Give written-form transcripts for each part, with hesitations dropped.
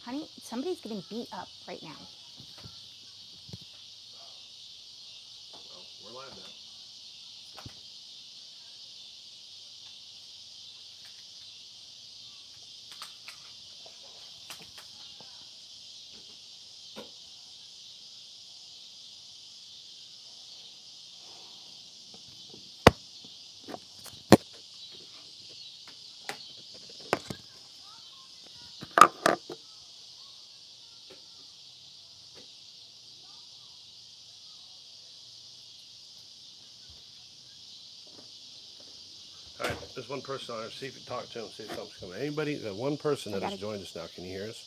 Honey, somebody's getting beat up right now. Oh, we're live now. All right, there's one person on there. See if you talk to him, see if something's coming. Anybody, the one person that has joined us now, can you hear us?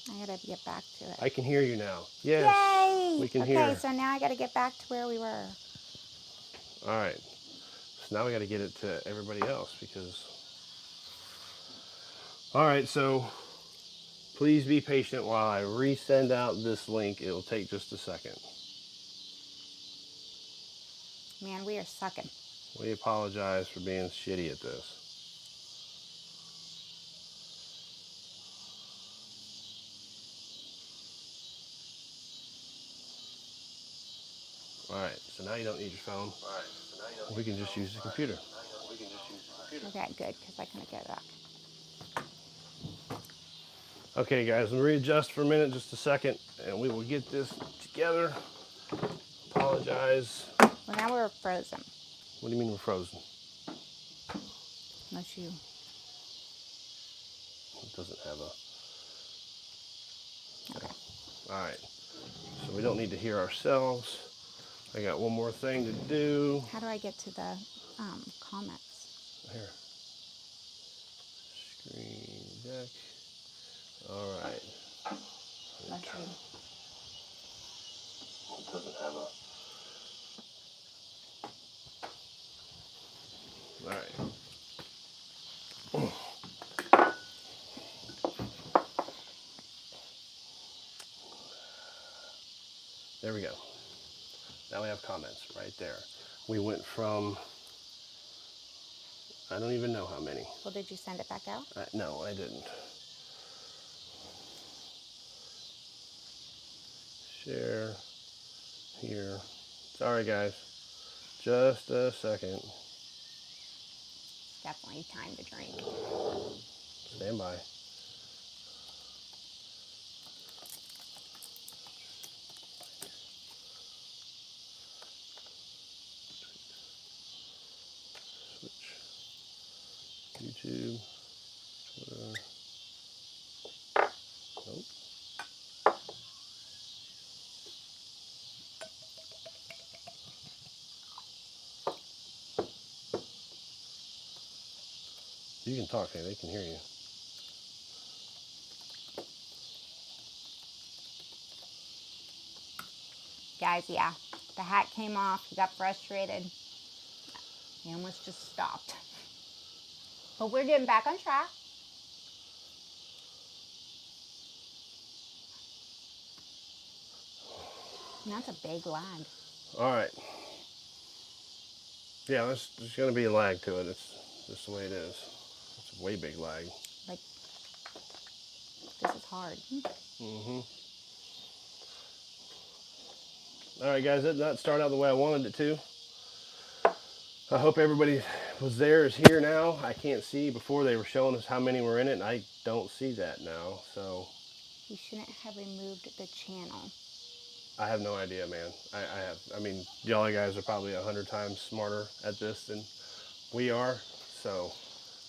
I gotta get back to it. I can hear you now. Yes. Yay! We can hear. Okay, so now I gotta get back to where we were. All right. So now we got to get it to everybody else because. All right, so please be patient while I resend out this link. It will take just a second. Man, we are sucking. We apologize for being shitty at this. All right, so now you don't need your phone. We can just use the computer. Okay, good, because I couldn't get it back. Okay, guys, we'll readjust for a minute, just a second, and we will get this together. Apologize. Well, now we're frozen. What do you mean we're frozen? Unless you... It doesn't have a... Okay. All right, so we don't need to hear ourselves. I got one more thing to do. How do I get to the comments? Here. Screen deck. All right. Let's see. It doesn't have a... All right. There we go. Now we have comments right there. We went from, I don't even know how many. Well, did you send it back out? No, I didn't. Share here. Sorry, guys. Just a second. Definitely time to drink. Stand by. Switch. YouTube. Twitter. Nope. You can talk, hey, they can hear you. Guys, yeah, the hat came off. He got frustrated. He almost just stopped. But we're getting back on track. And that's a big lag. All right. Yeah, there's going to be a lag to it. It's just the way it is. It's a way big lag. Like, this is hard. Mm-hmm. All right, guys, that did not start out the way I wanted it to. I hope everybody was there is here now. I can't see. Before they were showing us how many were in it, and I don't see that now. So You shouldn't have removed the channel. I have no idea, man. I mean, y'all guys are probably 100 times smarter at this than we are. So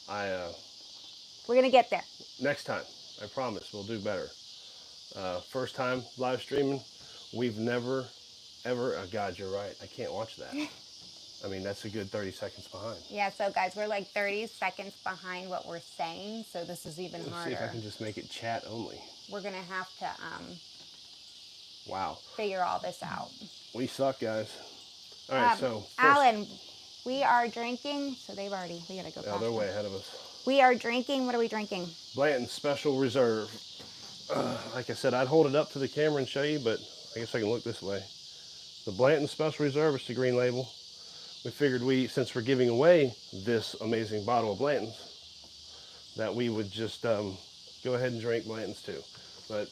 We're going to get there. next time, I promise, we'll do better. First time live streaming, we've never, ever, oh God, you're right. I can't watch that. I mean, that's a good 30 seconds behind. Yeah, so guys, we're like 30 seconds behind what we're saying, so this is even harder. See if I can just make it chat only. We're going to have to Wow. figure all this out. We suck, guys. All right, so first, Alan, we are drinking, so we gotta go oh, they're way ahead of us. We are drinking, what are we drinking? Blanton Special Reserve. Like I said, I'd hold it up to the camera and show you, but I guess I can look this way. The Blanton Special Reserve, it's the green label. We figured since we're giving away this amazing bottle of Blanton's, that we would just go ahead and drink Blanton's too. But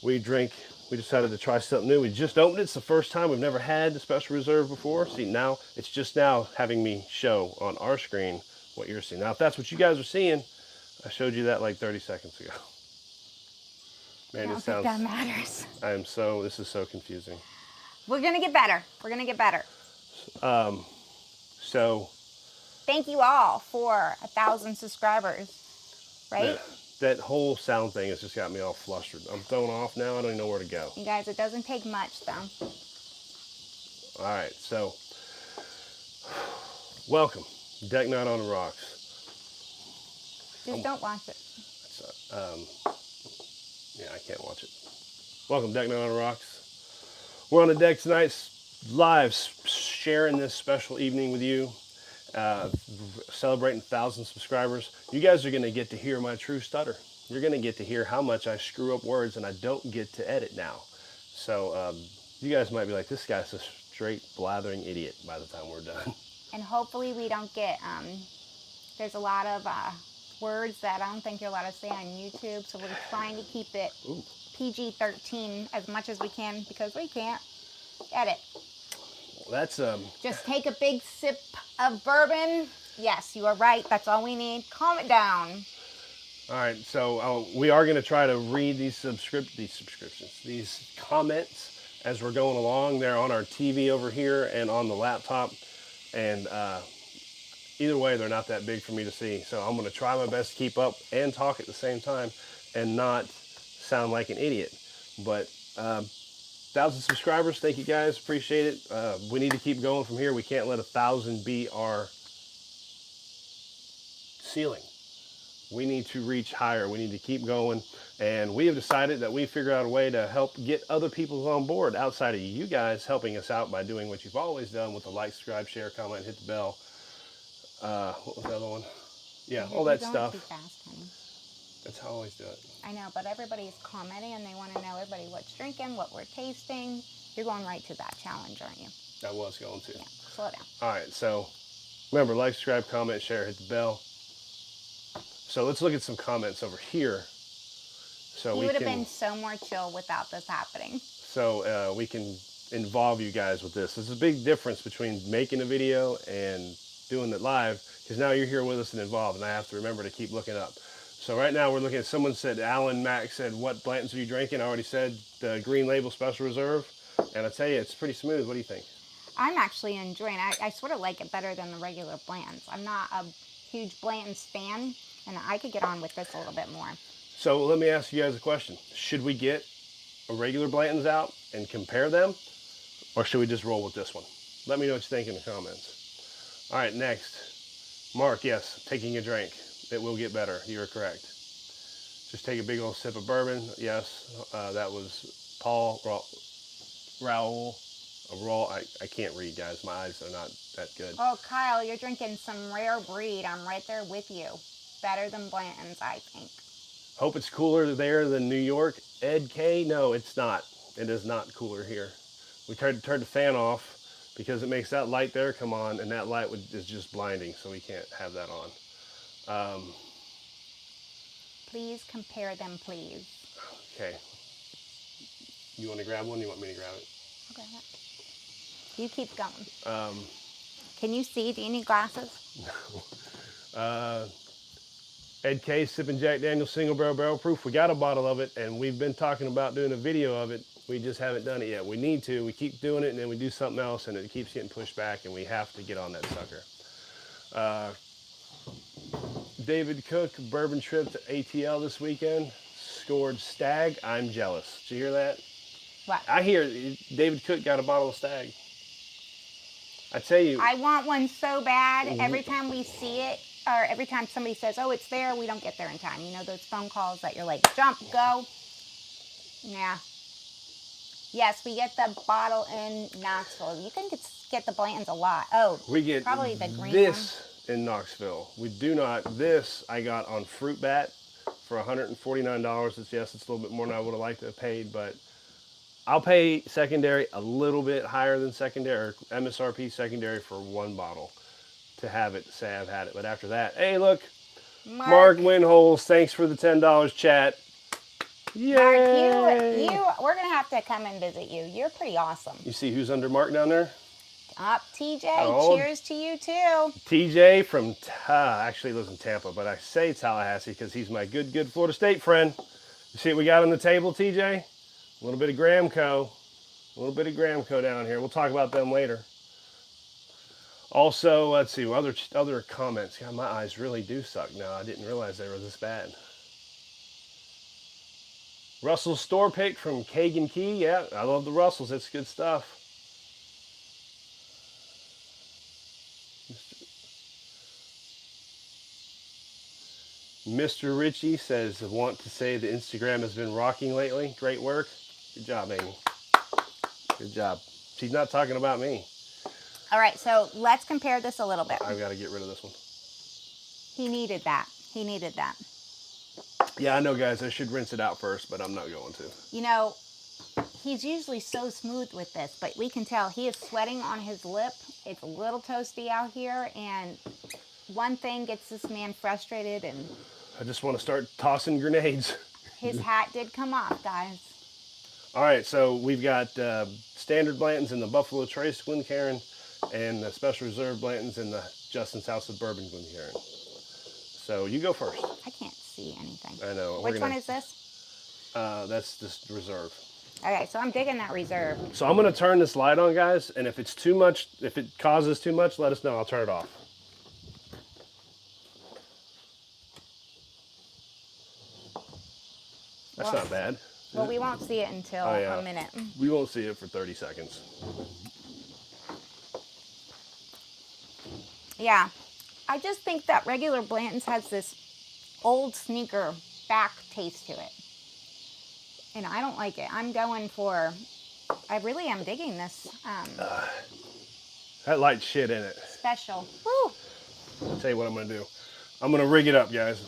we decided to try something new. We just opened it. It's the first time. We've never had the Special Reserve before. See, now it's just now having me show on our screen what you're seeing. Now, if that's what you guys are seeing, I showed you that like 30 seconds ago. Man, I don't think that matters. This is so confusing. We're going to get better. We're going to get better. So. Thank you all for 1,000 subscribers, right? That whole sound thing has just got me all flustered. I'm thrown off now. I don't even know where to go. You guys, it doesn't take much, though. All right, so welcome, Deck Night on the Rocks. Just don't watch it. Yeah, I can't watch it. Welcome, Deck Night on the Rocks. We're on the deck tonight, live, sharing this special evening with you. Celebrating 1,000 subscribers. You guys are going to get to hear my true stutter. You're going to get to hear how much I screw up words and I don't get to edit now. So you guys might be like, this guy's a straight blathering idiot by the time we're done. And hopefully we don't get, there's a lot of words that I don't think you're allowed to say on YouTube, so we're trying to keep it PG-13 as much as we can because we can't edit. That's Just take a big sip of bourbon. Yes, you are right. That's all we need. Calm it down. All right, so we are going to try to read these comments as we're going along. They're on our TV over here and on the laptop, and either way, they're not that big for me to see. So I'm going to try my best to keep up and talk at the same time and not sound like an idiot. But 1,000 subscribers, thank you guys, appreciate it. We need to keep going from here. We can't let 1,000 be our ceiling. We need to reach higher. We need to keep going. And we have decided that we figured out a way to help get other people on board outside of you guys helping us out by doing what you've always done with the like, subscribe, share, comment, hit the bell. What was the other one? Yeah, all that stuff. Too fast, honey. That's how I always do it. I know, but everybody's commenting and they want to know everybody what's drinking, what we're tasting. You're going right to that challenge, aren't you? I was going to. Yeah, slow down. All right, so remember, like, subscribe, comment, share, hit the bell. So let's look at some comments over here. So we would have been so more chill without this happening. So we can involve you guys with this. There's a big difference between making a video and doing it live, because now you're here with us and involved, and I have to remember to keep looking up. So right now we're looking at, someone said, Alan Mack said, what Blanton's are you drinking? I already said the Green Label Special Reserve, and I tell you, it's pretty smooth. What do you think? I'm actually enjoying it. I sort of like it better than the regular Blanton's. I'm not a huge Blanton's fan, and I could get on with this a little bit more. So let me ask you guys a question. Should we get a regular Blanton's out and compare them, or should we just roll with this one? Let me know what you think in the comments. All right, next. Mark, yes, taking a drink. It will get better. You're correct. Just take a big old sip of bourbon. Yes, that was Paul Raoul. I can't read, guys. My eyes are not that good. Oh, Kyle, you're drinking some rare breed. I'm right there with you. Better than Blanton's, I think. Hope it's cooler there than New York. Ed K, no, it's not. It is not cooler here. We tried to turn the fan off because it makes that light there come on, and that light is just blinding, so we can't have that on. Please compare them, please. Okay. You want to grab one? You want me to grab it? I'll grab it. You keep going. Can you see? Do you need glasses? No. Ed K, sipping Jack Daniel's single barrel proof. We got a bottle of it, and we've been talking about doing a video of it. We just haven't done it yet. We need to. We keep doing it, and then we do something else, and it keeps getting pushed back, and we have to get on that sucker. David Cook, bourbon trip to ATL this weekend. Scored Stag. I'm jealous. Did you hear that? What? I hear David Cook got a bottle of Stag. I tell you. I want one so bad. Every time we see it, or every time somebody says, oh, it's there, we don't get there in time. You know those phone calls that you're like, jump, go? Yeah. Yes, we get the bottle in Knoxville. You can get the Blanton's a lot. Oh, we get probably the green this in Knoxville. We do not. This I got on Fruit Bat for $149. It's a little bit more than I would have liked to have paid, but I'll pay secondary a little bit higher than secondary, or MSRP secondary, for one bottle to have it, say I've had it. But after that, hey, look, Mark Winholes, thanks for the $10, chat. Yay! Mark, we're going to have to come and visit you. You're pretty awesome. You see who's under Mark down there? TJ, cheers to you too. TJ from, actually lives in Tampa, but I say Tallahassee because he's my good Florida State friend. You see what we got on the table, TJ? A little bit of Gramco. A little bit of Gramco down here. We'll talk about them later. Also, let's see, other comments. God, my eyes really do suck now. I didn't realize they were this bad. Russell's store pick from Kagan Key. Yeah, I love the Russells. It's good stuff. Mr. Ritchie says, want to say the Instagram has been rocking lately. Great work. Good job, Amy. Good job. She's not talking about me. All right, so let's compare this a little bit. I've got to get rid of this one. He needed that. He needed that. Yeah, I know, guys. I should rinse it out first, but I'm not going to. You know, he's usually so smooth with this, but we can tell he is sweating on his lip. It's a little toasty out here, and one thing gets this man frustrated, and I just want to start tossing grenades. His hat did come off, guys. All right, so we've got standard Blantons in the Buffalo Trace Glencairn and the Special Reserve Blantons in the Justin's House of Bourbon Glencairn. So you go first. I can't see anything. I know. Which one is this? That's this Reserve. Okay, so I'm digging that Reserve. So I'm going to turn this light on, guys, and if it's too much, if it causes too much, let us know. I'll turn it off. That's not bad. Well, we won't see it until a minute. We won't see it for 30 seconds. Yeah. I just think that regular Blanton's has this old sneaker back taste to it. And I don't like it. I'm going for, I really am digging this. That light shit in it. Special. Woo! I'll tell you what I'm going to do. I'm going to rig it up, guys.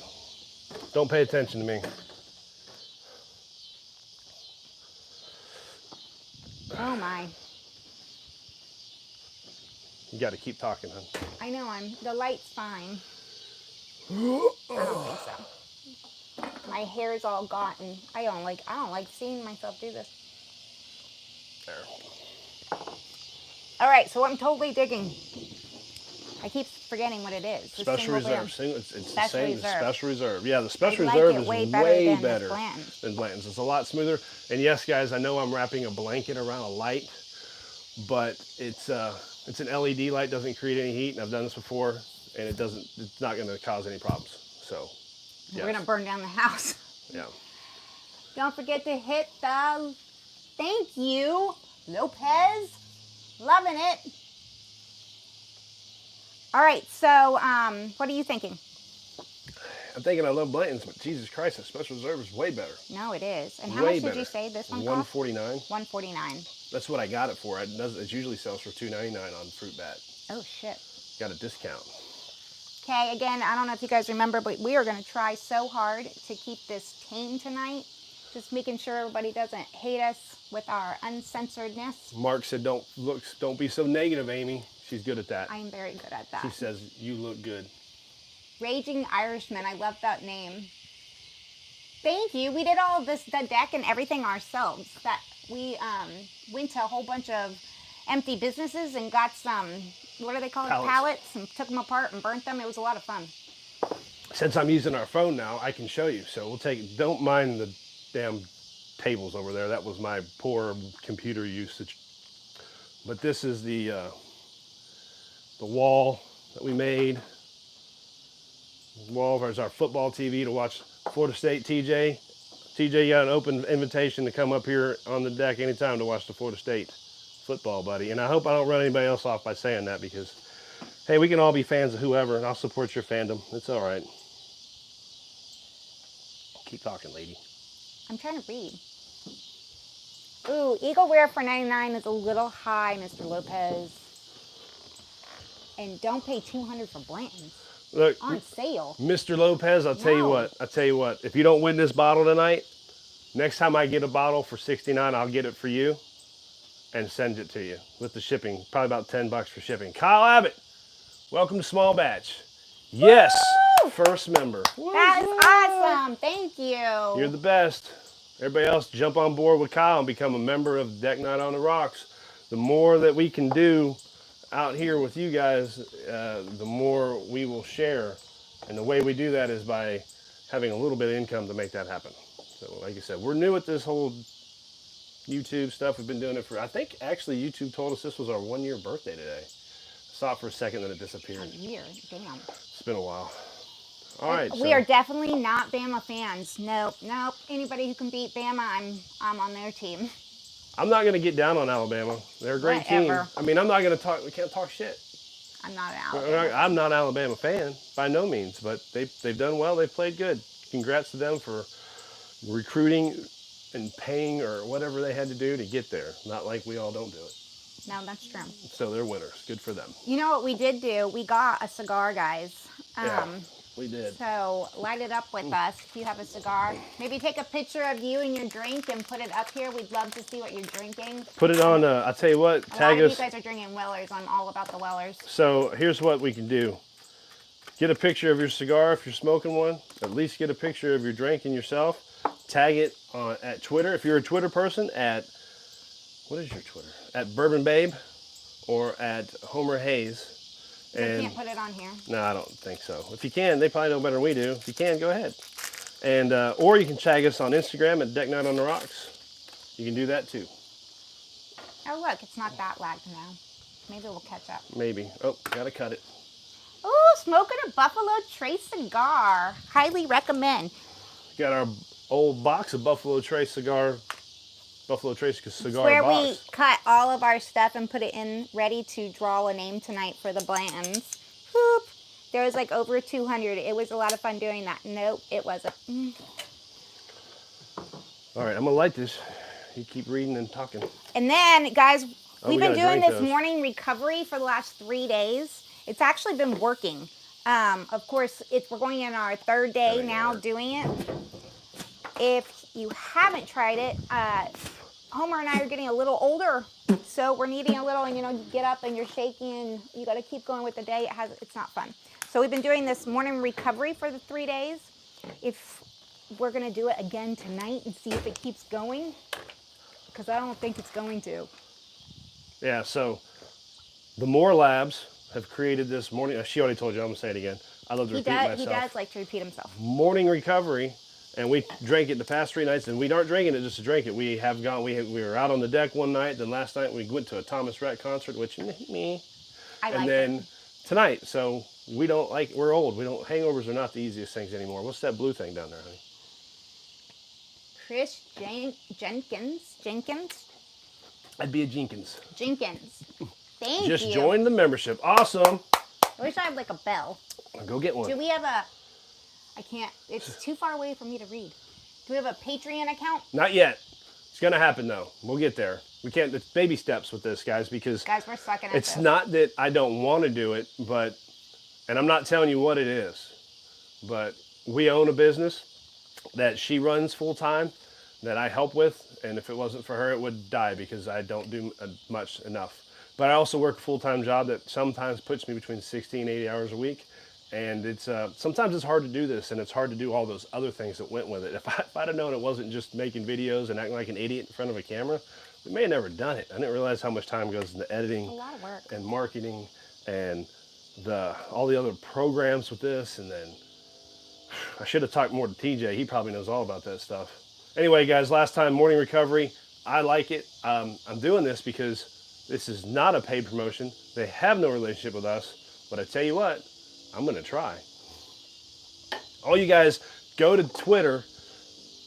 Don't pay attention to me. Oh my. You got to keep talking, hon. I know, the light's fine. I don't think so. My hair's all gotten. I don't like seeing myself do this. There. All right, so I'm totally digging. I keep forgetting what it is. Special Reserve. It's the same. Reserve. Special Reserve. Yeah, the Special like Reserve it is way way better better than than Blanton's. It's a lot smoother. And yes, guys, I know I'm wrapping a blanket around a light, but it's an LED light, doesn't create any heat, and I've done this before, and it's not going to cause any problems. So, yes. We're going to burn down the house. Yeah. Don't forget to hit the thank you, Lopez. Loving it. All right, so what are you thinking? I'm thinking I love Blanton's, but Jesus Christ, that Special Reserve is way better. No, it is. And how much did you say this one cost? $149. $149. That's what I got it for. It usually sells for $2.99 on Fruit Bat. Oh, shit. Got a discount. Okay, again, I don't know if you guys remember, but we are going to try so hard to keep this tame tonight. Just making sure everybody doesn't hate us with our uncensoredness. Mark said, don't be so negative, Amy. She's good at that. I am very good at that. She says, you look good. Raging Irishman, I love that name. Thank you. We did all of this, the deck and everything ourselves. That we went to a whole bunch of empty businesses and got some, what do they call it, pallets, and took them apart and burnt them. It was a lot of fun. Since I'm using our phone now, I can show you. So we'll take, don't mind the damn tables over there. That was my poor computer usage. But this is the wall that we made. The wall is our football TV to watch Florida State. TJ, you got an open invitation to come up here on the deck anytime to watch the Florida State football, buddy. And I hope I don't run anybody else off by saying that, because, hey, we can all be fans of whoever, and I'll support your fandom. It's all right. Keep talking, lady. I'm trying to read. Ooh, Eagle Wear for $99 is a little high, Mr. Lopez. And don't pay $200 for Blanton's. Look, on sale. Mr. Lopez, I'll tell you what. If you don't win this bottle tonight, next time I get a bottle for $69, I'll get it for you and send it to you with the shipping. Probably about $10 for shipping. Kyle Abbott, welcome to Small Batch. Yes, First member. That is awesome. Thank you. You're the best. Everybody else, jump on board with Kyle and become a member of Deck Night on the Rocks. The more that we can do out here with you guys, the more we will share. And the way we do that is by having a little bit of income to make that happen. So like I said, we're new at this whole YouTube stuff. We've been doing it for, I think actually YouTube told us this was our 1-year birthday today. I saw it for a second, then it disappeared. A year, damn. It's been a while. All right. We are definitely not Bama fans. Nope. Anybody who can beat Bama, I'm on their team. I'm not going to get down on Alabama. They're a great team. I mean, I'm not going to talk, we can't talk shit. I'm not an Alabama. I'm not an Alabama fan by no means, but they've done well. They've played good. Congrats to them for recruiting and paying or whatever they had to do to get there. Not like we all don't do it. No, that's true. So they're winners. Good for them. You know what we did do? We got a cigar, guys. Yeah, we did. So light it up with us if you have a cigar. Maybe take a picture of you and your drink and put it up here. We'd love to see what you're drinking. Put it on, I'll tell you what, tag us. You guys are drinking Wellers. I'm all about the Wellers. So here's what we can do. Get a picture of your cigar if you're smoking one. At least get a picture of your drink and yourself. Tag it at Twitter. If you're a Twitter person, at, what is your Twitter? At Bourbon Babe or at Homer Hayes. And you can't put it on here? No, I don't think so. If you can, they probably know better than we do. If you can, go ahead. And or you can tag us on Instagram at Deck Night on the Rocks. You can do that too. Oh look, it's not that lagged now. Maybe we'll catch up. Maybe. Oh, gotta cut it. Ooh, smoking a Buffalo Trace cigar. Highly recommend. Got our old box of Buffalo Trace cigar. Buffalo Trace cigar where box. We cut all of our stuff and put it in ready to draw a name tonight for the Blantons. Whoop. There was like over 200. It was a lot of fun doing that. Nope, it wasn't. All right, I'm gonna light this. You keep reading and talking. And then, guys, we've been doing this those. morning recovery for the last 3 days. It's actually been working. Of course, we're going in our 3rd day now doing it. If you haven't tried it, Homer and I are getting a little older, so we're needing a little, you get up and you're shaking, you got to keep going with the day. It's not fun. So we've been doing this morning recovery for the 3 days. If we're going to do it again tonight and see if it keeps going, because I don't think it's going to. Yeah, so the Moore Labs have created this morning, she already told you, I'm going to say it again. I love to repeat myself. He does like to repeat himself. Morning recovery. And we drank it the past 3 nights, and we aren't drinking it just to drink it. We have gone. We were out on the deck one night. Then last night we went to a Thomas Rhett concert, which me. And then tonight, so we don't like. We're old. We don't. Hangovers are not the easiest things anymore. What's that blue thing down there, honey? Chris Jenkins. I'd be a Jenkins. Thank you. Just join the membership. Awesome. I wish I had like a bell. I'll go get one. Do we have a? I can't, it's too far away for me to read. Do we have a Patreon account? Not yet. It's going to happen though. We'll get there. We can't, it's baby steps with this, guys, because guys, we're sucking at this. It's not that I don't want to do it, but, and I'm not telling you what it is, but we own a business that she runs full time, that I help with, and if it wasn't for her, it would die because I don't do much enough. But I also work a full-time job that sometimes puts me between 60 and 80 hours a week. And it's sometimes it's hard to do this, and it's hard to do all those other things that went with it. If I'd have known it wasn't just making videos and acting like an idiot in front of a camera, we may have never done it. I didn't realize how much time goes into editing, a lot of work, and marketing, and all the other programs with this. And then I should have talked more to TJ. He probably knows all about that stuff. Anyway, guys, last time morning recovery. I like it. I'm doing this because this is not a paid promotion. They have no relationship with us. But I tell you what, I'm going to try. All you guys, go to Twitter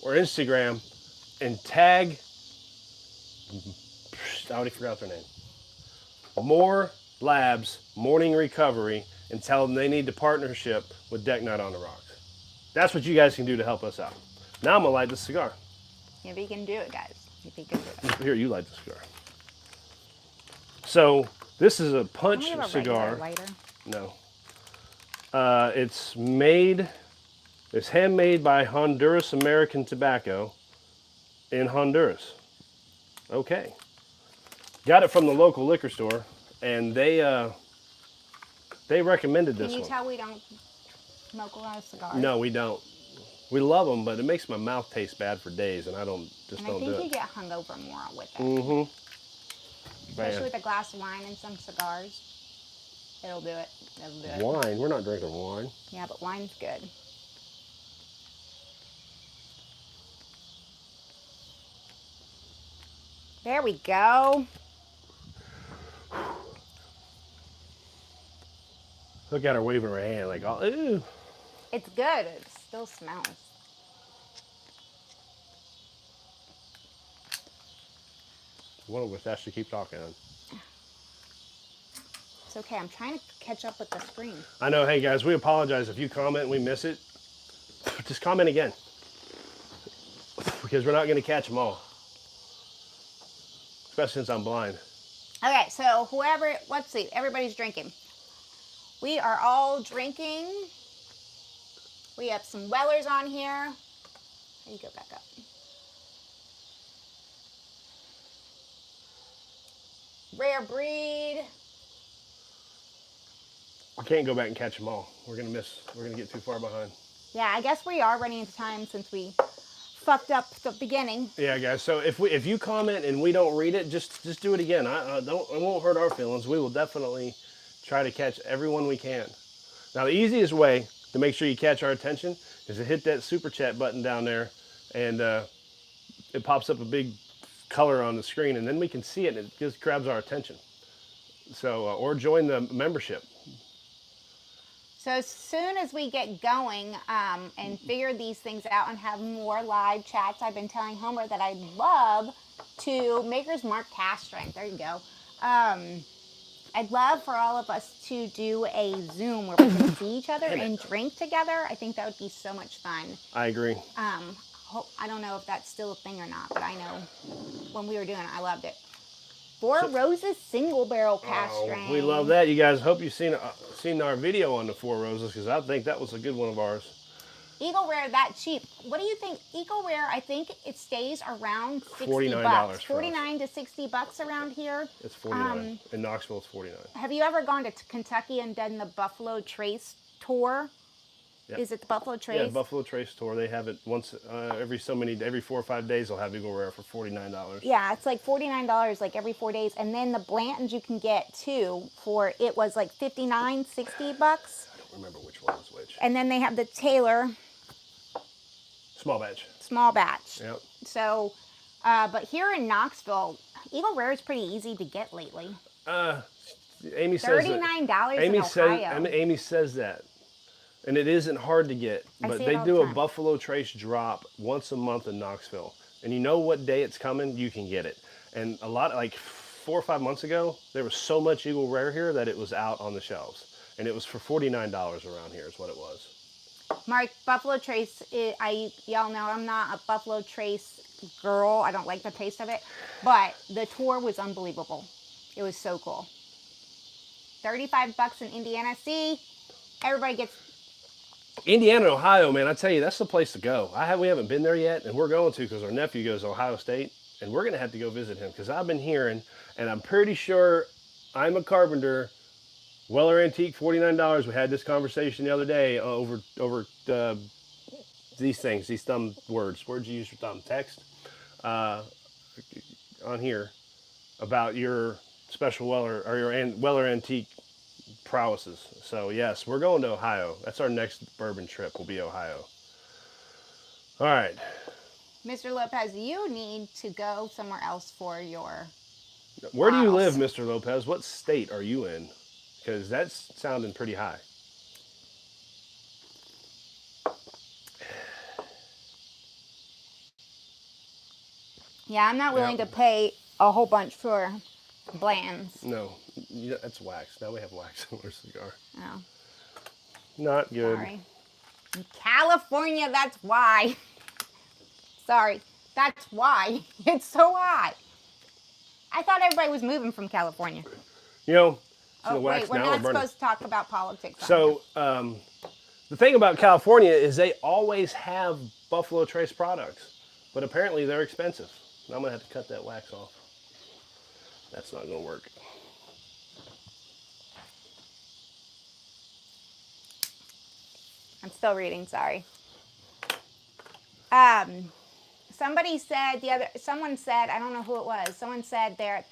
or Instagram and tag, I already forgot their name, Moore Labs Morning Recovery, and tell them they need to partnership with Deck Night on the Rocks. That's what you guys can do to help us out. Now I'm going to light this cigar. If you can do it, guys. If you can do it. Here, you light the cigar. So this is a punch Can we have a cigar. regular lighter? No. It's handmade by Honduras American Tobacco in Honduras. Okay. Got it from the local liquor store, and they recommended this one. Can you tell we don't smoke a lot of cigars? No, we don't. We love them, but it makes my mouth taste bad for days, and I don't do I think it. you get hungover more with it. Mm-hmm. Especially with a glass of wine and some cigars. It'll do it. It'll do it. Wine? We're not drinking wine. Yeah, but wine's good. There we go. Look at her waving her hand like, oh, ooh. It's good. It still smells. One of us has to keep talking. It's okay. I'm trying to catch up with the screen. I know. Hey, guys, we apologize if you comment and we miss it. Just comment again. Because we're not going to catch them all. Especially since I'm blind. Okay, so let's see. Everybody's drinking. We are all drinking. We have some Wellers on here. How do you go back up? Rare breed. We can't go back and catch them all. We're gonna miss. We're gonna get too far behind. Yeah, I guess we are running into time since we fucked up the beginning. Yeah, guys. So if you comment and we don't read it, just do it again. It won't hurt our feelings. We will definitely try to catch everyone we can. Now, the easiest way to make sure you catch our attention is to hit that super chat button down there, and it pops up a big color on the screen, and then we can see it, and it just grabs our attention. So, or join the membership. So as soon as we get going and figure these things out and have more live chats, I've been telling Homer that I'd love to, Maker's Mark Cash Strength, there you go. I'd love for all of us to do a Zoom where we can see each other and drink together. I think that would be so much fun. I agree. I don't know if that's still a thing or not, but I know when we were doing it, I loved it. Four Roses single barrel cask strength. We love that. You guys, hope you've seen our video on the Four Roses, because I think that was a good one of ours. Eagle Rare that cheap. What do you think? Eagle Rare, I think it stays around 60 $49 bucks. for us. 49 to 60 bucks around here. It's 49. In Knoxville, it's 49. Have you ever gone to Kentucky and done the Buffalo Trace tour? Yep. Is it the Buffalo Trace? Yeah, Buffalo Trace tour. They have it once every 4 or 5 days. They'll have Eagle Rare for $49. Yeah, it's like $49 like every 4 days, and then the Blantons you can get too for it was like 59, 60 bucks. I don't remember which one is which. And then they have the Taylor Small batch. small batch. Yep. So, but here in Knoxville, Eagle Rare is pretty easy to get lately. Amy says $39 in Ohio. Amy says that. And it isn't hard to get, but they do a Buffalo Trace drop once a month in Knoxville. And you know what day it's coming, you can get it. And a lot, like 4 or 5 months ago, there was so much Eagle Rare here that it was out on the shelves. And it was for $49 around here is what it was. Mark, Buffalo Trace, y'all know I'm not a Buffalo Trace girl. I don't like the taste of it. But the tour was unbelievable. It was so cool. 35 bucks in Indiana. See, everybody gets... Indiana and Ohio, man, I tell you, that's the place to go. We haven't been there yet, and we're going to because our nephew goes to Ohio State, and we're going to have to go visit him because I've been hearing, and I'm pretty sure I'm a carpenter, Weller Antique, $49. We had this conversation the other day over these things, these thumb words you use for thumb, text, on here about your special Weller, or your Weller Antique prowesses. So yes, we're going to Ohio. That's our next bourbon trip, will be Ohio. All right. Mr. Lopez, you need to go somewhere else for your... Where do you live, Mr. Lopez? What state are you in? Because that's sounding pretty high. Yeah, I'm not willing to pay a whole bunch for Bland's. No, that's wax. Now we have wax in our cigar. Oh. Not good. Sorry. In California, that's why. Sorry, that's why. It's so hot. I thought everybody was moving from California. You know, oh, wait, we're not supposed to talk about politics. So, the thing about California is they always have Buffalo Trace products, but apparently they're expensive. I'm going to have to cut that wax off. That's not going to work. I'm still reading, sorry. Somebody said someone said, I don't know who it was, someone said their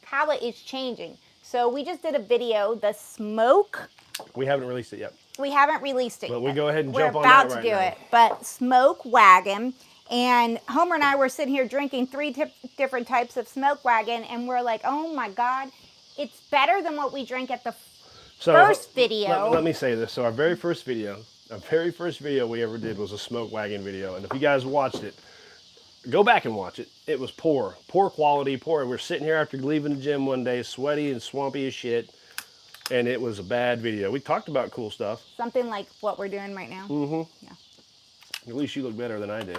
palate is changing. So we just did a video, the smoke. We haven't released it yet. We haven't released it But yet. we go ahead and We're jump on that about right to do now. it. But smoke wagon. And Homer and I were sitting here drinking 3 different types of smoke wagon, and we're like, oh my God, it's better than what we drank at the first video. Let me say this. So our very first video we ever did was a smoke wagon video. And if you guys watched it, go back and watch it. It was poor quality, We're sitting here after leaving the gym one day, sweaty and swampy as shit. And it was a bad video. We talked about cool stuff. Something like what we're doing right now. Mm-hmm. Yeah. At least you look better than I do.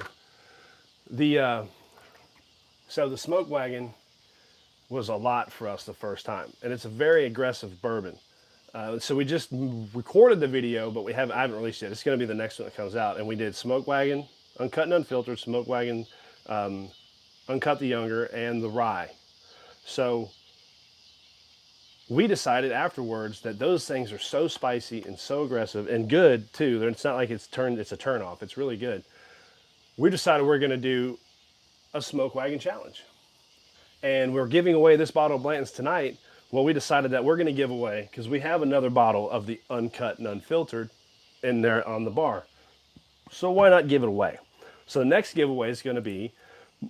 So the smoke wagon was a lot for us the first time, and it's a very aggressive bourbon. So we just recorded the video, but I haven't released it. It's going to be the next one that comes out, and we did smoke wagon, uncut and unfiltered, smoke wagon, uncut the younger, and the rye. So we decided afterwards that those things are so spicy and so aggressive and good too. It's not like it's a turn off. It's really good. We decided we're going to do a smoke wagon challenge. And we're giving away this bottle of Blanton's tonight. Well, we decided that we're going to give away, because we have another bottle of the uncut and unfiltered in there on the bar. So why not give it away? So the next giveaway is going to be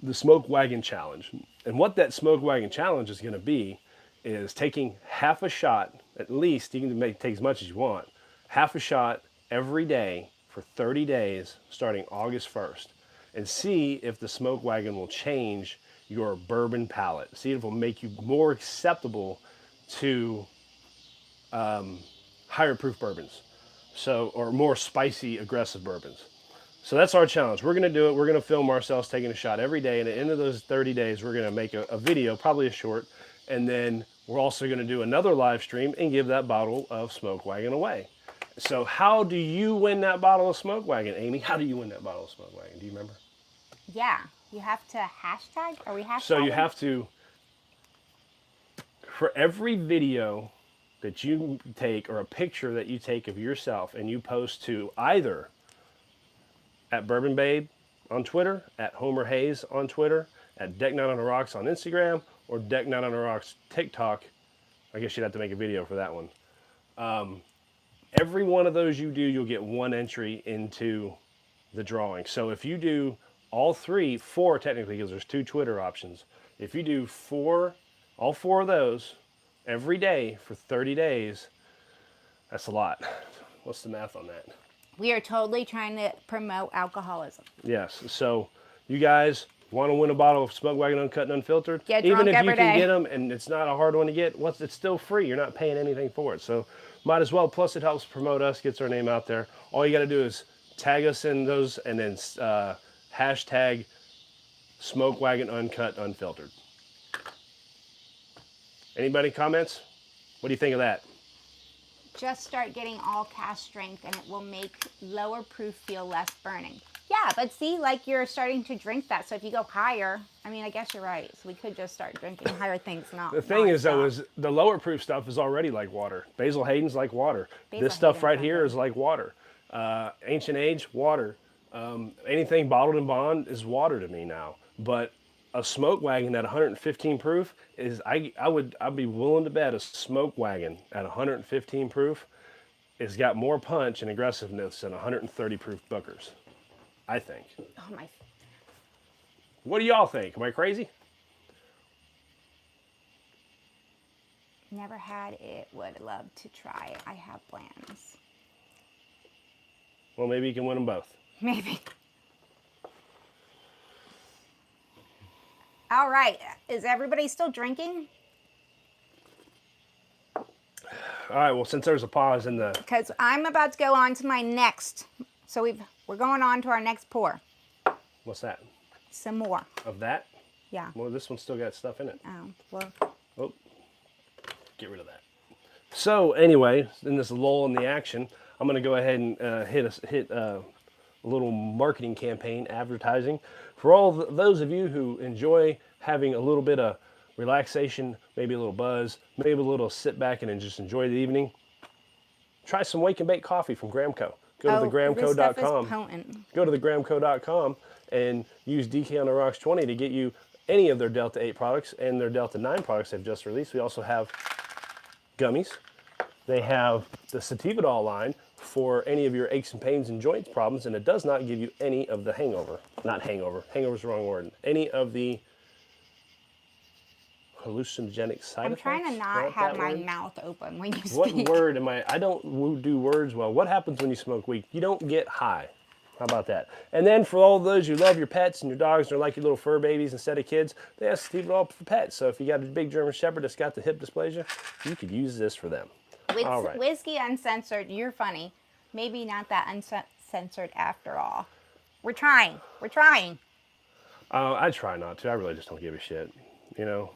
the smoke wagon challenge. And what that smoke wagon challenge is going to be is taking half a shot, at least, you can take as much as you want, half a shot every day for 30 days starting August 1st, and see if the smoke wagon will change your bourbon palate. See if it will make you more acceptable to higher proof bourbons, or more spicy, aggressive bourbons. So that's our challenge. We're going to do it. We're going to film ourselves taking a shot every day, and at the end of those 30 days, we're going to make a video, probably a short, and then we're also going to do another live stream and give that bottle of smoke wagon away. So how do you win that bottle of smoke wagon, Amy? How do you win that bottle of smoke wagon? Do you remember? Yeah, you have to hashtag. Are we hashtagging? So you have to, for every video that you take or a picture that you take of yourself and you post to either at Bourbon Babe on Twitter, at Homer Hayes on Twitter, at Deck Night on the Rocks on Instagram, or Deck Night on the Rocks TikTok. I guess you'd have to make a video for that one. Every one of those you do, you'll get one entry into the drawing. So if you do all 4 technically, because there's 2 Twitter options. If you do all 4 of those every day for 30 days, that's a lot. What's the math on that? We are totally trying to promote alcoholism. Yes. So you guys want to win a bottle of Smoke Wagon Uncut and Unfiltered? Get Even drunk if every you can day. get them and it's not a hard one to get, it's still free. You're not paying anything for it. So might as well. Plus it helps promote us, gets our name out there. All you got to do is tag us in those and then hashtag Smoke Wagon Uncut Unfiltered. Anybody comments? What do you think of that? Just start getting all cast strength and it will make lower proof feel less burning. Yeah, but see, like you're starting to drink that. So if you go higher, I mean, I guess you're right. So we could just start drinking higher things. The thing is, though, is the lower proof stuff is already like water. Basil Hayden's like water. This stuff Hayden's right not here good. is like water. Ancient Age, water. Anything bottled in bond is water to me now. But a smoke wagon at 115 proof is, I'd be willing to bet a smoke wagon at 115 proof has got more punch and aggressiveness than 130 proof Bookers, I think. Oh my. What do y'all think? Am I crazy? Never had it, would love to try it. I have plans. Well, maybe you can win them both. Maybe. All right. Is everybody still drinking? All right, well, since there's a pause in the... Because I'm about to go on to my next. So we're going on to our next pour. What's that? Some more. Of that? Yeah. Well, this one's still got stuff in it. Oh, well. Oh, get rid of that. So anyway, in this lull in the action, I'm going to go ahead and hit a little marketing campaign, advertising. For all those of you who enjoy having a little bit of relaxation, maybe a little buzz, maybe a little sit back and just enjoy the evening, try some Wake and Bake coffee from Gramco. Go to this stuff is thegramco.com. potent. Go to thegramco.com and use DK on the Rocks 20 to get you any of their Delta 8 products and their Delta 9 products they've just released. We also have gummies. They have the Satividol line for any of your aches and pains and joints problems, and it does not give you any of the hangover's the wrong word, any of the hallucinogenic side effects. I'm trying to not have my mouth open when you What speak. word am I don't do words well. What happens when you smoke weed? You don't get high. How about that? And then for all those who love your pets and your dogs, they're like your little fur babies instead of kids, they have Satividol for pets. So if you got a big German Shepherd that's got the hip dysplasia, you could use this for them. All right. Whiskey Uncensored, you're funny. Maybe not that uncensored after all. We're trying. I try not to. I really just don't give a shit. You know,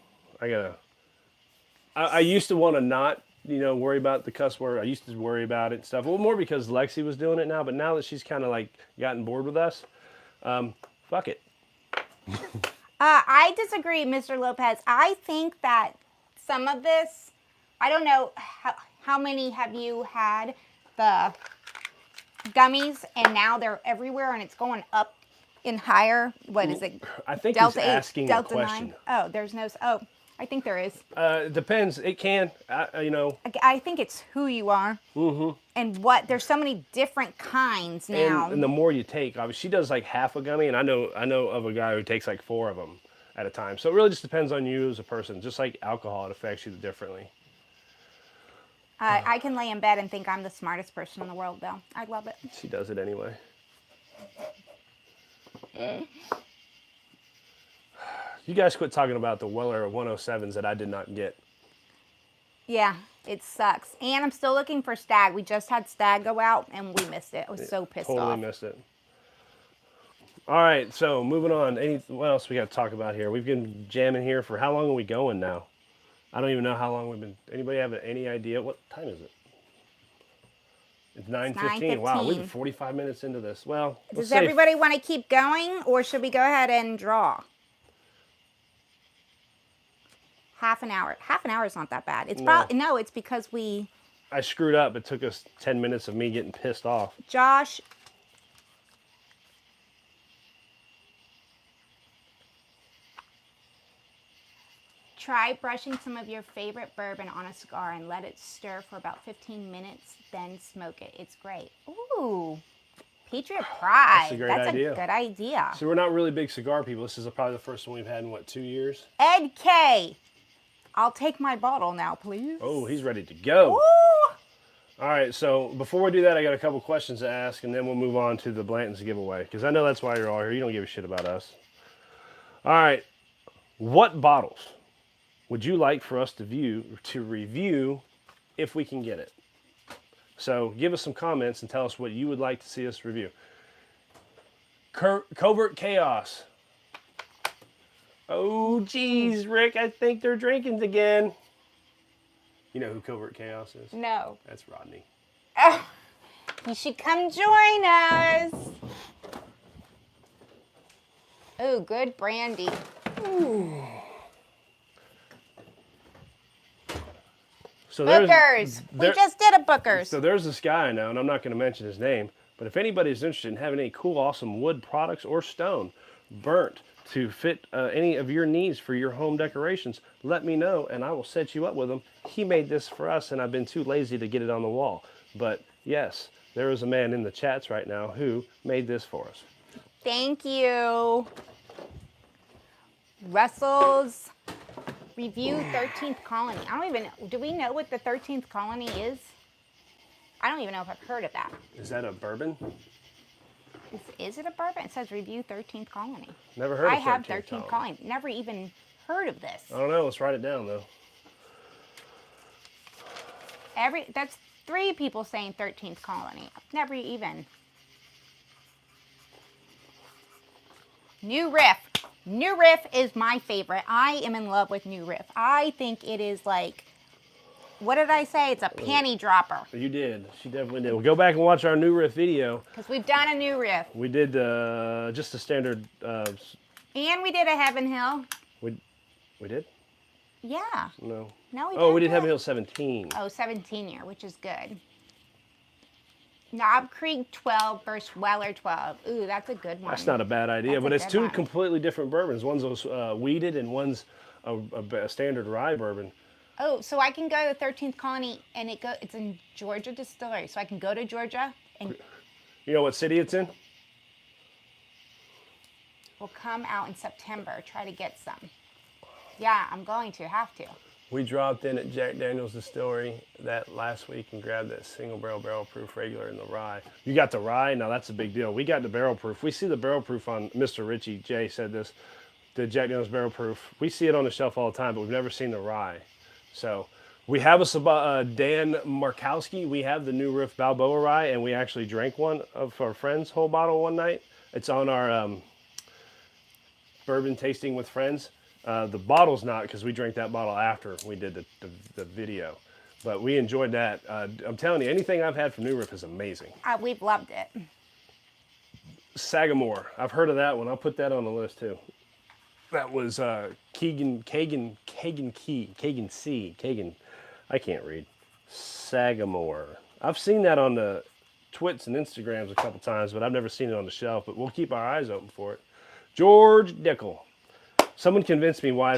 I used to want to not, worry about the cuss word. I used to worry about it and stuff. Well, more because Lexi was doing it now, but now that she's kind of like gotten bored with us, fuck it. I disagree, Mr. Lopez. I think that some of this, I don't know how many have you had the gummies and now they're everywhere and it's going up in higher. What is it? I think Delta he's 8, asking Delta a question. 9. Oh, there's no. Oh, I think there is. It depends. It can. I think it's who you are. Mm-hmm. And what. There's so many different kinds now. And the more you take, obviously, she does like half a gummy, and I know of a guy who takes like 4 of them at a time. So it really just depends on you as a person. Just like alcohol, it affects you differently. I can lay in bed and think I'm the smartest person in the world, though. I love it. She does it anyway. You guys quit talking about the Weller 107s that I did not get. Yeah, it sucks. And I'm still looking for Stag. We just had Stag go out, and we missed it. I was so pissed off. Totally missed it. All right, so moving on. What else we got to talk about here? We've been jamming here for how long are we going now? I don't even know how long we've been. Anybody have any idea? What time is it? It's 9:15. Wow, we've been 45 minutes into this. Well, does everybody want to keep going, or should we go ahead and draw? Half an hour. Half an hour is not that bad. It's probably no. It's because I screwed up. It took us 10 minutes of me getting pissed off. Josh. Try brushing some of your favorite bourbon on a cigar and let it stir for about 15 minutes, then smoke it. It's great. Ooh, Patriot Pride. That's a good idea. So we're not really big cigar people. This is probably the first one we've had in, 2 years? Ed K. I'll take my bottle now, please. Oh, he's ready to go. Ooh. All right, so before we do that, I got a couple questions to ask, and then we'll move on to the Blanton's giveaway, because I know that's why you're all here. You don't give a shit about us. All right, what bottles would you like for us to review if we can get it? So give us some comments and tell us what you would like to see us review. Covert Chaos. Oh, geez, Rick, I think they're drinking again. You know who Covert Chaos is? No. That's Rodney. Oh, you should come join us. Oh, good brandy. Ooh. So Bookers. We just did a Bookers. So there's this guy I know, and I'm not going to mention his name, but if anybody's interested in having any cool, awesome wood products or stone burnt to fit any of your needs for your home decorations, let me know, and I will set you up with them. He made this for us, and I've been too lazy to get it on the wall. But yes, there is a man in the chats right now who made this for us. Thank you. Russell's Review 13th Colony. Do we know what the 13th Colony is? I don't even know if I've heard of that. Is that a bourbon? Is it a bourbon? It says Review 13th Colony. Never heard of 13th I have 13th Colony. Never even heard of this. I don't know. Let's write it down, though. That's 3 people saying 13th Colony. Never even. New Riff. New Riff is my favorite. I am in love with New Riff. I think it is like, what did I say? It's a panty dropper. You did. She definitely did. Well, go back and watch our New Riff video. Because we've done a New Riff. We did just a standard. And we did a Heaven Hill. We did? Yeah. No. No, we didn't. Oh, we did Heaven Hill 17. Oh, 17 year, which is good. Knob Creek 12 versus Weller 12. Ooh, that's a good one. That's not a bad idea, That's but a it's good two one. completely different bourbons. One's weeded and one's a standard rye bourbon. Oh, so I can go to 13th Colony and it's in Georgia Distillery. So I can go to Georgia and You know what city it's in? we'll come out in September, try to get some. Yeah, I'm going to, have to. We dropped in at Jack Daniel's Distillery that last week and grabbed that single barrel proof regular in the rye. You got the rye? Now that's a big deal. We got the barrel proof. We see the barrel proof on Mr. Richie J said this, the Jack Daniel's barrel proof. We see it on the shelf all the time, but we've never seen the rye. So we have Dan Markowski. We have the New Riff Balboa rye, and we actually drank one of our friends' whole bottle one night. It's on our bourbon tasting with friends. The bottle's not, because we drank that bottle after we did the video. But we enjoyed that. I'm telling you, anything I've had from New Riff is amazing. We've loved it. Sagamore. I've heard of that one. I'll put that on the list too. That was Keegan C. I can't read. Sagamore. I've seen that on the Twits and Instagrams a couple times, but I've never seen it on the shelf. But we'll keep our eyes open for it. George Dickel. Someone convinced me why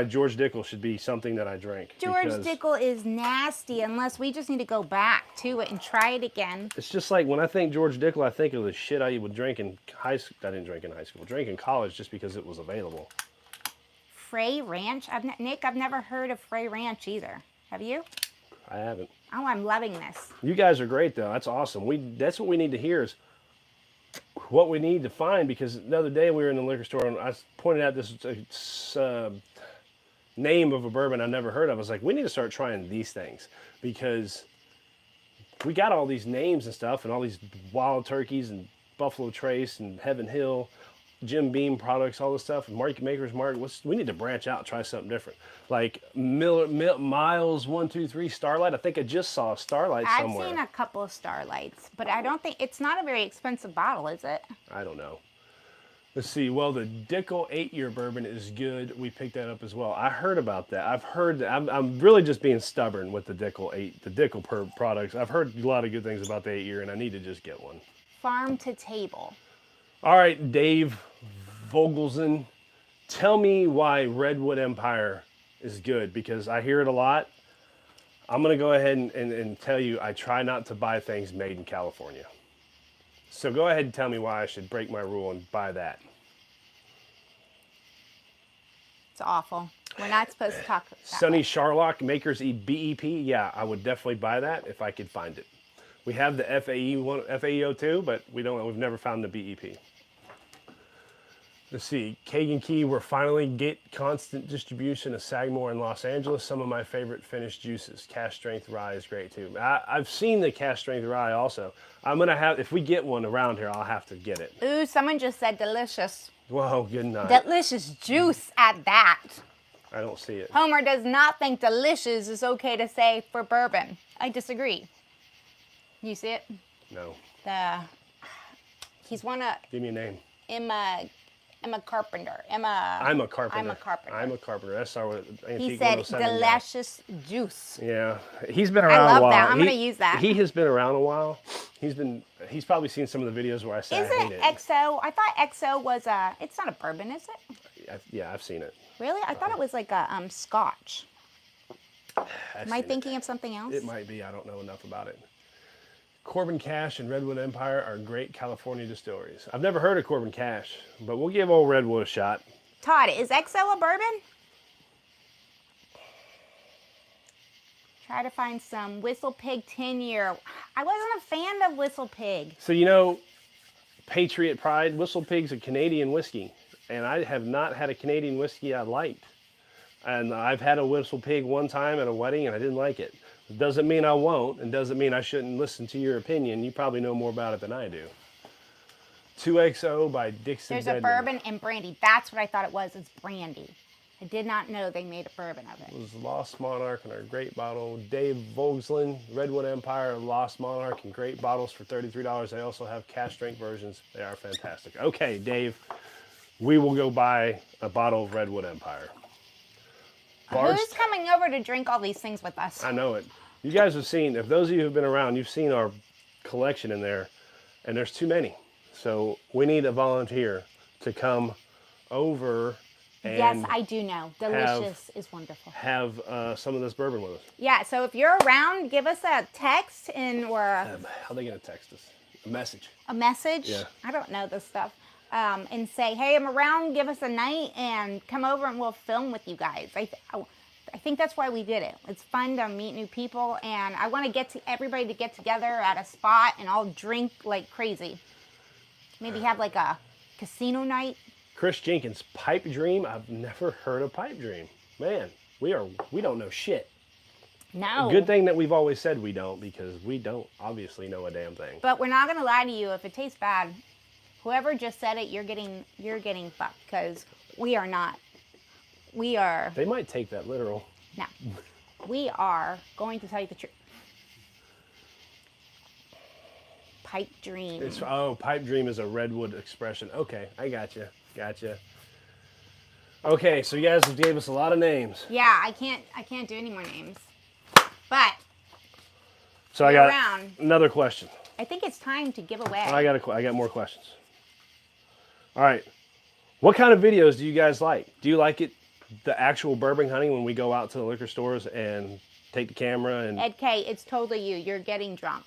George Dickel should be something that I drink. George Dickel is nasty unless we just need to go back to it and try it again. It's just like when I think George Dickel, I think of the shit I would drink in high school. I didn't drink in high school. Drink in college just because it was available. Frey Ranch? Nick, I've never heard of Frey Ranch either. Have you? I haven't. Oh, I'm loving this. You guys are great though. That's awesome. That's what we need to hear is what we need to find, because the other day we were in the liquor store and I pointed out this name of a bourbon I never heard of. I was like, we need to start trying these things, because we got all these names and stuff and all these Wild Turkeys and Buffalo Trace and Heaven Hill, Jim Beam products, all this stuff, and Maker's Mark. We need to branch out and try something different. Like Miles 123 Starlight. I think I just saw a Starlight somewhere. I've seen a couple of Starlights, but I don't think it's not a very expensive bottle, is it? I don't know. Let's see. Well, the Dickel 8-year bourbon is good. We picked that up as well. I heard about that. I've heard that. I'm really just being stubborn with the Dickel products. I've heard a lot of good things about the 8-year, and I need to just get one. Farm to Table. All right, Dave Vogelsen, tell me why Redwood Empire is good, because I hear it a lot. I'm going to go ahead and tell you I try not to buy things made in California. So go ahead and tell me why I should break my rule and buy that. It's awful. We're not supposed to talk about that. Sunny Charlock Makers BEP, yeah, I would definitely buy that if I could find it. We have the FAE02, but we've never found the BEP. Let's see, Kagan Key, we're finally get constant distribution of Sagamore in Los Angeles. Some of my favorite finished juices. Cask Strength Rye is great too. I've seen the Cask Strength Rye also. I'm gonna have, if we get one around here, I'll have to get it. Ooh, someone just said delicious. Whoa, good night. Delicious juice at that. I don't see it. Homer does not think delicious is okay to say for bourbon. I disagree. You see it? No. He's one of Give me a name. Emma Carpenter. I'm a carpenter. I'm a carpenter. I'm a carpenter. That's our Antique He said 107 guy. delicious juice. Yeah, he's been around a love while. that. I'm gonna use that. He has been around a while. He's probably seen some of the videos where I say I hate Isn't it. XO? I thought XO was it's not a bourbon, is it? Yeah, I've seen it. Really? I thought it was like a Scotch. Am I thinking of something else? It might be. I don't know enough about it. Corbin Cash and Redwood Empire are great California distilleries. I've never heard of Corbin Cash, but we'll give old Redwood a shot. Todd, is XO a bourbon? Try to find some Whistle Pig 10-year. I wasn't a fan of Whistle Pig. So, you know, Patriot Pride, Whistle Pig's a Canadian whiskey, and I have not had a Canadian whiskey I liked. And I've had a Whistle Pig one time at a wedding, and I didn't like it. Doesn't mean I won't, and doesn't mean I shouldn't listen to your opinion. You probably know more about it than I do. 2XO by Dixon There's Deadman. a bourbon and brandy. That's what I thought it was. It's brandy. I did not know they made a bourbon of it. It was Lost Monarch and our great bottle. Dave Vogelsen, Redwood Empire, Lost Monarch, and great bottles for $33. They also have cask strength versions. They are fantastic. Okay, Dave, we will go buy a bottle of Redwood Empire. Who's coming over to drink all these things with us? I know it. You guys have seen, if those of you who've been around, you've seen our collection in there, and there's too many. So we need a volunteer to come over and yes, I do know. Delicious is wonderful. have some of this bourbon with us. Yeah, so if you're around, give us a text or How are they going to text us? A message. a message. Yeah. I don't know this stuff. And say, hey, I'm around, give us a night, and come over and we'll film with you guys. I think that's why we did it. It's fun to meet new people, and I want to get to everybody to get together at a spot and all drink like crazy. Maybe have like a casino night. Chris Jenkins, pipe dream. I've never heard of pipe dream. Man, we don't know shit. No. Good thing that we've always said we don't, because we don't obviously know a damn thing. But we're not gonna lie to you. If it tastes bad, whoever just said it, you're getting fucked, because we are not. We are. They might take that literal. No. We are going to tell you the truth. Pipe dream. Pipe dream is a redwood expression. Okay, I gotcha. Okay, so you guys gave us a lot of names. Yeah, I can't do any more names. But So I got around. another question. I think it's time to give away. I got more questions. All right, what kind of videos do you guys like? Do you like the actual bourbon hunting when we go out to the liquor stores and take the camera and? Ed K, it's totally you. You're getting drunk.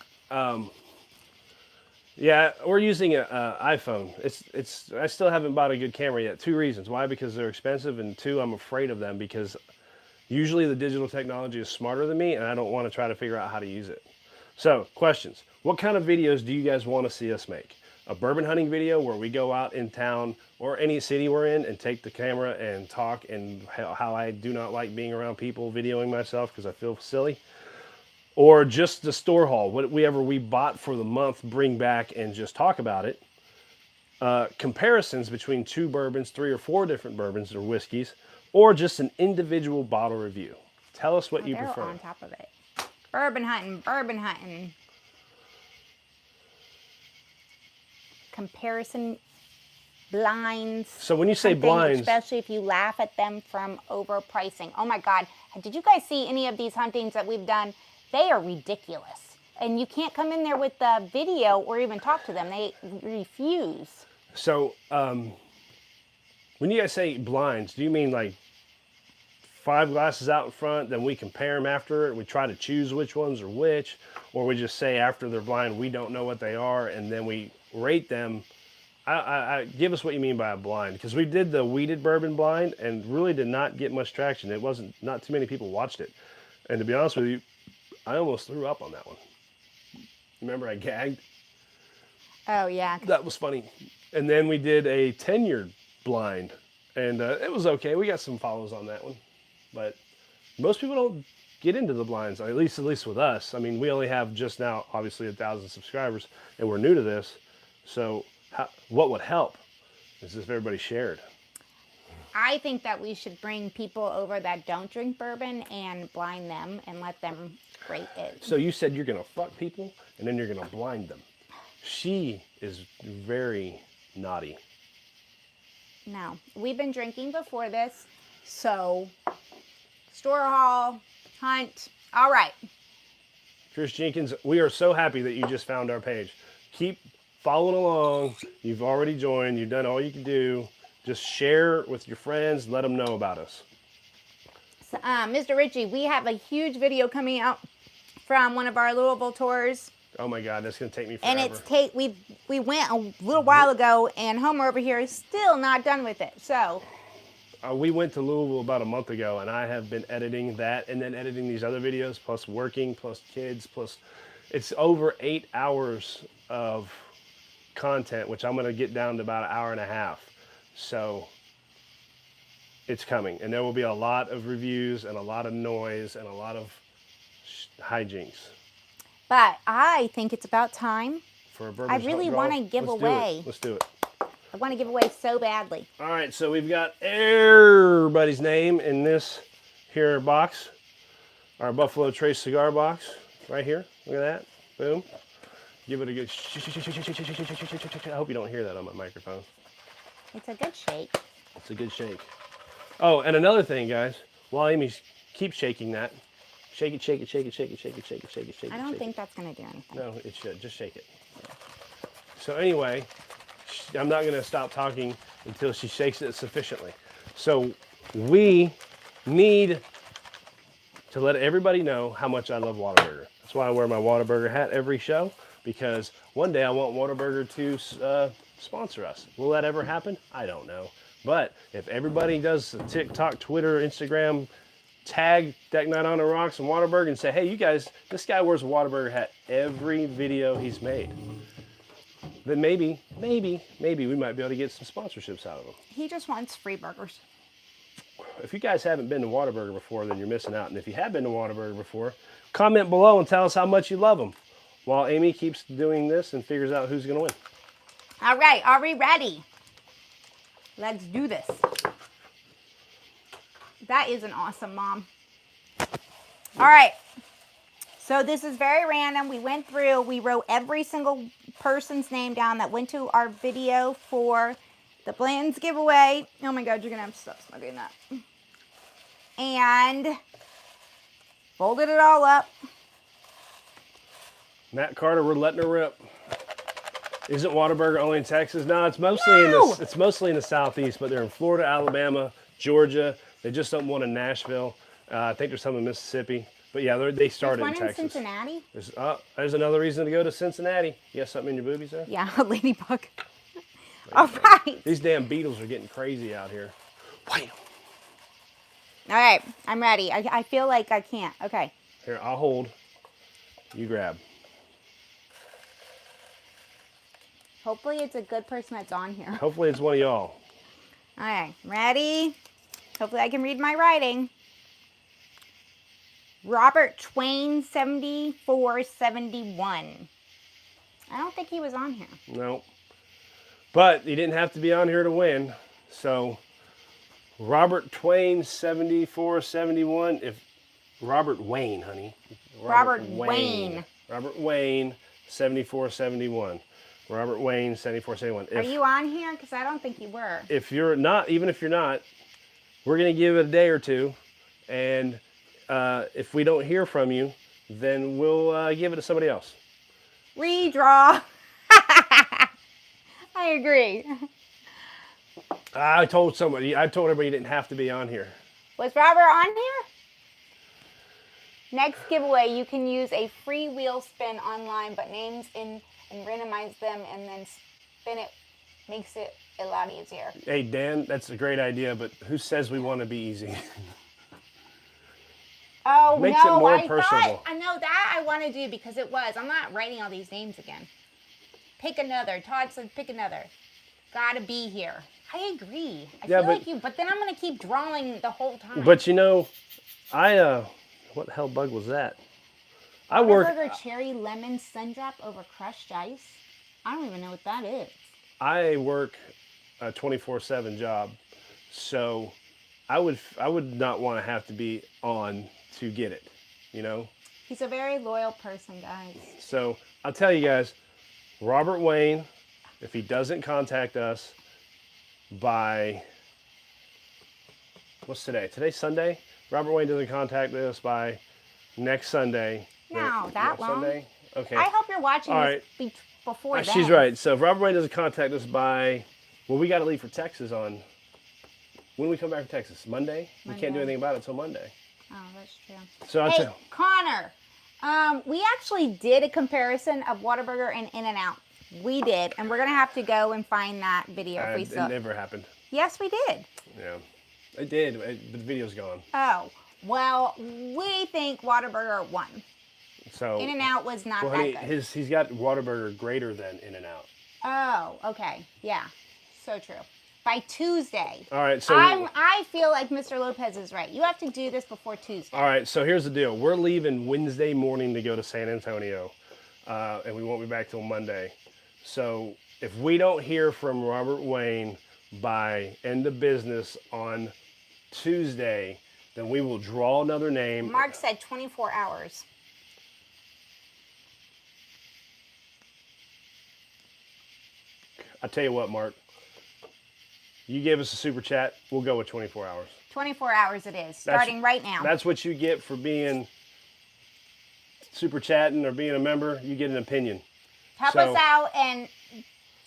Yeah, we're using an iPhone. I still haven't bought a good camera yet. 2 reasons. Why? Because they're expensive, and 2, I'm afraid of them because usually the digital technology is smarter than me, and I don't want to try to figure out how to use it. So, questions. What kind of videos do you guys want to see us make? A bourbon hunting video where we go out in town or any city we're in and take the camera and talk, and how I do not like being around people videoing myself because I feel silly. Or just the store haul, whatever we bought for the month, bring back and just talk about it. Comparisons between 2 bourbons, 3 or 4 different bourbons or whiskeys, or just an individual bottle review. Tell us what you They're prefer. on top of it. Bourbon hunting. Comparison blinds. So when you say something, blinds, especially if you laugh at them from overpricing. Oh my God. Did you guys see any of these huntings that we've done? They are ridiculous. And you can't come in there with the video or even talk to them. They refuse. so when you guys say blinds, do you mean like 5 glasses out in front, then we compare them after it, we try to choose which ones are which, or we just say after they're blind, we don't know what they are, and then we rate them? I give us what you mean by a blind, because we did the weeded bourbon blind and really did not get much traction. Not too many people watched it. And to be honest with you, I almost threw up on that one. Remember I gagged? Oh, yeah. That was funny. And then we did a 10-year blind, and it was okay. We got some follows on that one. But most people don't get into the blinds, at least with us. I mean, we only have just now, obviously, 1,000 subscribers, and we're new to this. So what would help is if everybody shared. I think that we should bring people over that don't drink bourbon and blind them and let them rate it. So you said you're going to fuck people and then you're going to blind them. She is very naughty. No, we've been drinking before this, so store haul, hunt, all right. Chris Jenkins, we are so happy that you just found our page. Keep following along. You've already joined. You've done all you can do. Just share with your friends. Let them know about us. So, Mr. Ritchie, we have a huge video coming out from one of our Louisville tours. Oh my God, that's gonna take me forever. And we went a little while ago, and Homer over here is still not done with it. So we went to Louisville about a month ago, and I have been editing that and then editing these other videos, plus working, plus kids, plus it's over 8 hours of content, which I'm gonna get down to about 1.5 hours. So it's coming, and there will be a lot of reviews and a lot of noise and a lot of hijinks. But I think it's about time. For a bourbon I really want to give away. Let's do it. I want to give away so badly. All right, so we've got everybody's name in this here box. Our Buffalo Trace cigar box right here. Look at that. Boom. Give it a good I hope you don't hear that on my microphone. It's a good shake. It's a good shake. Oh, and another thing, guys, while Amy keeps shaking that, Shake it, shake it, shake it, shake it, shake it, shake it, shake it, shake it. I don't think that's going to do anything. No, it should. Just shake it. So anyway, I'm not going to stop talking until she shakes it sufficiently. So we need to let everybody know how much I love Whataburger. That's why I wear my Whataburger hat every show, because one day I want Whataburger to sponsor us. Will that ever happen? I don't know. But if everybody does TikTok, Twitter, Instagram, tag Deck Night on the Rocks and Whataburger and say, hey, you guys, this guy wears a Whataburger hat every video he's made, then maybe we might be able to get some sponsorships out of him. He just wants free burgers. If you guys haven't been to Whataburger before, then you're missing out. And if you have been to Whataburger before, comment below and tell us how much you love them, while Amy keeps doing this and figures out who's going to win. All right, are we ready? Let's do this. That is an awesome mom. All right. So this is very random. We went through, we wrote every single person's name down that went to our video for the Bland's giveaway. Oh my God, you're gonna have to stop smoking that. And folded it all up. Matt Carter, we're letting her rip. Isn't Whataburger only in Texas? No, it's mostly in the Southeast, but they're in Florida, Alabama, Georgia. They just opened one in Nashville. I think there's some in Mississippi. But yeah, they started in Texas. One in Cincinnati? There's another reason to go to Cincinnati. You got something in your boobies there? Yeah, a ladybug. All right. These damn beetles are getting crazy out here. Wait. All right, I'm ready. I feel like I can't. Okay. Here, I'll hold. You grab. Hopefully it's a good person that's on here. Hopefully it's one of y'all. All right, ready? Hopefully I can read my writing. Robert Twain, 7471. I don't think he was on here. No. But he didn't have to be on here to win. So, Robert Twain, 7471. If Robert Wayne, honey. Robert Wayne. Robert Wayne, 7471. Robert Wayne, 7471. Are you on here? Because I don't think you were. If you're not, even if you're not, we're going to give it a day or two. And if we don't hear from you, then we'll give it to somebody else. Redraw. I agree. I told everybody you didn't have to be on here. Was Robert on here? Next giveaway, you can use a free wheel spin online, but names in and randomize them and then spin it. Makes it a lot easier. Hey, Dan, that's a great idea, but who says we want to be easy? Oh, Makes no, it more I personable. thought, I know that I want to do because it was. I'm not writing all these names again. Pick another. Todd said pick another. Gotta be here. I agree. I feel like you, but then I'm going to keep drawing the whole time. But you know, what the hell bug was that? Burger cherry lemon sundrop over crushed ice. I don't even know what that is. I work a 24/7 job, so I would not want to have to be on to get it, you know? He's a very loyal person, guys. So I'll tell you guys, Robert Wayne, if he doesn't contact us by, what's today? Today's Sunday? Robert Wayne doesn't contact us by next Sunday. No, that long. Sunday? Okay. I hope you're watching this before that. She's right. So if Robert Wayne doesn't contact us by, well, we got to leave for Texas on, when do we come back from Texas? Monday? We can't do anything about it until Monday. Oh, that's true. So hey, Connor, we actually did a comparison of Whataburger and In-N-Out. We did, and we're going to have to go and find that video. It never happened. Yes, we did. Yeah, it did, but the video's gone. Oh, well, we think Whataburger won. So In-N-Out was not that good. He's got Whataburger greater than In-N-Out. Oh, okay. Yeah, so true. By Tuesday. All right, so I feel like Mr. Lopez is right. You have to do this before Tuesday. All right, so here's the deal. We're leaving Wednesday morning to go to San Antonio, and we won't be back till Monday. So if we don't hear from Robert Wayne by end of business on Tuesday, then we will draw another name. Mark said 24 hours. I tell you what, Mark. You give us a super chat, we'll go with 24 hours. 24 hours it is, starting right now. That's what you get for being super chatting or being a member, you get an opinion. Help us out and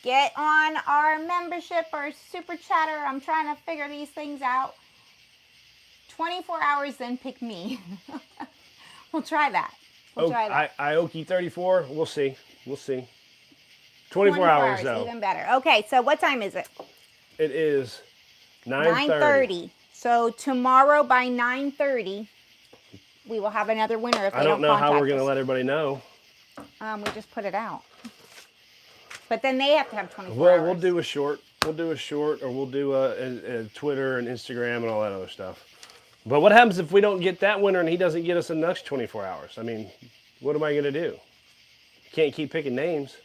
get on our membership or super chatter. I'm trying to figure these things out. 24 hours, then pick me. We'll try that. We'll try that. Ioki 34. We'll see. 24 hours though. Even better. Okay, so what time is it? It is 9:30. 9:30. So tomorrow by 9:30, we will have another winner if they don't contact us. I don't know how we're going to let everybody know. We just put it out. But then they have to have 24 hours. Well, we'll do a short. Or we'll do a Twitter and Instagram and all that other stuff. But what happens if we don't get that winner and he doesn't get us the next 24 hours? I mean, what am I going to do? Can't keep picking names.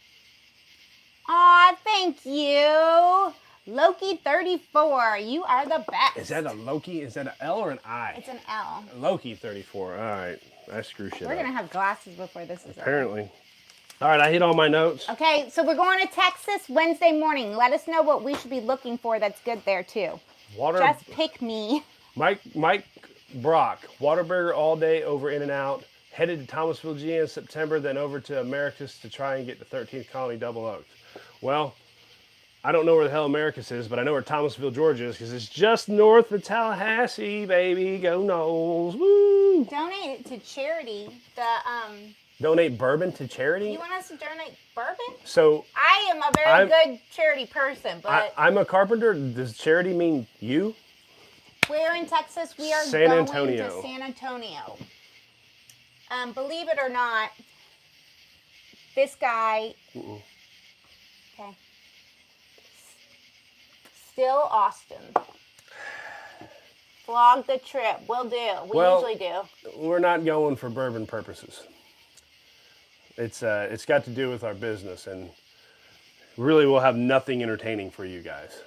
Aw, thank you. Loki 34. You are the best. Is that a Loki? Is that an L or an I? It's an L. Loki 34. All right. I screw shit We're going to have glasses before this is over. Apparently. All right, I hit all my notes. Okay, so we're going to Texas Wednesday morning. Let us know what we should be looking for that's good there, too. Just pick me. Mike Brock, Waterburger all day over In-N-Out. Headed to Thomasville, GA in September, then over to Americus to try and get the 13th Colony Double Oaked. Well, I don't know where the hell Americus is, but I know where Thomasville, Georgia is, because it's just north of Tallahassee, baby. Go Knowles. Woo! Donate it to charity. Donate bourbon to charity? You want us to donate bourbon? So I am a very good charity person, but I'm a carpenter. Does charity mean you? We're in Texas. We are going to San Antonio. Believe it or not, this guy. Okay. Still Austin. Vlog the trip. We'll do. We usually do. We're not going for bourbon purposes. It's got to do with our business, and really we'll have nothing entertaining for you guys.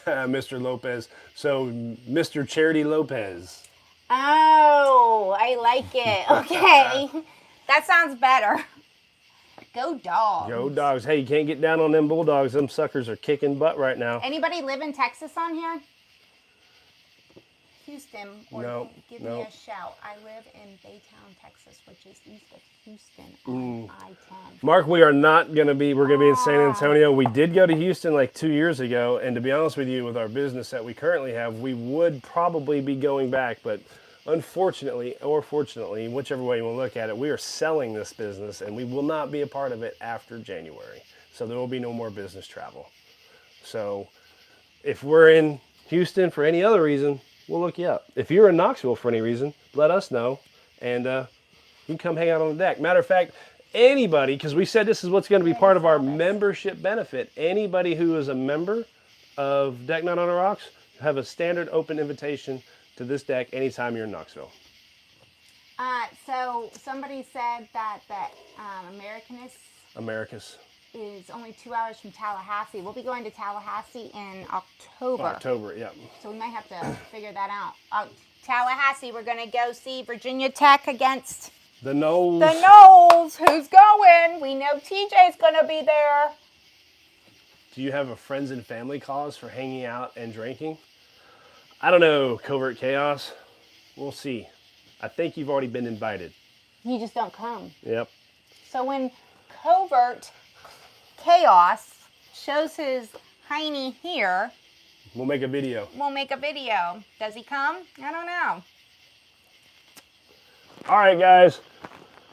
Mr. Lopez. So, Mr. Charity Lopez. Oh, I like it. Okay. That sounds better. Go Dogs. Go Dogs. Hey, you can't get down on them Bulldogs. Them suckers are kicking butt right now. Anybody live in Texas on here? Houston, or give me a shout. I live in Baytown, Texas, which is east of Houston on I-10. Mark, we're going to be in San Antonio. We did go to Houston like 2 years ago, and to be honest with you, with our business that we currently have, we would probably be going back, but unfortunately, or fortunately, whichever way you want to look at it, we are selling this business, and we will not be a part of it after January. So there will be no more business travel. So if we're in Houston for any other reason, we'll look you up. If you're in Knoxville for any reason, let us know, and you can come hang out on the deck. Matter of fact, anybody, because we said this is what's going to be part of our membership benefit, anybody who is a member of Deck Night on the Rocks have a standard open invitation to this deck anytime you're in Knoxville. So somebody said that Americus is only 2 hours from Tallahassee. We'll be going to Tallahassee in October. Yeah. So we might have to figure that out. Tallahassee, we're going to go see Virginia Tech against the Knowles. The Knowles. Who's going? We know TJ's going to be there. Do you have a friends and family cause for hanging out and drinking? I don't know, Covert Chaos. We'll see. I think you've already been invited. You just don't come. Yep. So when Covert Chaos shows his hiney here, we'll make a video. Does he come? I don't know. All right, guys.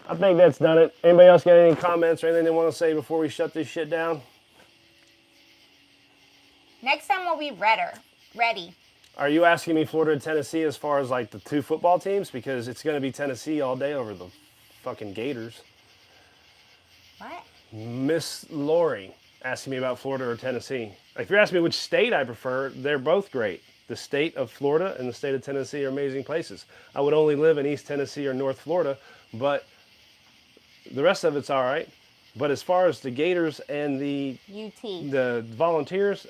I think that's done it. Anybody else got any comments or anything they want to say before we shut this shit down? Next time we'll be ready. Are you asking me Florida and Tennessee as far as like the two football teams? Because it's going to be Tennessee all day over the fucking Gators. What? Miss Lori asking me about Florida or Tennessee. If you're asking me which state I prefer, they're both great. The state of Florida and the state of Tennessee are amazing places. I would only live in East Tennessee or North Florida, but the rest of it's all right. But as far as the Gators and the UT, the Volunteers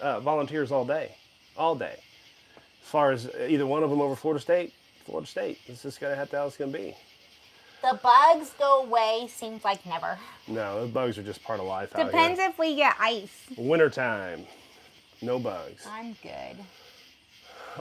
all day. As far as either one of them over Florida State. It's just gonna have to how it's gonna be. The bugs go away seems like never. No, the bugs are just part of life out here. Depends if we get ice. Wintertime, no bugs. I'm good.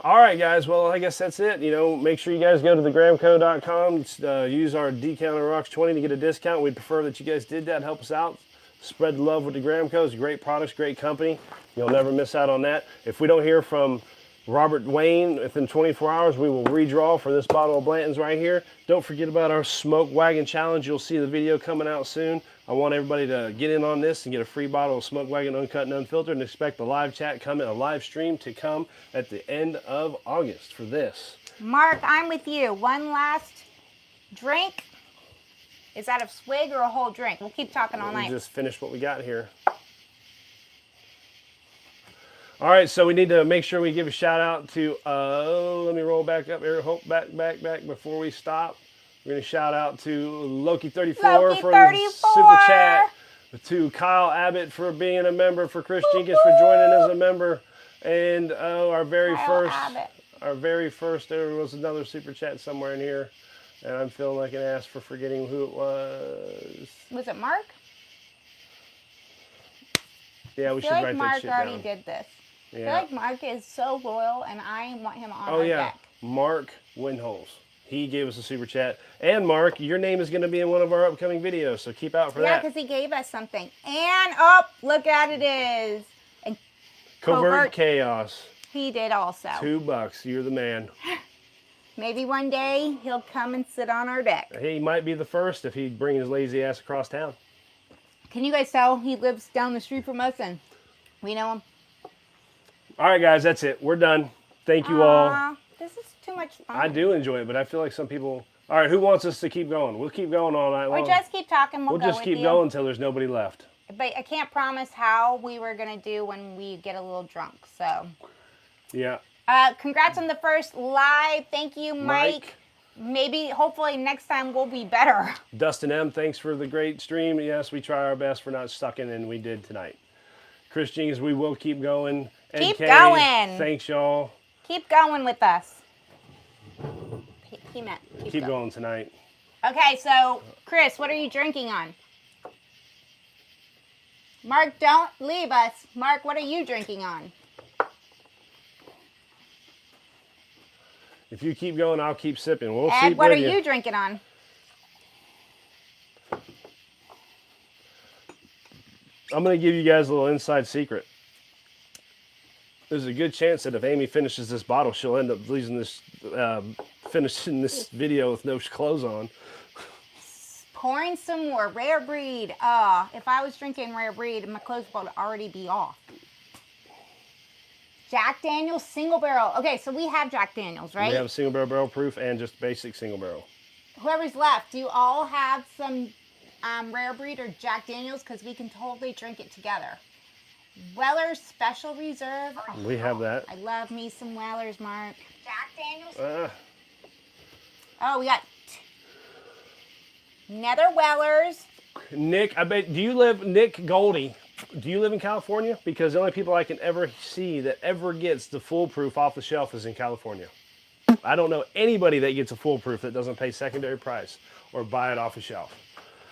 All right, guys. Well, I guess that's it. You know, make sure you guys go to thegramco.com. Use our Decounter Rocks 20 to get a discount. We'd prefer that you guys did that. Help us out. Spread the love with the Gramco. It's great products, great company. You'll never miss out on that. If we don't hear from Robert Wayne within 24 hours, we will redraw for this bottle of Blanton's right here. Don't forget about our Smoke Wagon Challenge. You'll see the video coming out soon. I want everybody to get in on this and get a free bottle of Smoke Wagon Uncut and Unfiltered, and expect the live chat coming, a live stream to come at the end of August for this. Mark, I'm with you. One last drink. Is that a swig or a whole drink? We'll keep talking all night. We'll just finish what we got here. All right, so we need to make sure we give a shout out to, let me roll back up here, back before we stop. We're going to shout out to Loki34 for the super chat, to Kyle Abbott for being a member, for Chris Jenkins for joining as a member, and our very first, there was another super chat somewhere in here, and I'm feeling like an ass for forgetting who it was. Was it Mark? Yeah, we should write that shit down. I feel like Mark already did this. Yeah. I feel like Mark is so loyal, and I want him on our deck. Mark Windholes. He gave us a super chat. And Mark, your name is going to be in one of our upcoming videos, so keep out for that. Yeah, because he gave us something. And, oh, look at it is. And Covert Chaos. He did also. $2. You're the man. Maybe one day he'll come and sit on our deck. He might be the first if he'd bring his lazy ass across town. Can you guys tell he lives down the street from us and we know him? All right, guys, that's it. We're done. Thank you all. This is too much fun. I do enjoy it, but I feel like some people... All right, who wants us to keep going? We'll keep going all night long. Or just keep talking. We'll just keep going until there's nobody left. But I can't promise how we were going to do when we get a little drunk, so... Yeah. Congrats on the first live. Thank you, Mike. Maybe, hopefully, next time we'll be better. Dustin M., thanks for the great stream. Yes, we try our best. We're not sucking, and we did tonight. Chris Jenkins, we will keep going. Keep going. Thanks, y'all. Keep going with us. He meant keep going tonight. Okay, so, Chris, what are you drinking on? Mark, don't leave us. Mark, what are you drinking on? If you keep going, I'll keep sipping. We'll Ed, see. what are you drinking on? I'm going to give you guys a little inside secret. There's a good chance that if Amy finishes this bottle, she'll end up losing this, finishing this video with no clothes on. Pouring some more Rare Breed. If I was drinking Rare Breed, my clothes would already be off. Jack Daniel's single barrel. Okay, so we have Jack Daniel's, right? We have a single barrel proof and just basic single barrel. Whoever's left, do you all have some Rare Breed or Jack Daniel's? Because we can totally drink it together. Weller's Special Reserve. We have that. I love me some Weller's, Mark. Jack Daniel's. Oh, we got Nether Weller's. Nick, I bet, Nick Goldie, do you live in California? Because the only people I can ever see that ever gets the foolproof off the shelf is in California. I don't know anybody that gets a foolproof that doesn't pay secondary price or buy it off the shelf.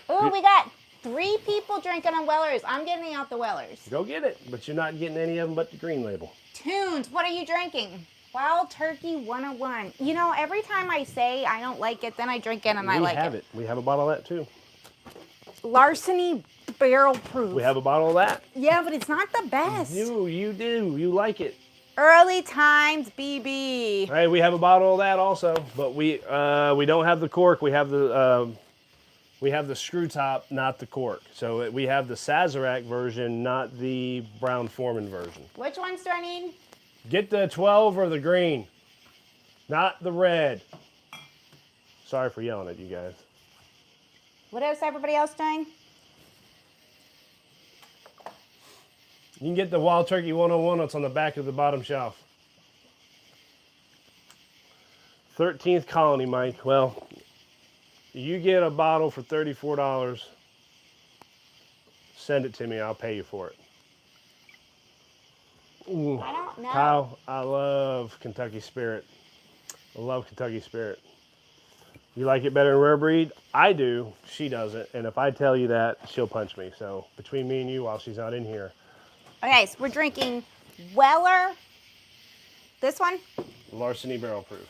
Oh, we got 3 people drinking on Weller's. I'm getting out the Weller's. Go get it, but you're not getting any of them but the green label. Tunes, what are you drinking? Wild Turkey 101. You know, every time I say I don't like it, then I drink it and I like it. We have it. We have a bottle of that too. Larceny Barrel Proof. We have a bottle of that. Yeah, but it's not the best. You do. You like it. Early Times BB. Hey, we have a bottle of that also, but we don't have the cork. We have the screw top, not the cork. So we have the Sazerac version, not the Brown Forman version. Which ones do I need? Get the 12 or the green, not the red. Sorry for yelling at you guys. What is everybody else doing? You can get the Wild Turkey 101. It's on the back of the bottom shelf. 13th Colony, Mike. Well, you get a bottle for $34. Send it to me. I'll pay you for it. Ooh. I don't know. Kyle, I love Kentucky Spirit. I love Kentucky Spirit. You like it better than Rare Breed? I do. She doesn't. And if I tell you that, she'll punch me. So between me and you, while she's not in here. Okay, so we're drinking Weller This one? Larceny Barrel Proof.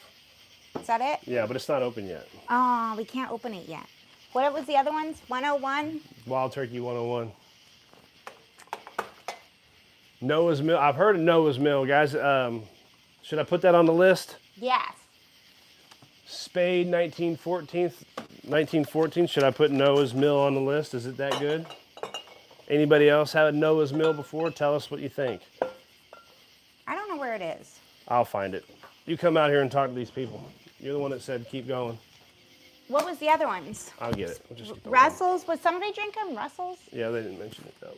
Is that it? Yeah, but it's not open yet. Oh, we can't open it yet. What was the other ones? 101? Wild Turkey 101. Noah's Mill. I've heard of Noah's Mill, guys. Should I put that on the list? Yes. Spade 1914. Should I put Noah's Mill on the list? Is it that good? Anybody else had Noah's Mill before? Tell us what you think. I don't know where it is. I'll find it. You come out here and talk to these people. You're the one that said keep going. What was the other ones? I'll get it. We'll just get the Russell's? Was somebody drinking Russell's? Yeah, they didn't mention it though.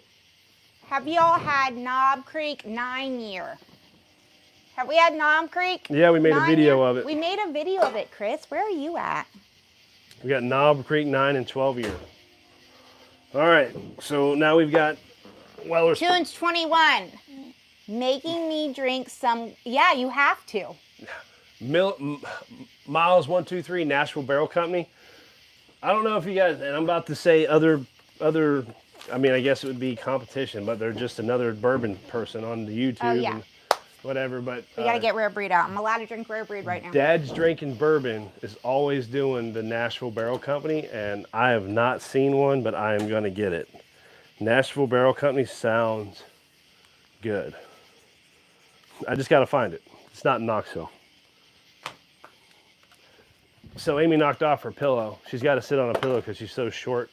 Have you all had Knob Creek 9-year? Have we had Knob Creek? Yeah, we made a video 9-year? of it. We made a video of it, Chris. Where are you at? We got Knob Creek 9 and 12 year. All right, so now we've got Weller's. Tunes 21. Making me drink some. Yeah, you have to. Miles 123 Nashville Barrel Company. I don't know if you guys, and I'm about to say other. I mean, I guess it would be competition, but they're just another bourbon person on the YouTube. Oh, yeah. And whatever. But We got to get Rare Breed out. I'm allowed to drink Rare Breed right now. Dad's Drinking Bourbon is always doing the Nashville Barrel Company, and I have not seen one, but I am going to get it. Nashville Barrel Company sounds good. I just got to find it. It's not in Knoxville. So Amy knocked off her pillow. She's got to sit on a pillow because she's so short.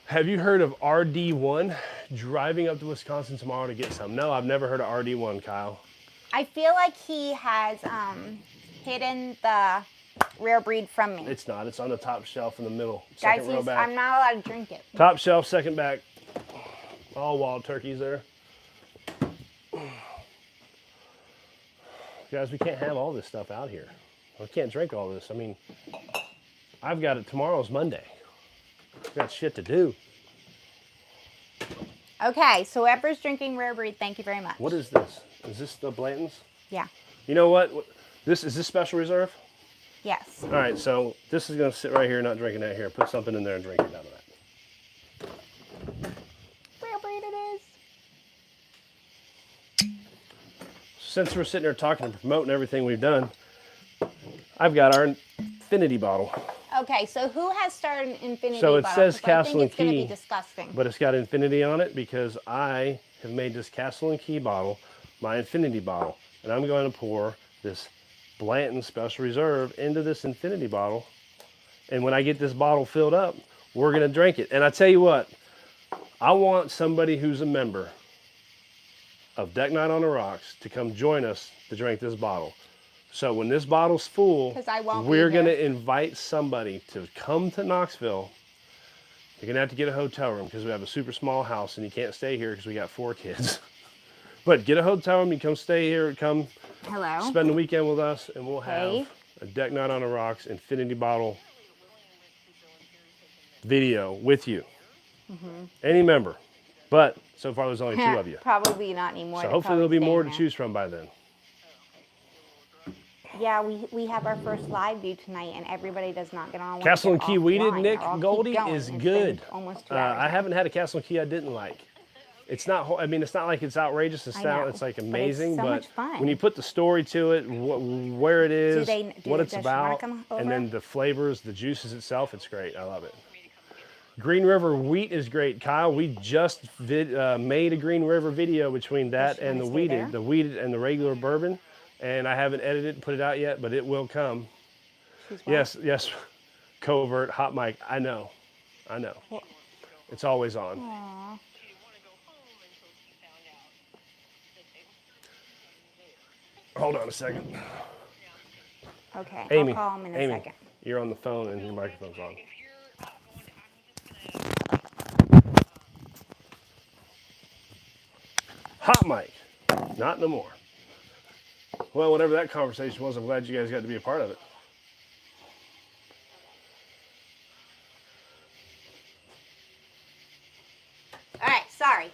Have you heard of RD1? Driving up to Wisconsin tomorrow to get some. No, I've never heard of RD1, Kyle. I feel like he has hidden the Rare Breed from me. It's not. It's on the top shelf in the middle. Guys, Second row back. I'm not allowed to drink it. Top shelf, second back. All wild turkeys there. Guys, we can't have all this stuff out here. We can't drink all this. I mean, I've got it. Tomorrow's Monday. I've got shit to do. Okay, so whoever's drinking Rare Breed, thank you very much. What is this? Is this the Blanton's? Yeah. You know what? Is this special reserve? Yes. All right, so this is going to sit right here, not drinking that here. Put something in there and drink it out of that. Rare Breed it is. Since we're sitting here talking and promoting everything we've done, I've got our infinity bottle. Okay, so who has started an infinity So it bottle? says 'Cause Castle I and think it's going to Key, be disgusting. but it's got infinity on it because I have made this Castle and Key bottle my infinity bottle. And I'm going to pour this Blanton Special Reserve into this infinity bottle. And when I get this bottle filled up, we're going to drink it. And I tell you what, I want somebody who's a member of Deck Night on the Rocks to come join us to drink this bottle. So when this bottle's full, 'Cause I won't be we're going here. to invite somebody to come to Knoxville. You're going to have to get a hotel room because we have a super small house and you can't stay here because we got 4 kids. But get a hotel room, you come stay here, come Hello. spend the weekend with us, and we'll Hey. have a Deck Night on the Rocks infinity bottle video with you. Any member. But so far there's only 2 of you. Probably not anymore. So They're hopefully there'll be probably more to staying choose from by then. there. Yeah, we have our first live view tonight, and everybody does not get on. Castle and They're Key all Weeded, flying. Nick They're all keep Goldie going. is It's been good. Almost 2 hours. I now. haven't had a Castle and Key I didn't like. It's not. I mean, it's not like it's outrageous and I style. know, It's like but it's amazing, so but much fun. when you put the story to it, where it is, do what they it's just wanna about, come and over? then the flavors, the juices itself, it's great. I love it. Green River Wheat is great, Kyle. We just made a Green River video between that Does she and wanna stay there? the weeded and the regular bourbon, and I haven't edited and put it out yet, but it will come. She's what? Yes, covert hot mic. I know. Well- It's always on. Aw. Hold on a second. Okay, Amy, I'll call him in a second. you're on the phone and your microphone's on. Hot mic, not no more. Well, whatever that conversation was, I'm glad you guys got to be a part of it. All right, sorry.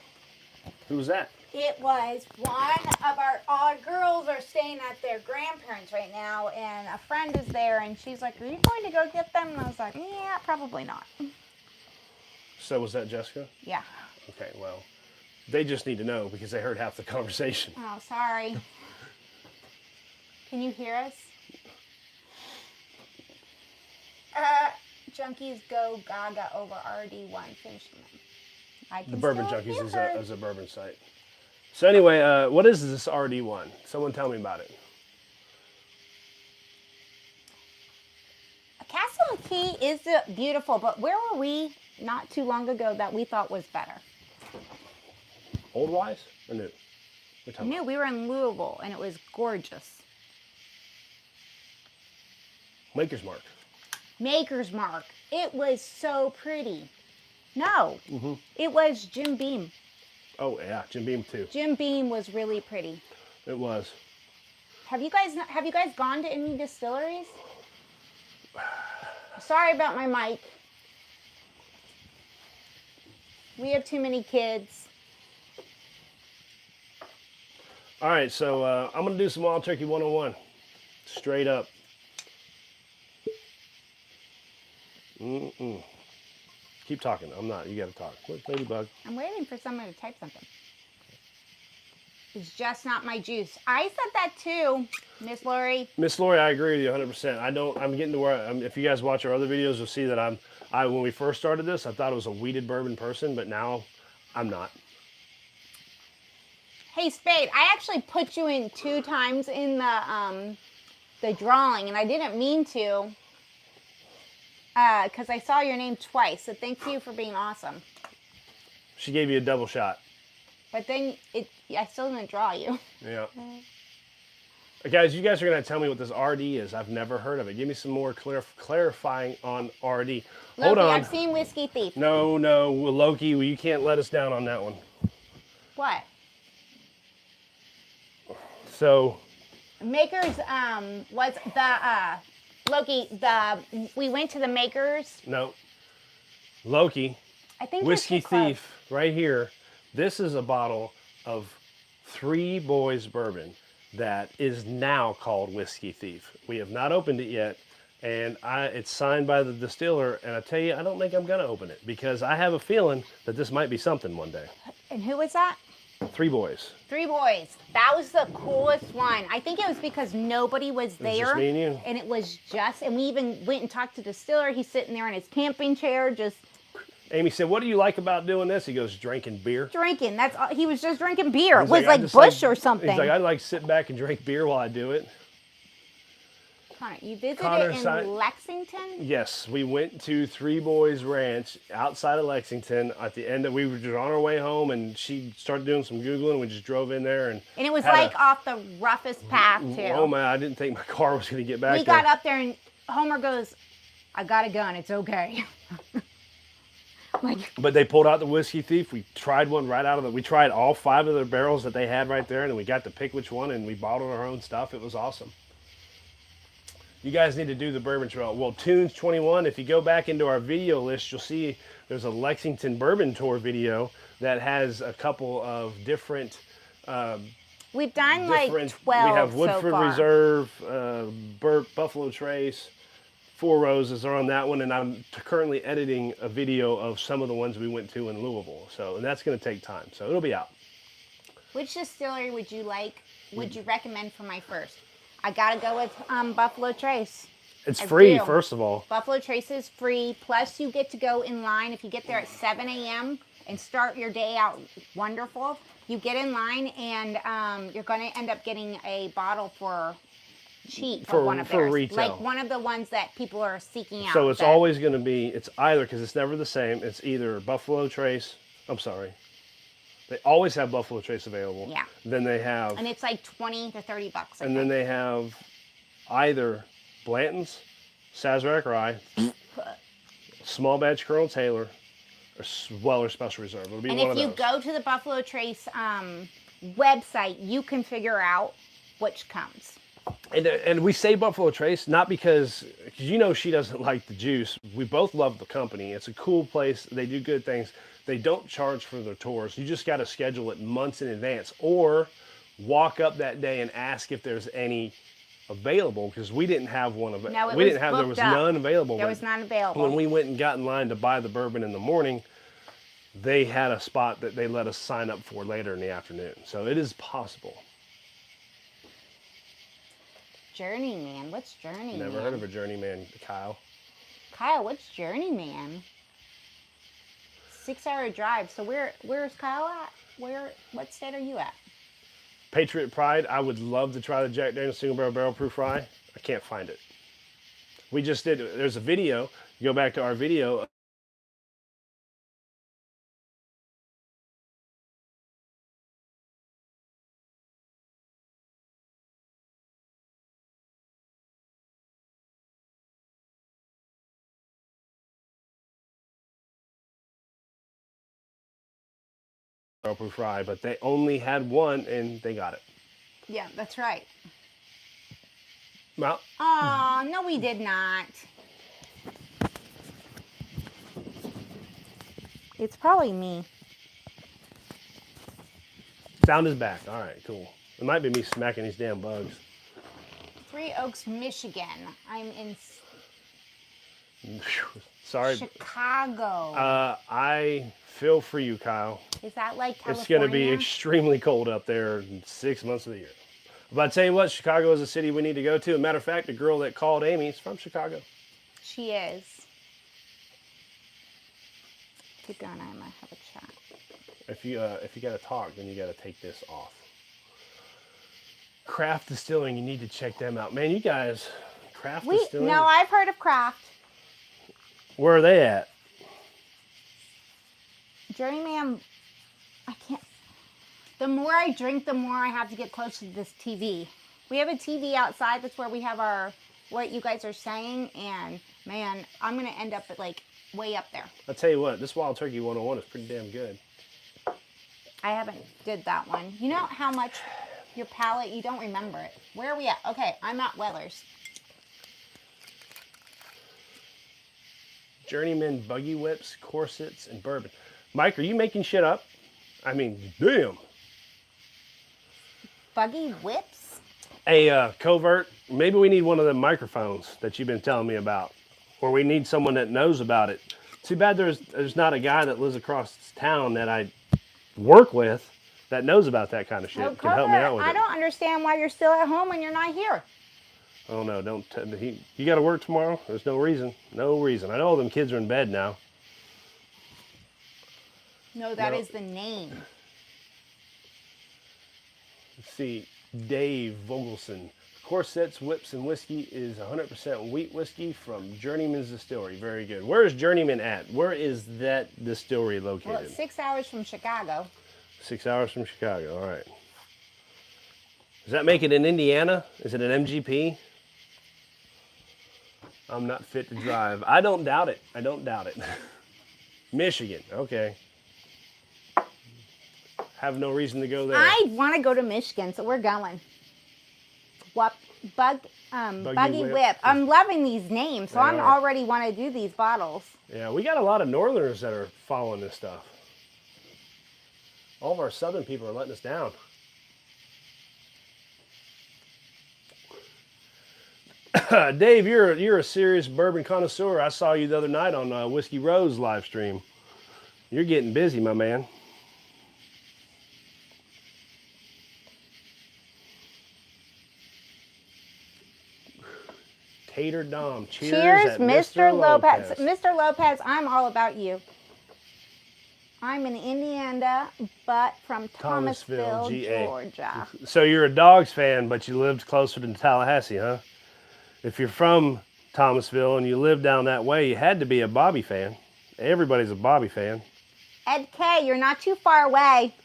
Who was that? It was one of our girls are staying at their grandparents right now, and a friend is there, and she's like, "Are you going to go get them?" And I was like, "Yeah, probably not." So was that Jessica? Yeah. Okay, well, They just need to know because they heard half the conversation. Oh, sorry. Can you hear us? Junkies go gaga over RD1 finishing them. I can The Bourbon still Junkies hear is a bourbon site. So anyway, what is this RD1? Someone tell me about it. Castle Key is beautiful, but where were we not too long ago that we thought was better? Old Wise or new? New. We were in Louisville, and it was gorgeous. Maker's Mark. Maker's Mark. It was so pretty. No, it was Jim Beam. Oh yeah, Jim Beam too. Jim Beam was really pretty. It was. Have you guys gone to any distilleries? Sorry about my mic. We have too many kids. All right, so I'm gonna do some Wild Turkey 101, straight up. Keep talking. I'm not. You got to talk. Look, ladybug. I'm waiting for someone to type something. It's just not my juice. I said that too, Miss Lori. Miss Lori, I agree with you 100%. I'm getting to where, if you guys watch our other videos, you'll see that when we first started this, I thought it was a wheated bourbon person, but now I'm not. Hey, Spade, I actually put you in 2 times in the drawing, and I didn't mean to, because I saw your name twice, so thank you for being awesome. She gave you a double shot. But then I still didn't draw you. Yeah. Guys, you guys are going to tell me what this RD is. I've never heard of it. Give me some more clarifying on RD. Hold Loki, on. I've seen Whiskey Thief. No, Loki, you can't let us down on that one. What? So. Makers was the Loki. We went to the Makers. No. Loki. I think Whiskey Thief right here. This is a bottle of Three Boys bourbon that is now called Whiskey Thief. We have not opened it yet, and it's signed by the distiller, and I tell you, I don't think I'm going to open it because I have a feeling that this might be something one day. And who was that? Three Boys. Three Boys. That was the coolest one. I think it was because nobody was there. It was just me and you. And it was and we even went and talked to the distiller. He's sitting there in his camping chair just... Amy said, "What do you like about doing this?" He goes, "Drinking beer." Drinking. That's all. He was just drinking beer. It He's was like Bush or something. He's like, "I like sit back and drink beer while I do it." Connor, you visited in Lexington? Yes, we went to Three Boys Ranch outside of Lexington. At the end, we were just on our way home, and she started doing some Googling. We just drove in there. And it was like off the roughest path, too. Oh, man, I didn't think my car was going to get back there. We got up there, and Homer goes, "I got a gun. It's okay." But they pulled out the Whiskey Thief. We tried one right out of we tried all 5 of the barrels that they had right there, and then we got to pick which one, and we bottled our own stuff. It was awesome. You guys need to do the bourbon trail. Well, Tunes 21, if you go back into our video list, you'll see there's a Lexington Bourbon Tour video that has a couple of different... We've done like 12 We have Woodford so far. Reserve, Buffalo Trace, Four Roses are on that one, and I'm currently editing a video of some of the ones we went to in Louisville. So, and that's going to take time. So it'll be out. Which distillery would you recommend for my first? I gotta go with Buffalo Trace. It's free, first of all. Buffalo Trace is free. Plus, you get to go in line if you get there at 7 a.m. and start your day out wonderful. You get in line, and you're going to end up getting a bottle for cheap for one of theirs. Retail. Like one of the ones that people are seeking out. So it's always going to be, it's either, because it's never the same, it's either Buffalo Trace, I'm sorry. They always have Buffalo Trace available. Yeah. Then they have... And it's like 20 to 30 bucks. And then they have either Blanton's, Sazerac Rye, Small Batch Colonel Taylor, or Weller Special Reserve. It'll be one of those. And if you go to the Buffalo Trace website, you can figure out which comes. And we say Buffalo Trace, not because you know she doesn't like the juice. We both love the company. It's a cool place. They do good things. They don't charge for their tours. You just got to schedule it months in advance or walk up that day and ask if there's any available, because we didn't have one available. No, there was none available. There was none available. When we went and got in line to buy the bourbon in the morning, they had a spot that they let us sign up for later in the afternoon. So it is possible. Journeyman. What's Journeyman? Never heard of a journeyman, Kyle. Kyle, what's Journeyman? 6-hour drive. So where's Kyle at? What state are you at? Patriot Pride. I would love to try the Jack Daniel's single barrel proof rye. I can't find it. We just did. There's a video. You go back to our video. Barrel proof rye, but they only had one and they got it. Yeah, that's right. Well, Oh, no, we did not. It's probably me. sound is back. All right, cool. It might be me smacking these damn bugs. 3 Oaks, Michigan. I'm in Sorry. Chicago. I feel for you, Kyle. Is that like California? It's going to be extremely cold up there in 6 months of the year. But I tell you what, Chicago is a city we need to go to. As a matter of fact, the girl that called Amy is from Chicago. She is. Keep going, I'm gonna have a chat. If you got to talk, then you got to take this off. Craft Distilling, you need to check them out, man. You guys, Craft Distilling. No, I've heard of Craft. Where are they at? Journeyman, I can't. The more I drink, the more I have to get close to this TV. We have a TV outside. That's where we have our, what you guys are saying. And man, I'm going to end up at like way up there. I'll tell you what, this Wild Turkey 101 is pretty damn good. I haven't did that one. You know how much your palate, you don't remember it. Where are we at? Okay, I'm at Weller's. Journeyman Buggy Whips, Corsets, and Bourbon. Mike, are you making shit up? I mean, damn. Buggy Whips? Hey, Covert, maybe we need one of the microphones that you've been telling me about. Or we need someone that knows about it. Too bad there's not a guy that lives across town that I work with that knows about that kind of shit. No, Can help me out with it. I don't understand why you're still at home and you're not here. Oh no, you got to work tomorrow? There's no reason. No reason. I know all them kids are in bed now. No, that is the name. Let's see, Dave Vogelson. Corsets, Whips, and Whiskey is 100% wheat whiskey from Journeyman's Distillery. Very good. Where is Journeyman at? Where is that distillery located? Well, it's 6 hours from Chicago. 6 hours from Chicago, all right. Does that make it in Indiana? Is it an MGP? I'm not fit to drive. I don't doubt it. I don't doubt it. Michigan, okay. Have no reason to go there. I want to go to Michigan, so we're going. Buggy Whip. I'm loving these names, so I already want to do these bottles. Yeah, we got a lot of Northerners that are following this stuff. All of our Southern people are letting us down. Dave, you're a serious bourbon connoisseur. I saw you the other night on Whiskey Rose live stream. You're getting busy, my man. Tater Dom. Cheers at Mr. Lopez. Mr. Lopez, I'm all about you. I'm in Indiana, but from Thomasville, GA. Georgia. So you're a Dogs fan, but you lived closer to Tallahassee, huh? If you're from Thomasville and you live down that way, you had to be a Bobby fan. Everybody's a Bobby fan. Ed K, you're not too far away.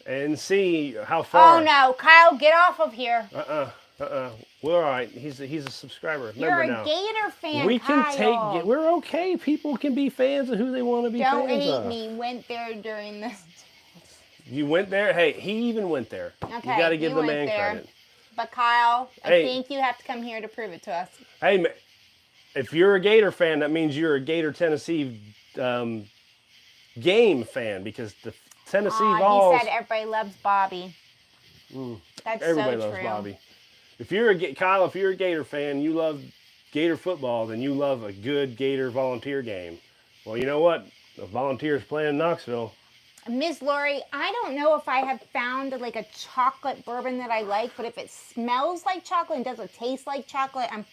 And see how far. Oh no, Kyle, get off of here. We're all right. He's a subscriber. You're Remember a now. Gator fan, We can Kyle. we're okay. People can be fans of who they want to be Don't fans hate of. me. Went there during this. You went there? Hey, he even went there. Okay, you got to give the went man there. credit. But Kyle, Hey. I think you have to come here to prove it to us. Hey, if you're a Gator fan, that means you're a Gator Tennessee game fan because the Tennessee Vols. He said everybody loves Bobby. That's Everybody so loves true. Bobby. If you're Kyle, if you're a Gator fan, you love Gator football, then you love a good Gator volunteer game. Well, you know what? The Volunteers playing in Knoxville. Miss Lori, I don't know if I have found like a chocolate bourbon that I like, but if it smells like chocolate and doesn't taste like chocolate, I'm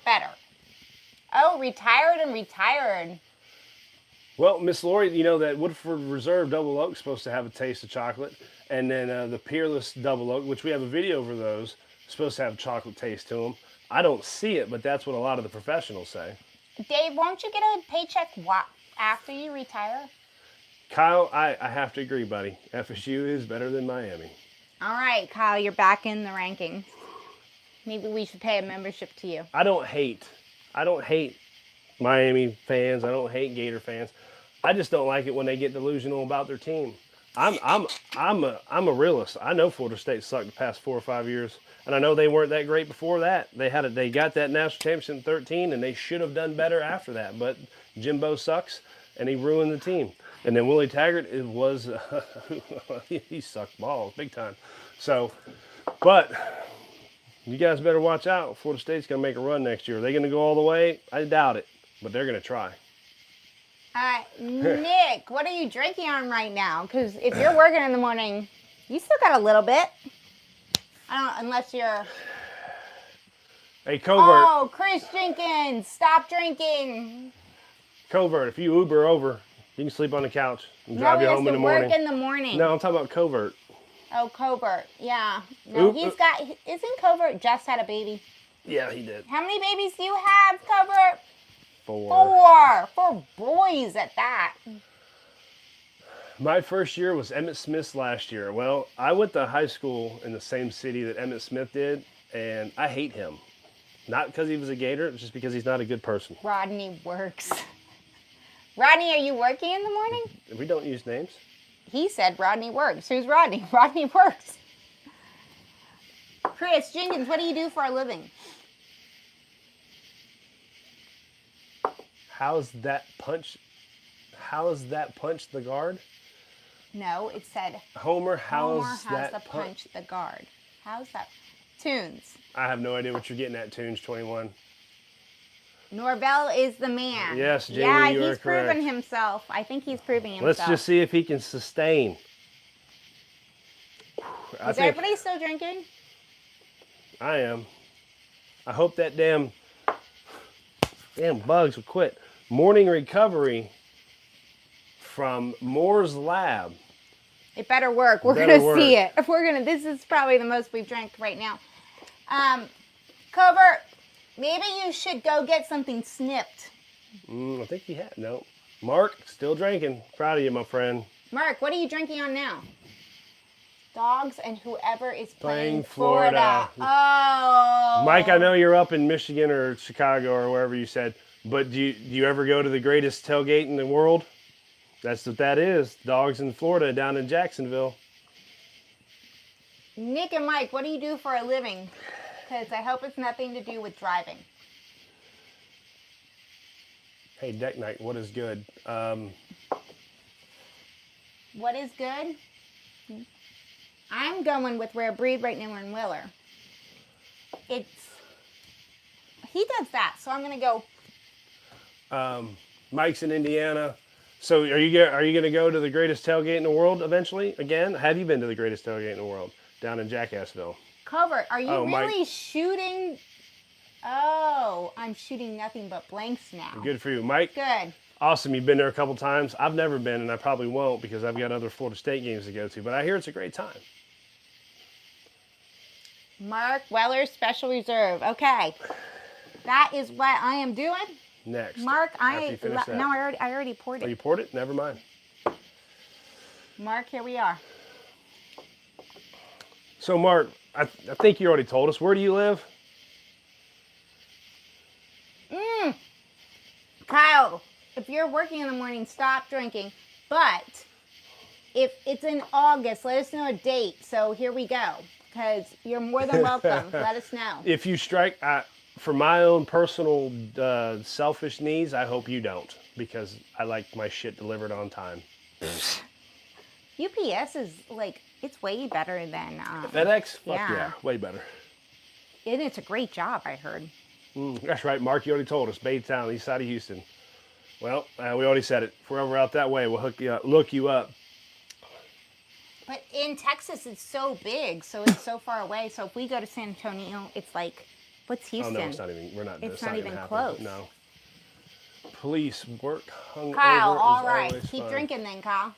better. Oh, retired and retired. Well, Miss Lori, you know that Woodford Reserve Double Oak is supposed to have a taste of chocolate, and then the Peerless Double Oak, which we have a video for those, is supposed to have a chocolate taste to them. I don't see it, but that's what a lot of the professionals say. Dave, won't you get a paycheck after you retire? Kyle, I have to agree, buddy. FSU is better than Miami. All right, Kyle, you're back in the rankings. Maybe we should pay a membership to you. I don't hate Miami fans. I don't hate Gator fans. I just don't like it when they get delusional about their team. I'm a realist. I know Florida State sucked the past 4 or 5 years, and I know they weren't that great before that. They got that national championship in 2013, and they should have done better after that. But Jimbo sucks, and he ruined the team. And then Willie Taggart, he sucked balls big time. So, but you guys better watch out. Florida State's going to make a run next year. Are they going to go all the way? I doubt it, but they're going to try. Nick, what are you drinking on right now? Because if you're working in the morning, you still got a little bit. Unless you're... Hey, Covert. Oh, Chris Jenkins, stop drinking. Covert, if you Uber over, you can sleep on the couch and drive you home in the morning. Work in the morning. No, I'm talking about Covert. Oh, Covert, yeah. No, isn't Covert just had a baby? Yeah, he did. How many babies do you have, Covert? 4. 4 boys at that. My first year was Emmitt Smith's last year. Well, I went to high school in the same city that Emmitt Smith did, and I hate him. Not because he was a Gator, just because he's not a good person. Rodney works. Rodney, are you working in the morning? We don't use names. He said Rodney works. Who's Rodney? Rodney works. Chris Jenkins, what do you do for a living? How's that punch the guard? No, it said Homer, how's the that punch the guard? How's that? Tunes. I have no idea what you're getting at, Tunes 21. Norvell is the man. Yes, Jamie, yeah, you are he's correct. proven himself. I think he's proving himself. Let's just see if he can sustain. Is everybody still drinking? I am. I hope that damn bugs will quit. Morning recovery from Moore's Lab. It better work. We're going to see it. This is probably the most we've drank right now. Covert, maybe you should go get something snipped. I think he had. No. Mark, still drinking. Proud of you, my friend. Mark, what are you drinking on now? Dogs and whoever is playing Florida. Oh. Mike, I know you're up in Michigan or Chicago or wherever you said, but do you ever go to the greatest tailgate in the world? That's what that is. Dogs in Florida down in Jacksonville. Nick and Mike, what do you do for a living? Because I hope it's nothing to do with driving. Hey, Deck Knight, what is good? What is good? I'm going with Rare Breed right now in Willer. He does that, so I'm going to go. Mike's in Indiana. So are you going to go to the greatest tailgate in the world eventually? Again, have you been to the greatest tailgate in the world? Down in Jackassville. Covert, are you really Mike. shooting? Oh, I'm shooting nothing but blanks now. Good for you. Mike? Good. Awesome. You've been there a couple times. I've never been, and I probably won't because I've got other Florida State games to go to, but I hear it's a great time. Mark Weller Special Reserve. Okay. That is what I am doing. Next. Mark, I already poured it. Oh, you poured it? Never mind. Mark, here we are. So, Mark, I think you already told us. Where do you live? Kyle, if you're working in the morning, stop drinking. But if it's in August, let us know a date. So here we go. Because you're more than welcome. Let us know. If you strike, for my own personal selfish needs, I hope you don't. Because I like my shit delivered on time. UPS is like, it's way better than... FedEx? Fuck yeah, way better. And it's a great job, I heard. That's right, Mark. You already told us. Baytown, east side of Houston. Well, we already said it. If we're ever out that way, we'll look you up. But in Texas, it's so big, so it's so far away. So if we go to San Antonio, it's like, what's Houston? Oh no, it's not even. We're not. It's not even happen. close. No. Police work hungover Kyle, is all right. always Keep fun. drinking then, Kyle.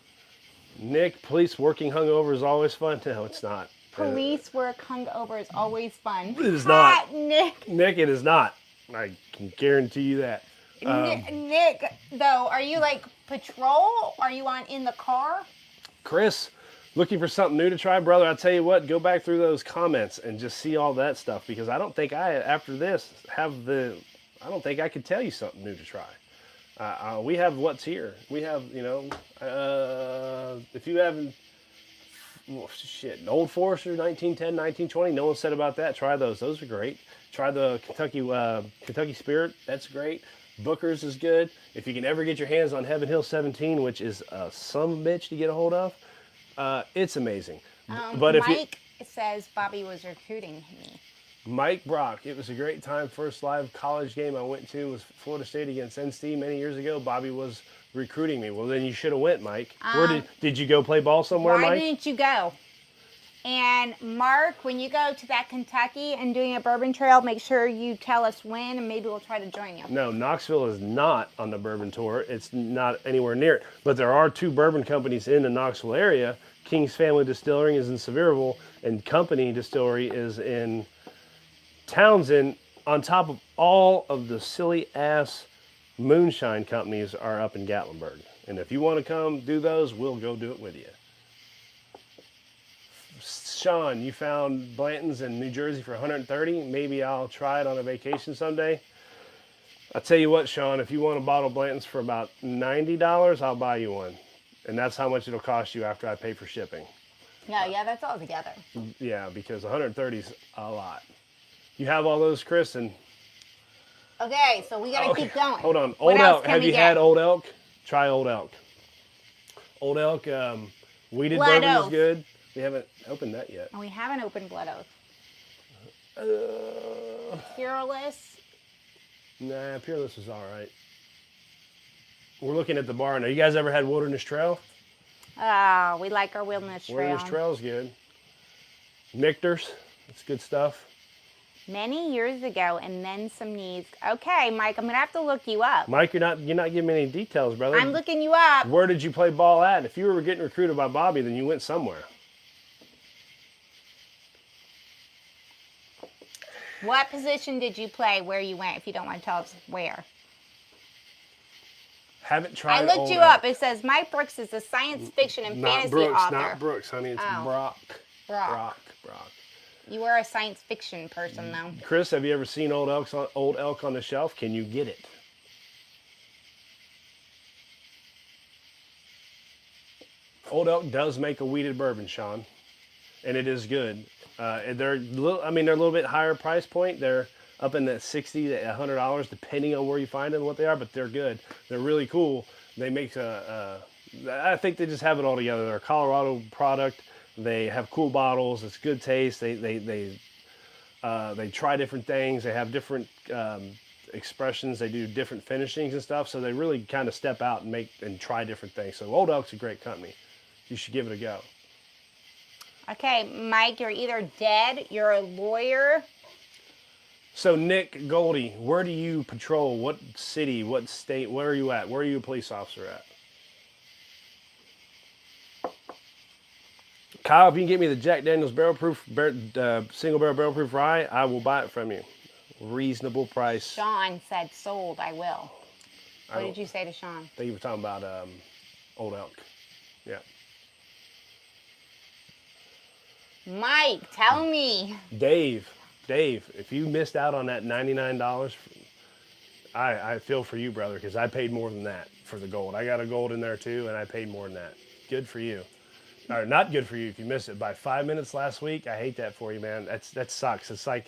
Nick, police working hungover is always fun. No, it's not. Police work hungover is always fun. It is not. Nick. Nick, it is not. I can guarantee you that. Nick, though, are you like patrol? Are you in the car? Chris, looking for something new to try, brother? I tell you what, go back through those comments and just see all that stuff, because I don't think after this I don't think I could tell you something new to try. We have what's here. We have, if you haven't, an Old Forester, 1910, 1920, no one said about that. Try those. Those are great. Try the Kentucky Spirit. That's great. Booker's is good. If you can ever get your hands on Heaven Hill 17, which is some bitch to get a hold of, it's amazing. But Mike says Bobby was recruiting me. Mike Brock, it was a great time. First live college game I went to was Florida State against NC many years ago. Bobby was recruiting me. Well, then you should have went, Mike. Where did you go play ball somewhere, Mike? Why didn't you go? And Mark, when you go to that Kentucky and doing a bourbon trail, make sure you tell us when, and maybe we'll try to join you. No, Knoxville is not on the bourbon tour. It's not anywhere near it. But there are 2 bourbon companies in the Knoxville area. King's Family Distilling is in Sevierville, and Company Distillery is in Townsend. On top of all of the silly-ass moonshine companies are up in Gatlinburg. And if you want to come do those, we'll go do it with you. Sean, you found Blanton's in New Jersey for $130. Maybe I'll try it on a vacation someday. I'll tell you what, Sean, if you want a bottle of Blanton's for about $90, I'll buy you one. And that's how much it'll cost you after I pay for shipping. Yeah, that's all together. Yeah, because $130 is a lot. You have all those, Chris? And okay, so we gotta keep going. Hold on. Old Elk. Have you had Old Elk? Try Old Elk. Old Elk, weeded Blood bourbon Oath. is good. We haven't opened that yet. And we haven't opened Blood Oath. Peerless. Nah, Peerless is all right. We're looking at the bar now. You guys ever had Wilderness Trail? Oh, we like our Wilderness Trail. Wilderness Trail is good. Michter's, that's good stuff. Many years ago, and then some needs. Okay, Mike, I'm gonna have to look you up. Mike, you're not giving me any details, brother. I'm looking you up. Where did you play ball at? If you were getting recruited by Bobby, then you went somewhere. What position did you play where you went, if you don't want to tell us where? Haven't tried. I looked Old you Elk. up. It says Mike Brooks is a science fiction and Not fantasy Brooks, author. not Brooks, honey. It's Brock. Brock. You are a science fiction person, though. Chris, have you ever seen Old Elk on the shelf? Can you get it? Old Elk does make a weeded bourbon, Sean, and it is good. They're a little bit higher price point. They're up in that $60 to $100, depending on where you find them and what they are, but they're good. They're really cool. They make I think they just have it all together. They're a Colorado product. They have cool bottles. It's good taste. They try different things. They have different expressions. They do different finishings and stuff. So they really kind of step out and try different things. So Old Elk's a great company. You should give it a go. Okay, Mike, you're either dead, you're a lawyer. So Nick Goldie, where do you patrol? What city? What state? Where are you at? Where are you a police officer at? Kyle, if you can get me the Jack Daniel's single barrel barrel proof rye, I will buy it from you. Reasonable price. Sean said sold, I will. What did you say to Sean? I think you were talking about Old Elk. Yeah. Mike, tell me. Dave, if you missed out on that $99, I feel for you, brother, because I paid more than that for the gold. I got a gold in there too, and I paid more than that. Good for you. Or not good for you if you missed it by 5 minutes last week. I hate that for you, man. That sucks. It's like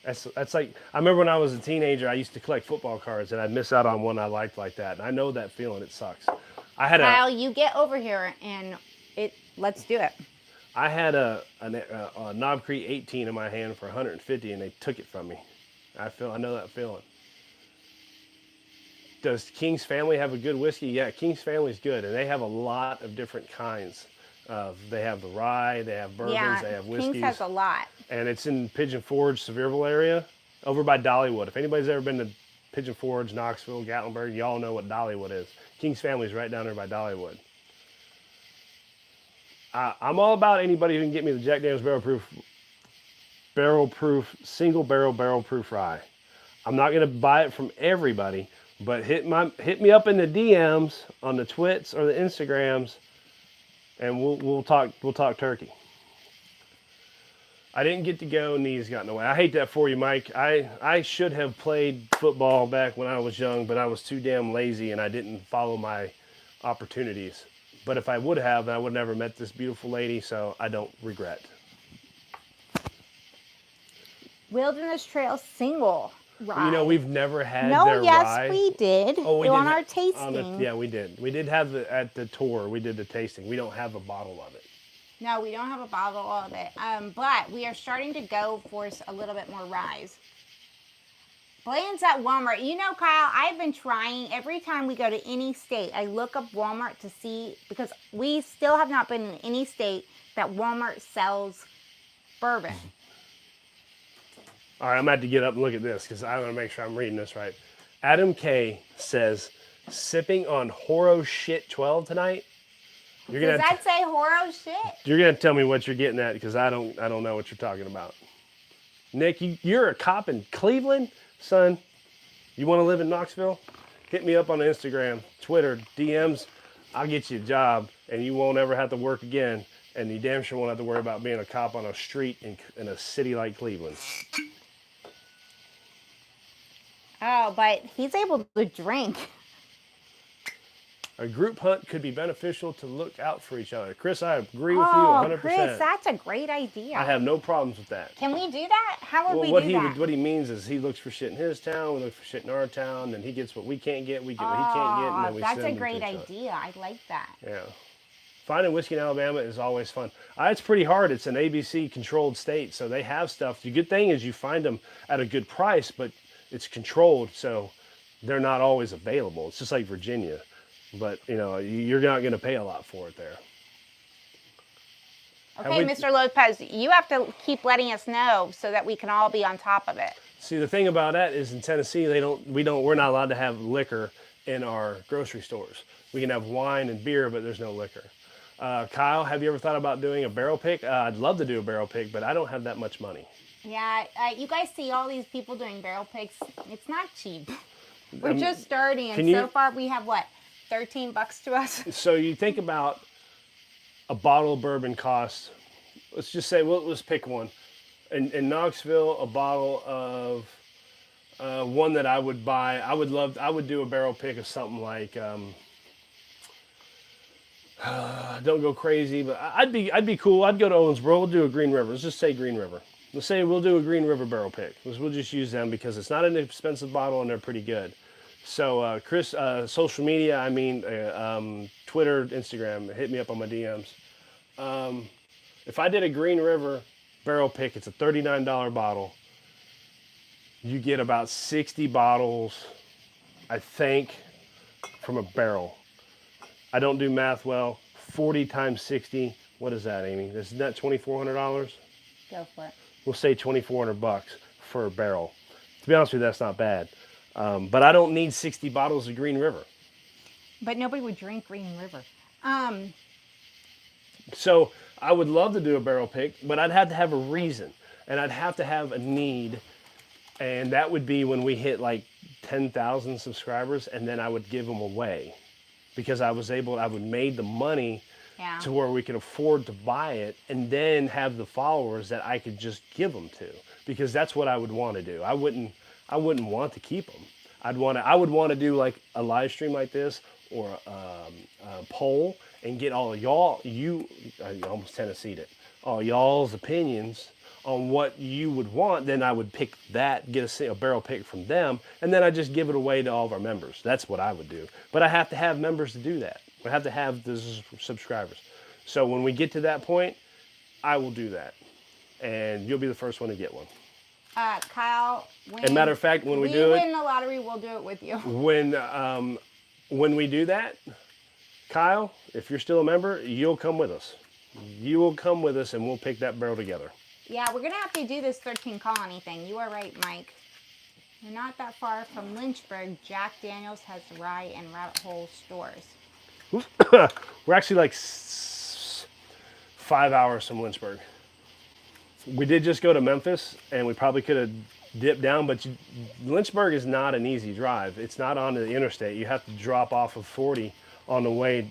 that's like I remember when I was a teenager, I used to collect football cards, and I'd miss out on one I liked like that. And I know that feeling. It sucks. Kyle, you get over here and let's do it. I had a Knob Creek 18 in my hand for $150, and they took it from me. I know that feeling. Does King's Family have a good whiskey? Yeah, King's Family's good, and they have a lot of different kinds. They have the rye, they have bourbons, they have whiskeys. King's has a lot. And it's in Pigeon Forge, Sevierville area, over by Dollywood. If anybody's ever been to Pigeon Forge, Knoxville, Gatlinburg, y'all know what Dollywood is. King's Family's right down there by Dollywood. I'm all about anybody who can get me the Jack Daniel's barrel proof, single barrel proof rye. I'm not gonna buy it from everybody, but hit me up in the DMs on the Twits or the Instagrams, and we'll talk turkey. I didn't get to go, knees got in the way. I hate that for you, Mike. I should have played football back when I was young, but I was too damn lazy and I didn't follow my opportunities. But if I would have, I would never met this beautiful lady, so I don't regret. Wilderness Trail single rye. You know, we've never had no, their yes, rye. we did. Oh, we on did our tasting. yeah, we did. We did have at the tour. We did the tasting. We don't have a bottle of it. No, we don't have a bottle of it. But we are starting to go for a little bit more rye. Bland's at Walmart. You know, Kyle, I've been trying every time we go to any state. I look up Walmart to see, because we still have not been in any state that Walmart sells bourbon. All right, I'm about to get up and look at this because I want to make sure I'm reading this right. Adam K says, sipping on Horo Shit 12 tonight. Does that say Horo Shit? You're gonna tell me what you're getting at because I don't know what you're talking about. Nick, you're a cop in Cleveland, son. You want to live in Knoxville? Hit me up on Instagram, Twitter, DMs. I'll get you a job, and you won't ever have to work again. And you damn sure won't have to worry about being a cop on a street in a city like Cleveland. Oh, but he's able to drink. A group hunt could be beneficial to look out for each other. Chris, I agree with you 100%. Chris, that's a great idea. I have no problems with that. Can we do that? How would we do that? What he means is he looks for shit in his town, we look for shit in our town, and he gets what we can't get, we get what he can't get, and then we send that's a them great to each other. idea. I like that. Yeah. Finding whiskey in Alabama is always fun. It's pretty hard. It's an ABC controlled state, so they have stuff. The good thing is you find them at a good price, but it's controlled, so they're not always available. It's just like Virginia. But, you know, you're not going to pay a lot for it there. Okay, Mr. Lopez, you have to keep letting us know so that we can all be on top of it. See, the thing about that is in Tennessee, we're not allowed to have liquor in our grocery stores. We can have wine and beer, but there's no liquor. Kyle, have you ever thought about doing a barrel pick? I'd love to do a barrel pick, but I don't have that much money. Yeah, you guys see all these people doing barrel picks. It's not cheap. We're just starting, and so far we have what? $13 to us. So you think about a bottle of bourbon costs, let's just say, let's pick one. In Knoxville, a bottle of one that I would buy, I would do a barrel pick of something like, don't go crazy, but I'd be cool. I'd go to Owensboro, we'll do a Green River. Let's just say Green River. Let's say we'll do a Green River barrel pick. We'll just use them because it's not an expensive bottle and they're pretty good. So, Chris, social media, Twitter, Instagram, hit me up on my DMs. If I did a Green River barrel pick, it's a $39 bottle. You get about 60 bottles, I think, from a barrel. I don't do math well. 40 times 60, what is that, Amy? Isn't that $2,400? Go for it. We'll say $2,400 for a barrel. To be honest with you, that's not bad. But I don't need 60 bottles of Green River. But nobody would drink Green River. So I would love to do a barrel pick, but I'd have to have a reason. And I'd have to have a need. And that would be when we hit like 10,000 subscribers, and then I would give them away. Because I would made the money to where we could afford to buy it and then have the followers that I could just give them to. Because that's what I would want to do. I wouldn't want to keep them. I would want to do like a live stream like this or a poll and get all of I almost Tennessee'd it, all y'all's opinions on what you would want. Then I would pick that, get a barrel pick from them, and then I just give it away to all of our members. That's what I would do. But I have to have members to do that. I have to have the subscribers. So when we get to that point, I will do that. And you'll be the first one to get one. Kyle, And matter of fact, when we do win the lottery, we'll do it with you. When we do that, Kyle, if you're still a member, you'll come with us. You will come with us, and we'll pick that barrel together. Yeah, we're gonna have to do this 13 colony thing. You are right, Mike. We're not that far from Lynchburg. Jack Daniels has rye and rabbit hole stores. We're actually like 5 hours from Lynchburg. We did just go to Memphis, and we probably could have dipped down, but Lynchburg is not an easy drive. It's not on the interstate. You have to drop off of 40 on the way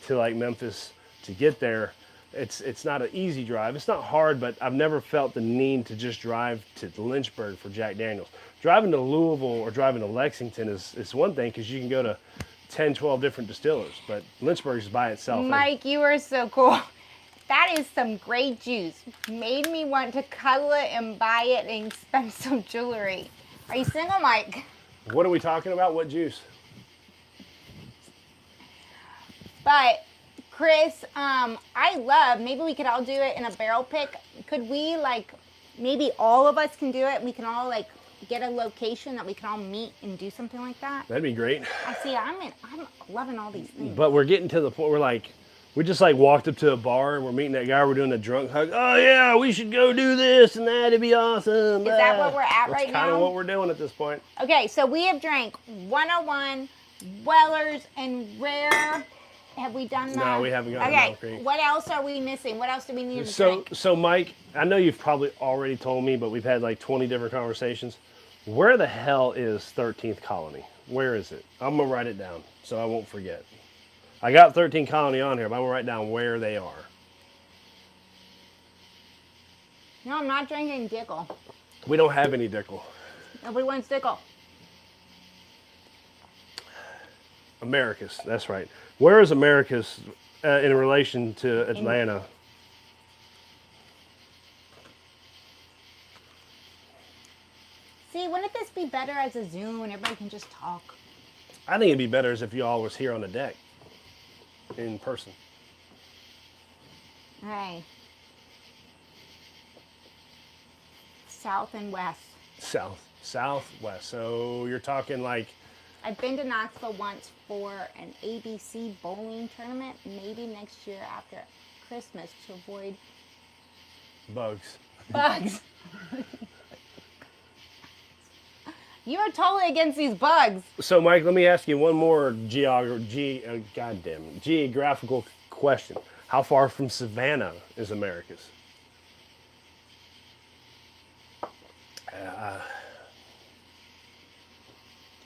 to like Memphis to get there. It's not an easy drive. It's not hard, but I've never felt the need to just drive to Lynchburg for Jack Daniels. Driving to Louisville or driving to Lexington is one thing because you can go to 10, 12 different distillers, but Lynchburg is by itself. Mike, you are so cool. That is some great juice. Made me want to cuddle it and buy it and spend some jewelry. Are you single, Mike? What are we talking about? What juice? But Chris, I love, maybe we could all do it in a barrel pick. Could we, like, maybe all of us can do it? We can all, like, get a location that we can all meet and do something like that. That'd be great. I see. I'm loving all these things. But we're getting to the point where we just like walked up to a bar and we're meeting that guy. We're doing a drunk hug. Oh yeah, we should go do this and that. It'd be awesome. Is that what we're at right now? That's kind of what we're doing at this point. Okay, so we have drank 101, Weller's, and Rare. Have we done that? No, we haven't gotten Okay, Mill Creek. what else are we missing? What else do we need to drink? So Mike, I know you've probably already told me, but we've had like 20 different conversations. Where the hell is 13th Colony? Where is it? I'm going to write it down so I won't forget. I got 13th Colony on here, but I'm going to write down where they are. No, I'm not drinking Dickel. We don't have any Dickel. Nobody wants Dickel. Americus, that's right. Where is Americus in relation to Atlanta? See, wouldn't this be better as a Zoom and everybody can just talk? I think it'd be better as if you all was here on the deck in person. Hey. South and west. Southwest. So you're talking like... I've been to Knoxville once for an ABC bowling tournament, maybe next year after Christmas to avoid bugs. Bugs. You are totally against these bugs. So, Mike, let me ask you one more geographical question. How far from Savannah is Americus?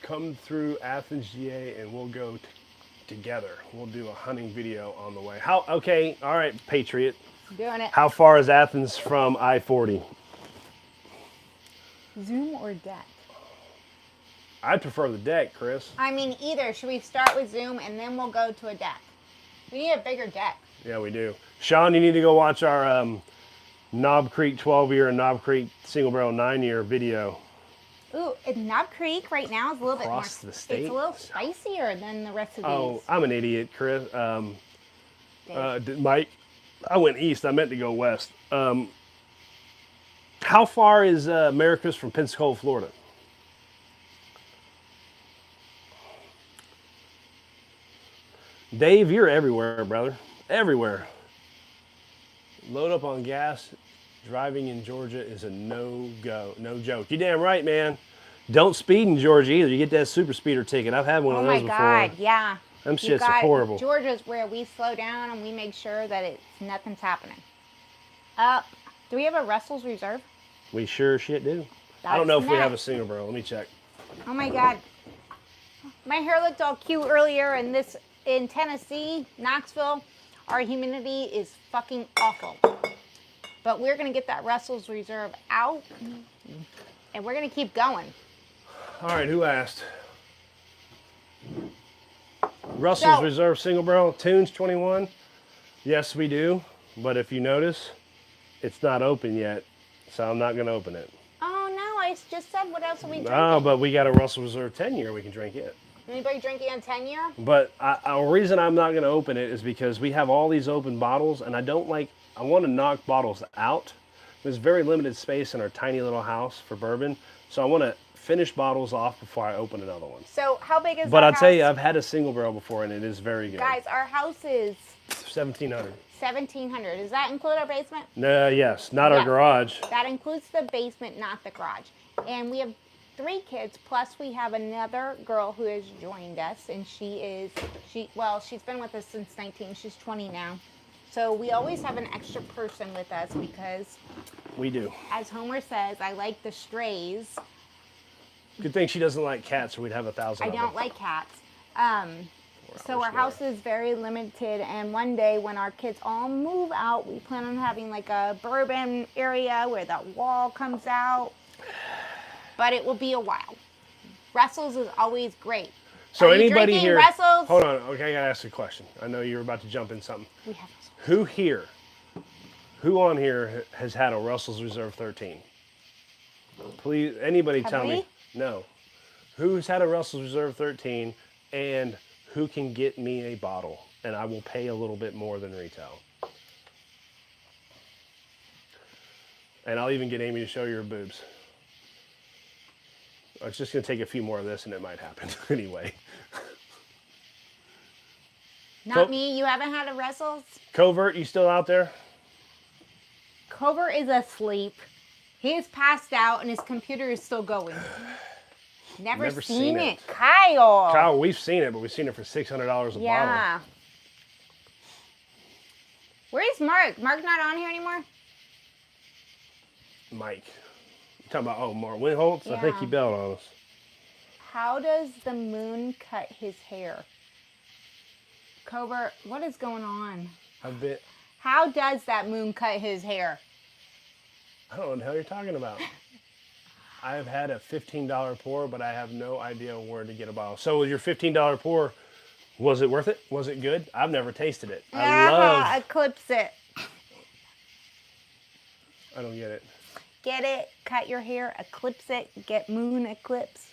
Come through Athens, GA, and we'll go together. We'll do a hunting video on the way. Okay, all right, Patriot. Doing it. How far is Athens from I-40? Zoom or deck? I prefer the deck, Chris. I mean, either. Should we start with Zoom and then we'll go to a deck? We need a bigger deck. Yeah, we do. Sean, you need to go watch our Knob Creek 12-year and Knob Creek single barrel 9-year video. Ooh, Knob Creek right now is a little bit more. Across the state? It's a little spicier than the rest of these. Oh, I'm an idiot, Chris. Mike, I went east. I meant to go west. How far is Americus from Pensacola, Florida? Dave, you're everywhere, brother. Everywhere. Load up on gas. Driving in Georgia is a no-go. No joke. You damn right, man. Don't speed in Georgia either. You get that super speeder ticket. I've had one of those before. Oh, my God, yeah. Them shits are horrible. Georgia's where we slow down and we make sure that nothing's happening. Do we have a Russell's Reserve? We sure shit do. I don't know if we have a single barrel. Let me check. Oh, my God. My hair looked all cute earlier, and in Tennessee, Knoxville, our humidity is fucking awful. But we're going to get that Russell's Reserve out, and we're going to keep going. All right, who asked? Russell's Reserve single barrel, Tunes 21. Yes, we do. But if you notice, it's not open yet, so I'm not going to open it. Oh, no, I just said what else are we drinking? Oh, but we got a Russell Reserve 10-year we can drink it. Anybody drinking a 10-year? But the reason I'm not going to open it is because we have all these open bottles, and I want to knock bottles out There's very limited space in our tiny little house for bourbon, so I want to finish bottles off before I open another one. So how big is But our I'll house? tell you, I've had a single barrel before, and it is very good. Guys, our house is 1,700. 1,700. Does that include our basement? No, yes, not our Yes. garage. That includes the basement, not the garage. And we have 3 kids, plus we have another girl who has joined us, and she's been with us since 19. She's 20 now. So we always have an extra person with us because, We do. as Homer says, I like the strays. Good thing she doesn't like cats, or we'd have 1,000 I of don't them. like cats. So our house is very limited, and one day when our kids all move out, we plan on having like a bourbon area where that wall comes out. But it will be a while. Russell's is always great. So Are you anybody drinking here? Russell's? Hold on. Okay, I gotta ask a question. I know you're about to jump in something. We have Russell's. Who on here has had a Russell's Reserve 13? Please, anybody Have tell we? me. No. Who's had a Russell's Reserve 13, and who can get me a bottle, and I will pay a little bit more than retail. And I'll even get Amy to show you her boobs. It's just gonna take a few more of this, and it might happen anyway. Not me. You haven't had a Russell's? Covert, you still out there? Cover is asleep. He is passed out, and his computer is still going. Never seen it. Kyle. Kyle, we've seen it, but we've seen it for $600 a bottle. Yeah. Where's Mark? Mark's not on here anymore? Mike. You talking about, Mark Winholtz? I think Yeah. he bailed on us. How does the moon cut his hair? Covert, what is going on? How does that moon cut his hair? I don't know what the hell you're talking about. I have had a $15 pour, but I have no idea where to get a bottle. So your $15 pour, was it worth it? Was it good? I've never tasted it. Eclipse it. I don't get it. Get it? Cut your hair, eclipse it, get moon eclipse.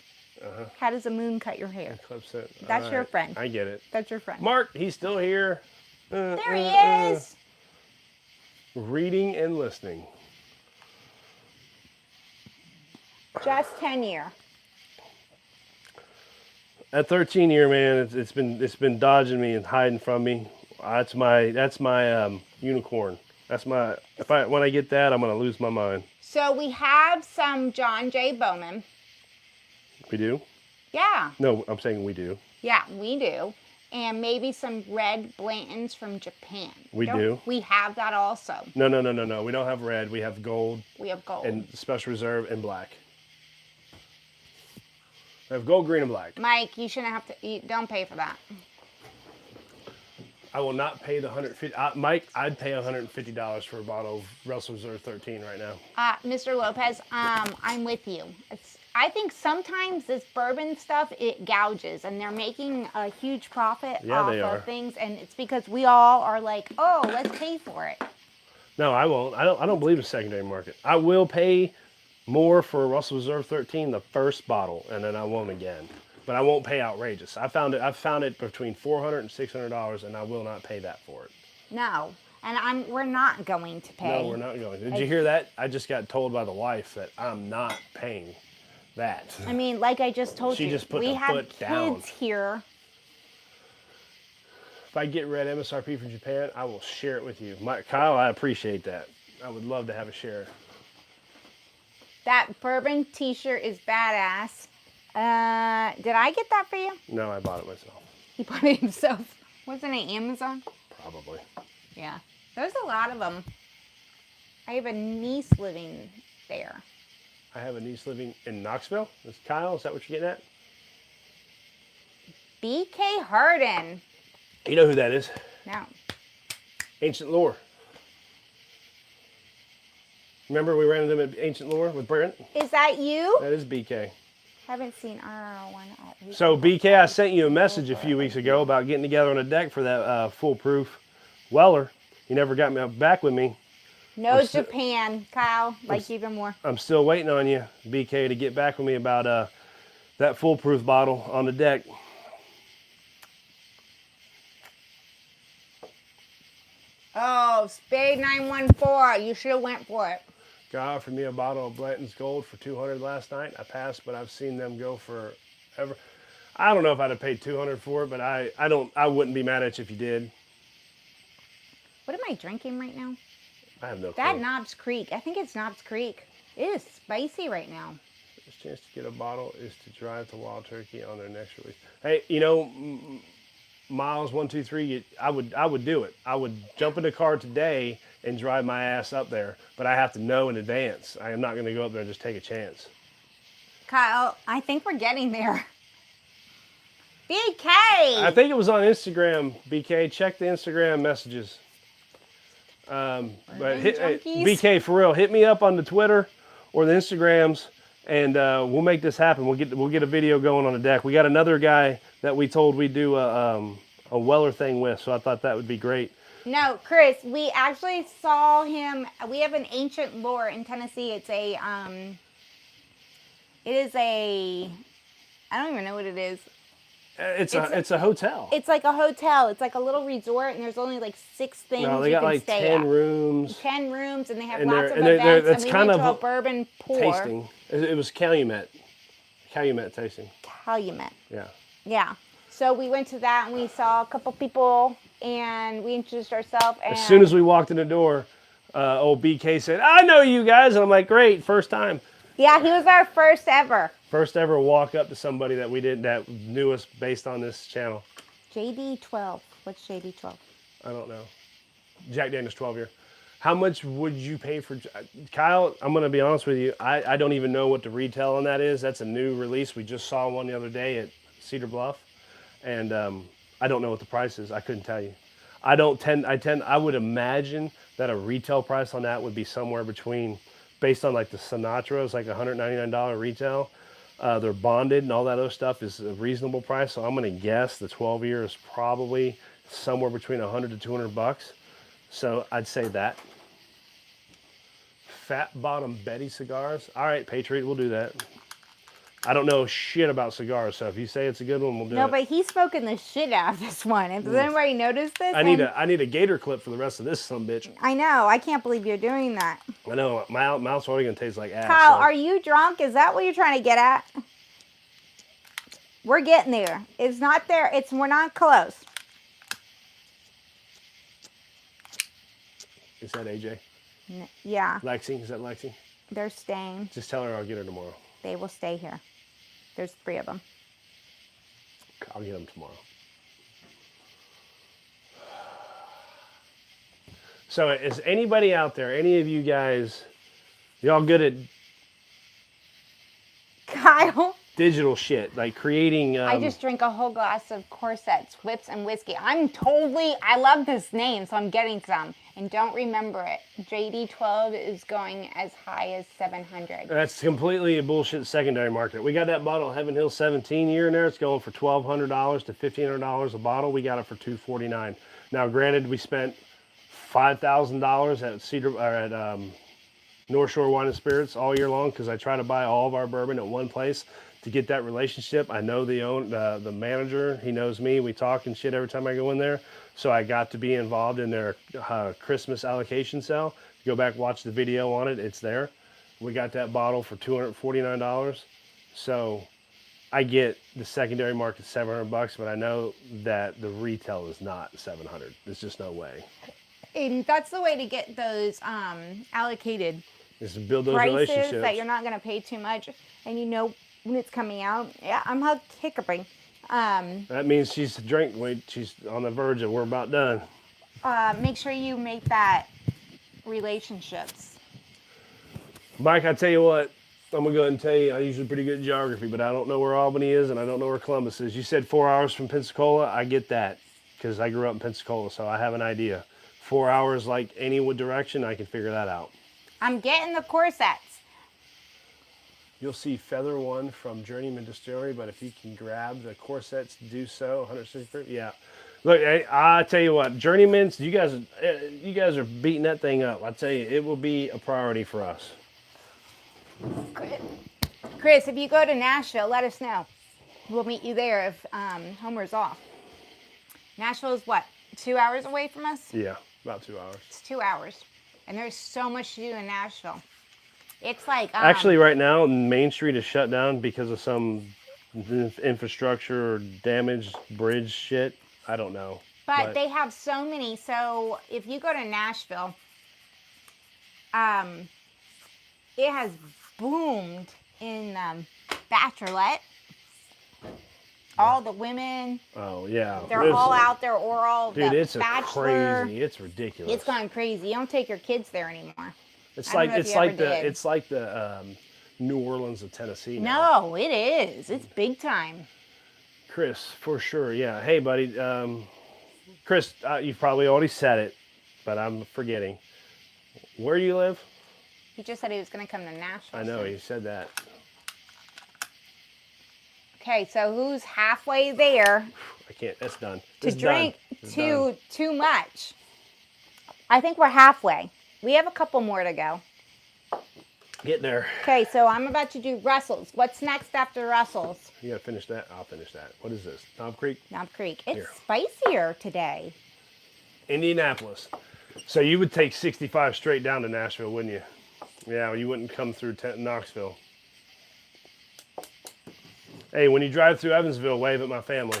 How does a moon cut your hair? Eclipse it. That's All your right. friend. I get it. That's your friend. Mark, he's still here. There he is. Reading and listening. Just 10 year. That 13 year, man, it's been dodging me and hiding from me. That's my unicorn. When I get that, I'm gonna lose my mind. So we have some John J. Bowman. We do? Yeah. No, I'm saying we do. Yeah, we do. And maybe some red Blantons from Japan. We do. We have that also. No. We don't have red. We have gold We have gold. and special reserve and black. We have gold, green, and black. Mike, you shouldn't have to. Don't pay for that. I will not pay the $150. Mike, I'd pay $150 for a bottle of Russell Reserve 13 right now. Mr. Lopez, I'm with you. I think sometimes this bourbon stuff, it gouges, and they're making a huge profit off of things, and it's because we all are like, oh, let's pay for it. No, I won't. I don't believe in secondary market. I will pay more for Russell Reserve 13 the first bottle, and then I won't again. But I won't pay outrageous. I've found it between $400 and $600, and I will not pay that for it. No, and we're not going to pay. No, we're not going. Did you hear that? I just got told by the wife that I'm not paying that. I mean, like I just told you, She just put we the have foot kids down. here. If I get red MSRP from Japan, I will share it with you. Kyle, I appreciate that. I would love to have a share. That bourbon t-shirt is badass. Did I get that for you? No, I bought it myself. He bought it himself. Wasn't it Amazon? Probably. Yeah. There's a lot of them. I have a niece living there. I have a niece living in Knoxville. Kyle, is that what you're getting at? BK Harden. You know who that is? No. Ancient Lore. Remember we ran into them at Ancient Lore with Brent? Is that you? That is BK. Haven't seen our one. So BK, I sent you a message a few weeks ago about getting together on a deck for that foolproof Weller. You never got me back with me. No Japan, Kyle. Like even more. I'm still waiting on you, BK, to get back with me about that foolproof bottle on the deck. Oh, Spade 914. You should have went for it. Guy offered me a bottle of Blanton's Gold for $200 last night. I passed, but I've seen them go for ever. I don't know if I'd have paid $200 for it, but I wouldn't be mad at you if you did. What am I drinking right now? I have no clue. That Knobs Creek. I think it's Knobs Creek. It is spicy right now. First chance to get a bottle is to drive to Wild Turkey on their next release. Hey, you know, Miles 123. I would do it. I would jump in the car today and drive my ass up there, but I have to know in advance. I am not going to go up there and just take a chance. Kyle, I think we're getting there. BK! I think it was on Instagram, BK. Check the Instagram but BK, for real, hit me up on the Twitter or the Instagrams, and we'll make this happen. We'll get a video going on the deck. We got another guy that we told we'd do a Weller thing with, so I thought that would be great. No, Chris, we actually saw him. We have an ancient lore in Tennessee. It is a, I don't even know what it is. It's a hotel. It's like a hotel. It's like a little resort, and there's only like 6 things no, they you got can like stay 10 at. rooms. 10 rooms, and they have And lots of they're- events. that's and we kind went to of a bourbon pour. Tasting. It was Calumet tasting. Calumet. Yeah. Yeah. So we went to that, and we saw a couple people, and we introduced ourselves. And As soon as we walked in the door, old BK said, "I know you guys," and I'm like, "Great, first time." yeah, he was our first ever. First ever walk up to somebody that knew us based on this channel. JD12. What's JD12? I don't know. Jack Daniels 12 year. How much would you pay for Kyle? I'm going to be honest with you. I don't even know what the retail on that is. That's a new release. We just saw one the other day at Cedar Bluff, and I don't know what the price is. I couldn't tell you. I would imagine that a retail price on that would be somewhere between, based on like the Sinatra, it's like $199 retail. They're bonded and all that other stuff is a reasonable price. So I'm going to guess the 12 year is probably somewhere between $100 to $200. So I'd say that. Fat Bottom Betty cigars. All right, Patriot, we'll do that. I don't know shit about cigars, so if you say it's a good one, we'll do it. No, but he's spoken the shit out of this one. Does anybody notice this? I need a gator clip for the rest of this son bitch. I know. I can't believe you're doing that. I know. My mouth's already going to taste like ass. Kyle, so. are you drunk? Is that what you're trying to get at? We're getting there. It's not there. We're not close. Is that AJ? Yeah. Lexi? Is that Lexi? They're staying. Just tell her I'll get her tomorrow. They will stay here. There's 3 of them. I'll get them tomorrow. So is anybody out there, any of you guys, y'all good at Kyle? digital shit, like creating... I just drank a whole glass of corsets, whips, and whiskey. I love this name, so I'm getting some. And don't remember it. JD12 is going as high as 700. That's completely a bullshit secondary market. We got that bottle of Heaven Hill 17 year in there. It's going for $1,200 to $1,500 a bottle. We got it for $249. Now, granted, we spent $5,000 at North Shore Wine and Spirits all year long because I try to buy all of our bourbon at one place to get that relationship. I know the manager. He knows me. We talk and shit every time I go in there. So I got to be involved in their Christmas allocation sale. Go back, watch the video on it. It's there. We got that bottle for $249. So I get the secondary market $700, but I know that the retail is not $700. There's just no way. And that's the way to get those allocated Is to build those prices relationships. that you're not going to pay too much, and you know when it's coming out. Yeah, I'm hiccuping. That means she's she's on the verge of we're about done. Make sure you make that relationships. Mike, I tell you what, I'm gonna go ahead and tell you, I'm usually pretty good at geography, but I don't know where Albany is and I don't know where Columbus is. You said 4 hours from Pensacola. I get that because I grew up in Pensacola, so I have an idea. 4 hours like any direction, I can figure that out. I'm getting the corsets. You'll see Feather One from Journeyman Distillery, but if you can grab the corsets, do so. 163, yeah. Look, I tell you what, Journeyman's, you guys are beating that thing up. I tell you, it will be a priority for us. Chris, if you go to Nashville, let us know. We'll meet you there if Homer's off. Nashville is what, 2 hours away from us? Yeah, about 2 hours. It's 2 hours. And there's so much to do in Nashville. It's like Actually, right now, Main Street is shut down because of some infrastructure or damaged bridge shit. I don't know. But they have so many. So if you go to Nashville, it has boomed in Bachelorette. All the women. Oh yeah. They're all out there, or all dude, the it's Bachelor. crazy. It's ridiculous. It's gone crazy. You don't take your kids there anymore. It's like the New Orleans of Tennessee now. No, it is. It's big time. Chris, for sure. Yeah. Hey, buddy. Chris, you've probably already said it, but I'm forgetting. Where do you live? He just said he was going to come to Nashville. I know, he said that. Okay, so who's halfway there? I can't. That's done. To drink too much. I think we're halfway. We have a couple more to go. Get there. Okay, so I'm about to do Russell's. What's next after Russell's? You gotta finish that. I'll finish that. What is this? Knob Creek? Knob Creek. It's spicier today. Indianapolis. So you would take 65 straight down to Nashville, wouldn't you? Yeah, you wouldn't come through Knoxville. Hey, when you drive through Evansville, wave at my family.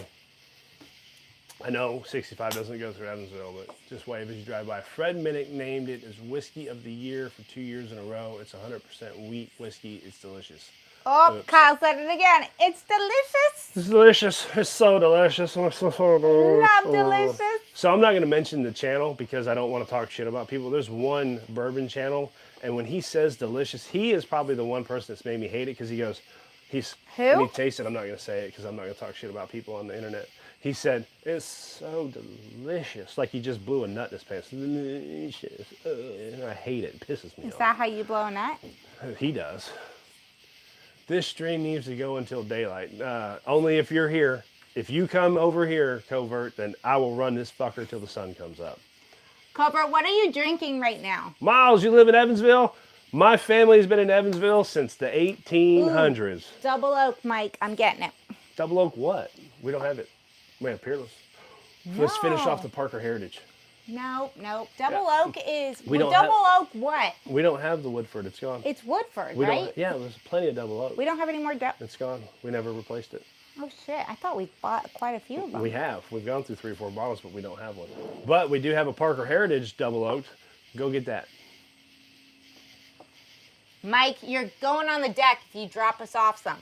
I know 65 doesn't go through Evansville, but just wave as you drive by. Fred Minnick named it as Whiskey of the Year for 2 years in a row. It's 100% wheat whiskey. It's delicious. Oh, oops. Kyle said it again. It's delicious. It's delicious. It's so delicious. Love delicious. So I'm not going to mention the channel because I don't want to talk shit about people. There's one bourbon channel, and when he says delicious, he is probably the one person that's made me hate it because he goes, when he tastes it, I'm not going to say it because I'm not going to talk shit about people on the internet. He said, it's so delicious. Like he just blew a nut in his pants. Delicious. I hate it. It pisses me off. Is that how you blow a nut? He does. This stream needs to go until daylight. Only if you're here. If you come over here, Covert, then I will run this fucker till the sun comes up. Covert, what are you drinking right now? Miles, you live in Evansville? My family's been in Evansville since the 1800s. Ooh, Double Oak, Mike. I'm getting it. Double Oak what? We don't have it. We have Peerless. No. Let's finish off the Parker Heritage. No. Double Oak is... Double Oak what? We don't have the Woodford. It's gone. It's Woodford, right? Yeah, there's plenty of Double Oak. We don't have any more... It's gone. We never replaced it. Oh, shit. I thought we bought quite a few of them. We have. We've gone through 3 or 4 bottles, but we don't have one. But we do have a Parker Heritage Double Oak. Go get that. Mike, you're going on the deck if you drop us off some.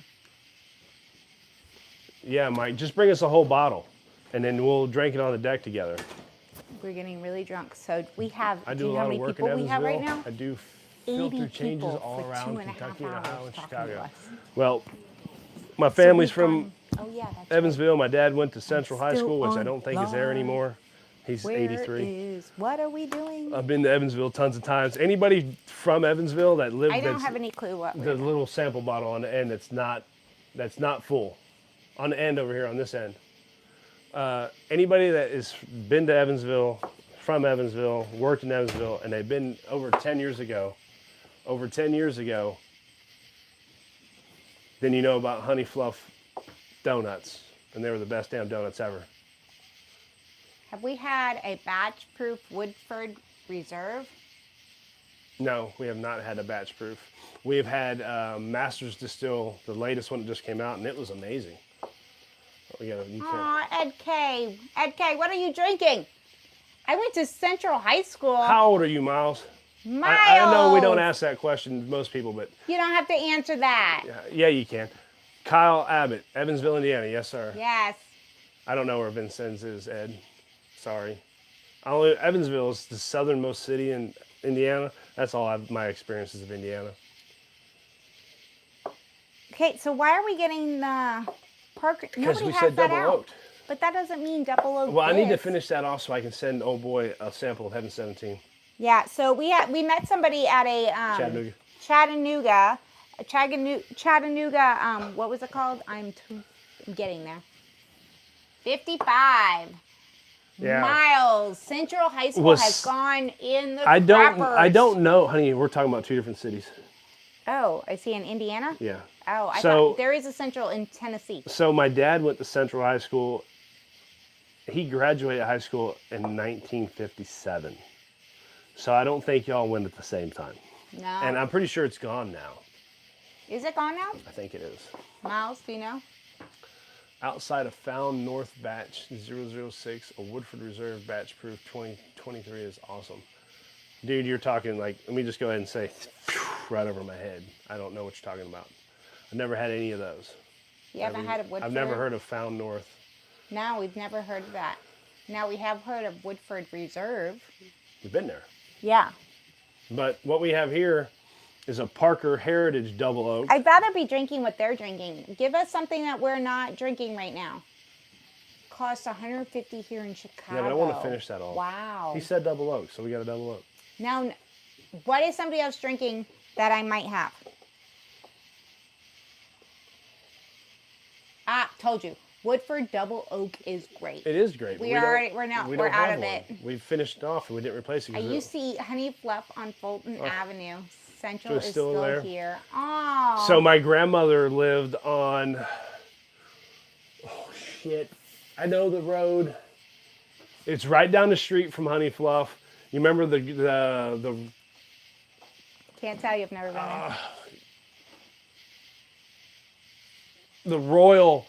Yeah, Mike, just bring us a whole bottle, and then we'll drink it on the deck together. We're getting really drunk. So we have, I do a lot of work in Evansville. We have right now? I do filter changes all around Kentucky and Ohio and Chicago. Well, my family's from Evansville. My dad went to Central High School, which I don't think is there anymore. He's 83. What are we doing? I've been to Evansville tons of times. Anybody from Evansville that lived I don't have any clue what the little sample bottle on the end that's not full. On the end over here, on this end. Anybody that has been to Evansville, from Evansville, worked in Evansville, and they've been over 10 years ago, then you know about Honey Fluff donuts. And they were the best damn donuts ever. Have we had a batch proof Woodford Reserve? No, we have not had a batch proof. We have had Masters Distill, the latest one that just came out, and it was amazing. Aw, Ed K. Ed K, what are you drinking? I went to Central High School. How old are you, Miles? Miles. I know we don't ask that question to most people, but... You don't have to answer that. Yeah, you can. Kyle Abbott, Evansville, Indiana. Yes, sir. Yes. I don't know where Vincennes is, Ed. Sorry. Evansville is the southernmost city in Indiana. That's all my experiences of Indiana. Okay, so why are we getting the Parker? Because we said double oaked. But that doesn't mean double oaked. Well, I need to finish that off so I can send old boy a sample of Heaven 17. Yeah, so we met somebody at a Chattanooga. What was it called? I'm getting there. 55 miles. Central High School has gone in the crappers. I don't know, honey. We're talking about 2 different cities. Oh, I see. In Indiana? Yeah. Oh, I thought there is a Central in Tennessee. So my dad went to Central High School. He graduated high school in 1957. So I don't think y'all went at the same time. No. And I'm pretty sure it's gone now. Is it gone now? I think it is. Miles, do you know? Outside of Found North Batch 006, a Woodford Reserve Batch Proof 2023 is awesome. Dude, you're talking like, let me just go ahead and say, right over my head. I don't know what you're talking about. I've never had any of those. You haven't had a Woodford? I've never heard of Found North. No, we've never heard of that. Now, we have heard of Woodford Reserve. You've been there. Yeah. But what we have here is a Parker Heritage Double Oak. I'd rather be drinking what they're drinking. Give us something that we're not drinking right now. Costs $150 here in Chicago. Yeah, but I want to finish that off. Wow. He said double oak, so we got a double oak. Now, what is somebody else drinking that I might have? Ah, told you. Woodford Double Oak is great. It is great. We're out of it. We finished off and we didn't replace it. I used to eat Honey Fluff on Fulton Avenue. Central it's is still still there? here. Oh. So my grandmother lived on, oh shit, I know the road. It's right down the street from Honey Fluff. You remember the Can't tell you, I've never been there. The Royal,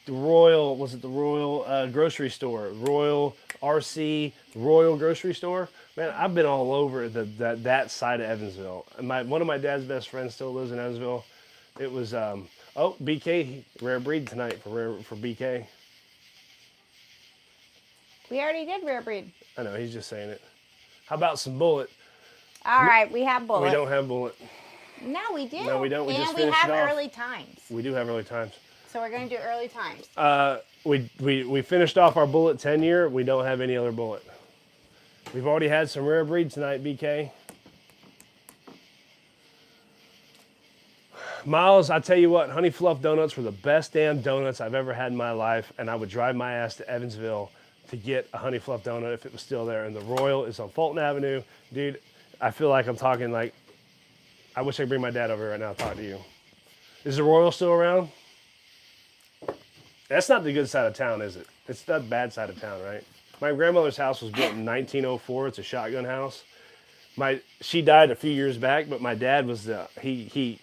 was it the Royal grocery store? Royal RC, Royal grocery store? Man, I've been all over that side of Evansville. And one of my dad's best friends still lives in Evansville. It was, BK, rare breed tonight for BK. We already did rare breed. I know, he's just saying it. How about some Bullet? All right, we have Bullet. We don't have Bullet. No, we do. No, we don't. We just and we finished have it off. early times. We do have early times. So we're going to do early times. We finished off our Bullet 10 year. We don't have any other Bullet. We've already had some rare breed tonight, BK. Miles, I tell you what, Honey Fluff donuts were the best damn donuts I've ever had in my life, and I would drive my ass to Evansville to get a Honey Fluff donut if it was still there. And the Royal is on Fulton Avenue. Dude, I feel like I'm talking like, I wish I could bring my dad over here right now and talk to you. Is the Royal still around? That's not the good side of town, is it? It's the bad side of town, right? My grandmother's house was built in 1904. It's a shotgun house. She died a few years back, but my dad was he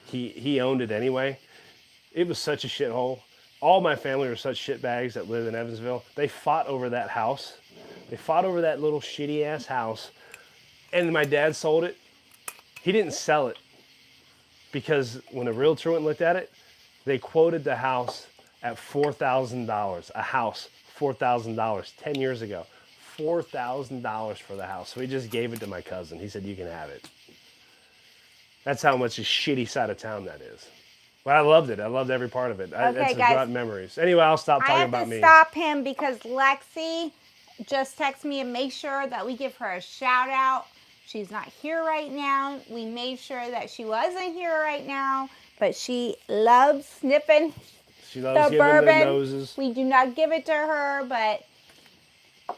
owned it anyway. It was such a shithole. All my family were such shitbags that lived in Evansville. They fought over that house. They fought over that little shitty ass house. And my dad sold it. He didn't sell it because when a realtor went and looked at it, they quoted the house at $4,000. A house, $4,000, 10 years ago. $4,000 for the house. So he just gave it to my cousin. He said, you can have it. That's how much a shitty side of town that is. But I loved it. I loved every part of it. Okay, It's guys. brought memories. Anyway, I'll stop talking about me. I have to stop him because Lexi just texted me and make sure that we give her a shout out. She's not here right now. We made sure that she wasn't here right now, but she loves sniffing She loves the giving bourbon. the noses. We do not give it to her, but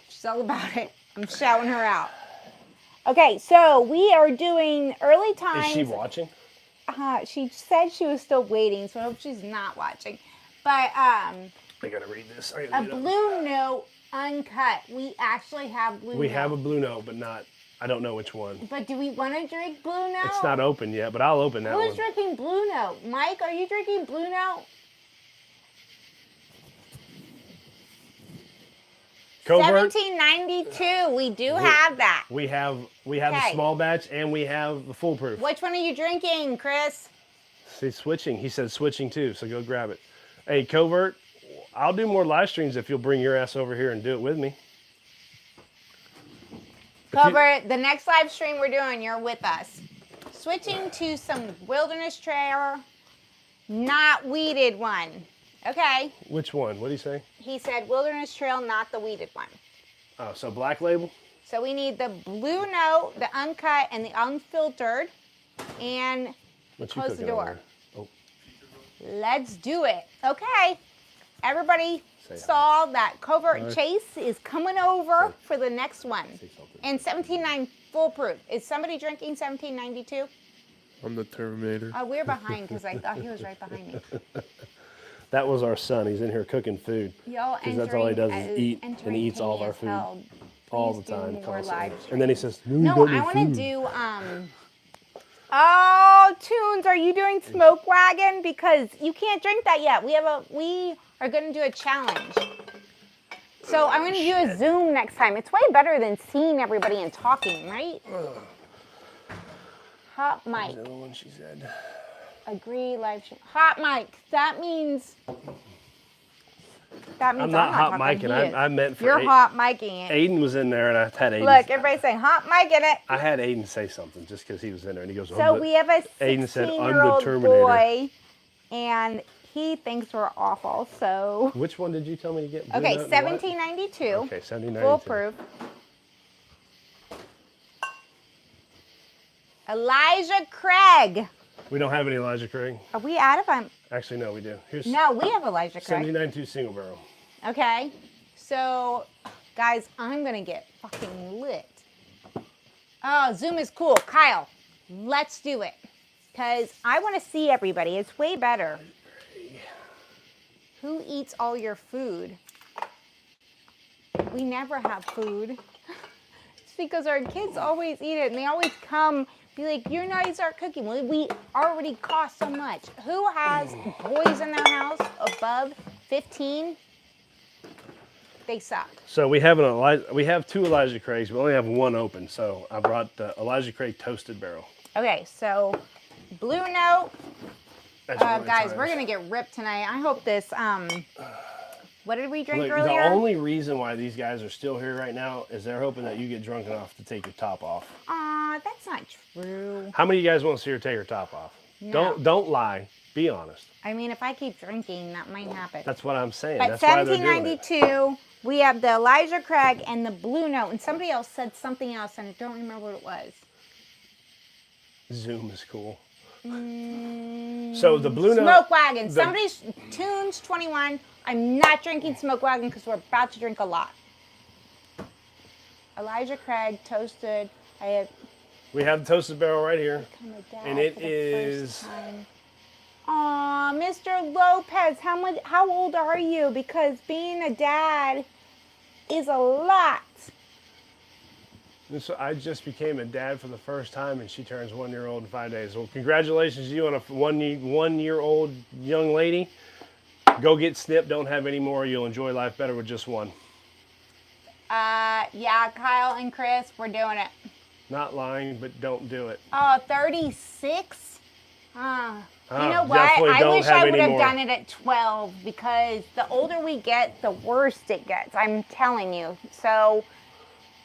she's all about it. I'm shouting her out. Okay, so we are doing early times. Is she watching? She said she was still waiting, so I hope she's not watching. But I gotta read this. a Blue Note uncut. We actually have Blue Note. We have a Blue Note, but not. I don't know which one. But do we want to drink Blue Note? It's not open yet, but I'll open that one. Who's drinking Blue Note? Mike, are you drinking Blue Note? Covert. 1792. We do have that. We have the small batch and we have the full proof. Which one are you drinking, Chris? See, switching. He said switching too, so go grab it. Hey, Covert, I'll do more live streams if you'll bring your ass over here and do it with me. Covert, the next live stream we're doing, you're with us. Switching to some Wilderness Trail, not weeded one. Okay. Which one? What did he say? He said Wilderness Trail, not the weeded one. Oh, so Black Label? So we need the Blue Note, the uncut, and the unfiltered. And close the door. Oh. Let's do it. Okay. Everybody saw that Covert Chase is coming over for the next one. And 17.9 full proof. Is somebody drinking 1792? I'm the Terminator. Oh, we're behind because I thought he was right behind me. That was our son. He's in here cooking food. Y'all Because that's all he does is eat, and he eats all of our food. All the time. More live And then he says, No, I want to do Oh, Tunes, are you doing smoke wagon? Because you can't drink that yet. We are going to do a challenge. So I'm going to do a Zoom next time. It's way better than seeing everybody and talking, right? Hot mic. The other one she said. Agree, live stream. Hot mic. That means I'm not hot micing. I meant for You're hot micing it. Aiden was in there, and I had Aiden. Look, everybody's saying hot mic in it. I had Aiden say something just because he was in there, and he goes, So we have a Aiden said, "I'm the 16-year-old Terminator." boy, and he thinks we're awful. So Which one did you tell me to get? okay, 1792. Okay, 1792. Foolproof. Elijah Craig. We don't have any Elijah Craig. Are we out of? Actually, no, we do. Here's No, we have Elijah Craig. 1792 single barrel. Okay, so guys, I'm gonna get fucking lit. Oh, Zoom is cool. Kyle, let's do it. Because I want to see everybody. It's way better. Who eats all your food? We never have food. It's because our kids always eat it, and they always come be like, you're not, you start cooking. Well, we already cost so much. Who has boys in their house above 15? They suck. So we have two Elijah Craigs. We only have one open. So I brought the Elijah Craig toasted barrel. Okay, so Blue Note. Guys, times. we're gonna get ripped tonight. I hope this. What did we drink Look, earlier? the only reason why these guys are still here right now is they're hoping that you get drunk enough to take your top off. Aw, that's not true. How many of you guys want to see her take her top off? No. Don't lie. Be honest. I mean, if I keep drinking, that might happen. That's what I'm saying. But That's why they're doing it. 1792, we have the Elijah Craig and the Blue Note, and somebody else said something else, and I don't remember what it was. Zoom is cool. So the Blue Note. Smoke Wagon. Somebody's Tunes 21. I'm not drinking Smoke Wagon because we're about to drink a lot. Elijah Craig, toasted. We have the toasted barrel right here. And it is. Aw, Mr. Lopez, how old are you? Because being a dad is a lot. So I just became a dad for the first time, and she turns 1 year old in 5 days. Well, congratulations to you on a 1 year old young lady. Go get snipped. Don't have any more. You'll enjoy life better with just one. Yeah, Kyle and Chris, we're doing it. Not lying, but don't do it. Oh, 36? You know what? Definitely I don't wish have I would any have more. done it at 12 because the older we get, the worse it gets. I'm telling you. So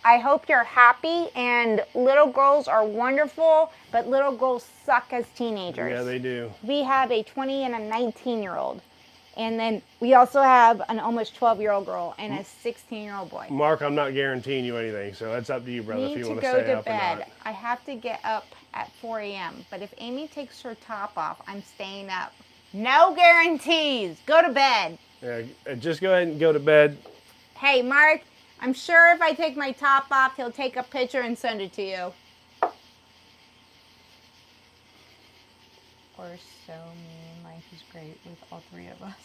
I hope you're happy, and little girls are wonderful, but little girls suck as teenagers. Yeah, they do. We have a 20 and a 19-year-old. And then we also have an almost 12-year-old girl and a 16-year-old boy. Mark, I'm not guaranteeing you anything, so it's up to you, brother, if you want to go stay to up or bed. not. I have to get up at 4 a.m. But if Amy takes her top off, I'm staying up. No guarantees. Go to bed. Yeah, just go ahead and go to bed. Hey, Mark, I'm sure if I take my top off, he'll take a picture and send it to you. Or so mean. Life is great with all three of us.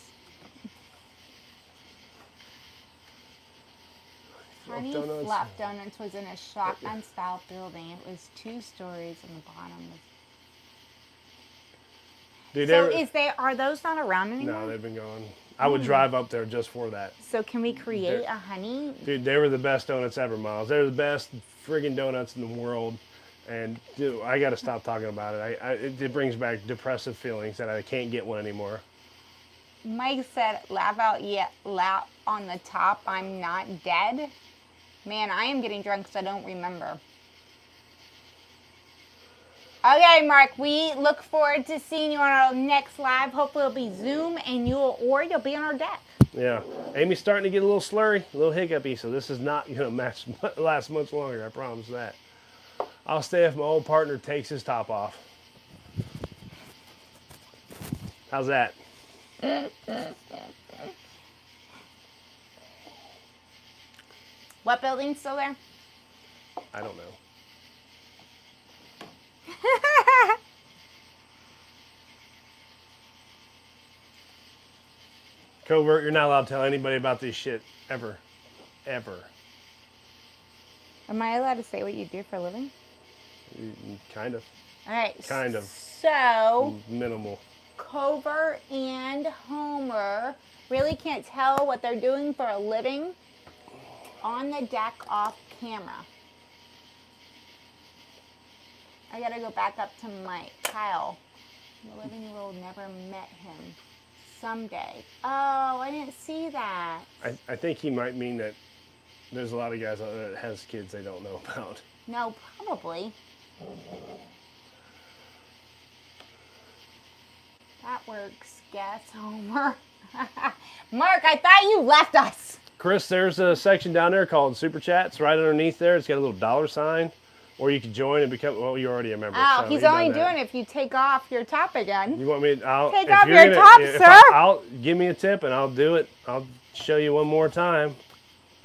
Honey Flop Donuts was in a shotgun-style building. It was 2 stories, and the bottom was... Dude, So are those not around anymore? No, they've been gone. I would drive up there just for that. So can we create a honey? Dude, they were the best donuts ever, Miles. They're the best friggin' donuts in the world. And dude, I got to stop talking about it. It brings back depressive feelings that I can't get one anymore. Mike said, laugh out yet, laugh on the top. I'm not dead. Man, I am getting drunk because I don't remember. Okay, Mark, we look forward to seeing you on our next live. Hopefully it'll be Zoom, and you'll be on our deck. Yeah. Amy's starting to get a little slurry, a little hiccupy, so this is not going to last much longer, I promise that. I'll stay if my old partner takes his top off. How's that? What building's still there? I don't know. Covert, you're not allowed to tell anybody about this shit ever. Ever. Am I allowed to say what you do for a living? Kind of. All right. Kind of. So, Minimal. Cover and Homer really can't tell what they're doing for a living on the deck off camera. I gotta go back up to Mike. Kyle, the 11-year-old never met him. Someday. Oh, I didn't see that. I think he might mean that there's a lot of guys out there that has kids they don't know about. No, probably. That works, guess, Homer. Mark, I thought you left us. Chris, there's a section down there called Super Chats. Right underneath there, it's got a little $sign. Or you can join and become, well, you're already a member. Oh, so he's you've only done that. doing it if you take off your top again. You want me to Take off your top, sir. I'll give me a tip and I'll do it. I'll show you one more time.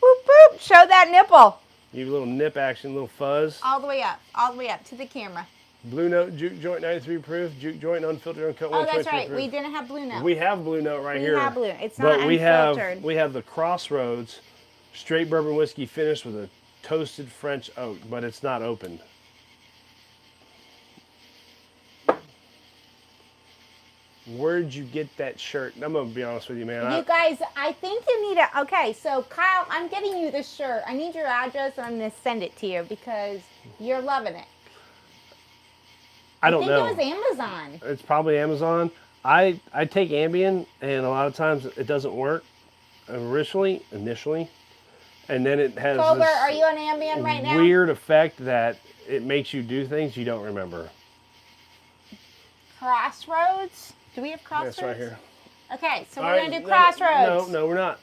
Boop, boop. Show that nipple. Give you a little nip action, a little fuzz. All the way up to the camera. Blue Note Juke Joint 93 proof, Juke Joint unfiltered uncut. Oh, that's right. Proof. We didn't have Blue Note. We have Blue Note right here. We have Blue. It's not but unfiltered. we have the Crossroads straight bourbon whiskey finished with a toasted French oak, but it's not opened. Where'd you get that shirt? I'm gonna be honest with you, man. You guys, I think you need a. Okay, so Kyle, I'm getting you the shirt. I need your address, and I'm gonna send it to you because you're loving it. I don't know. I think it was Amazon. It's probably Amazon. I take Ambien, and a lot of times it doesn't work initially, and then it has Colbert, this are you on Ambien right now? weird effect that it makes you do things you don't remember. Crossroads? Do we have Crossroads? That's right here. Okay, so All we're right, going to do Crossroads. No, we're not.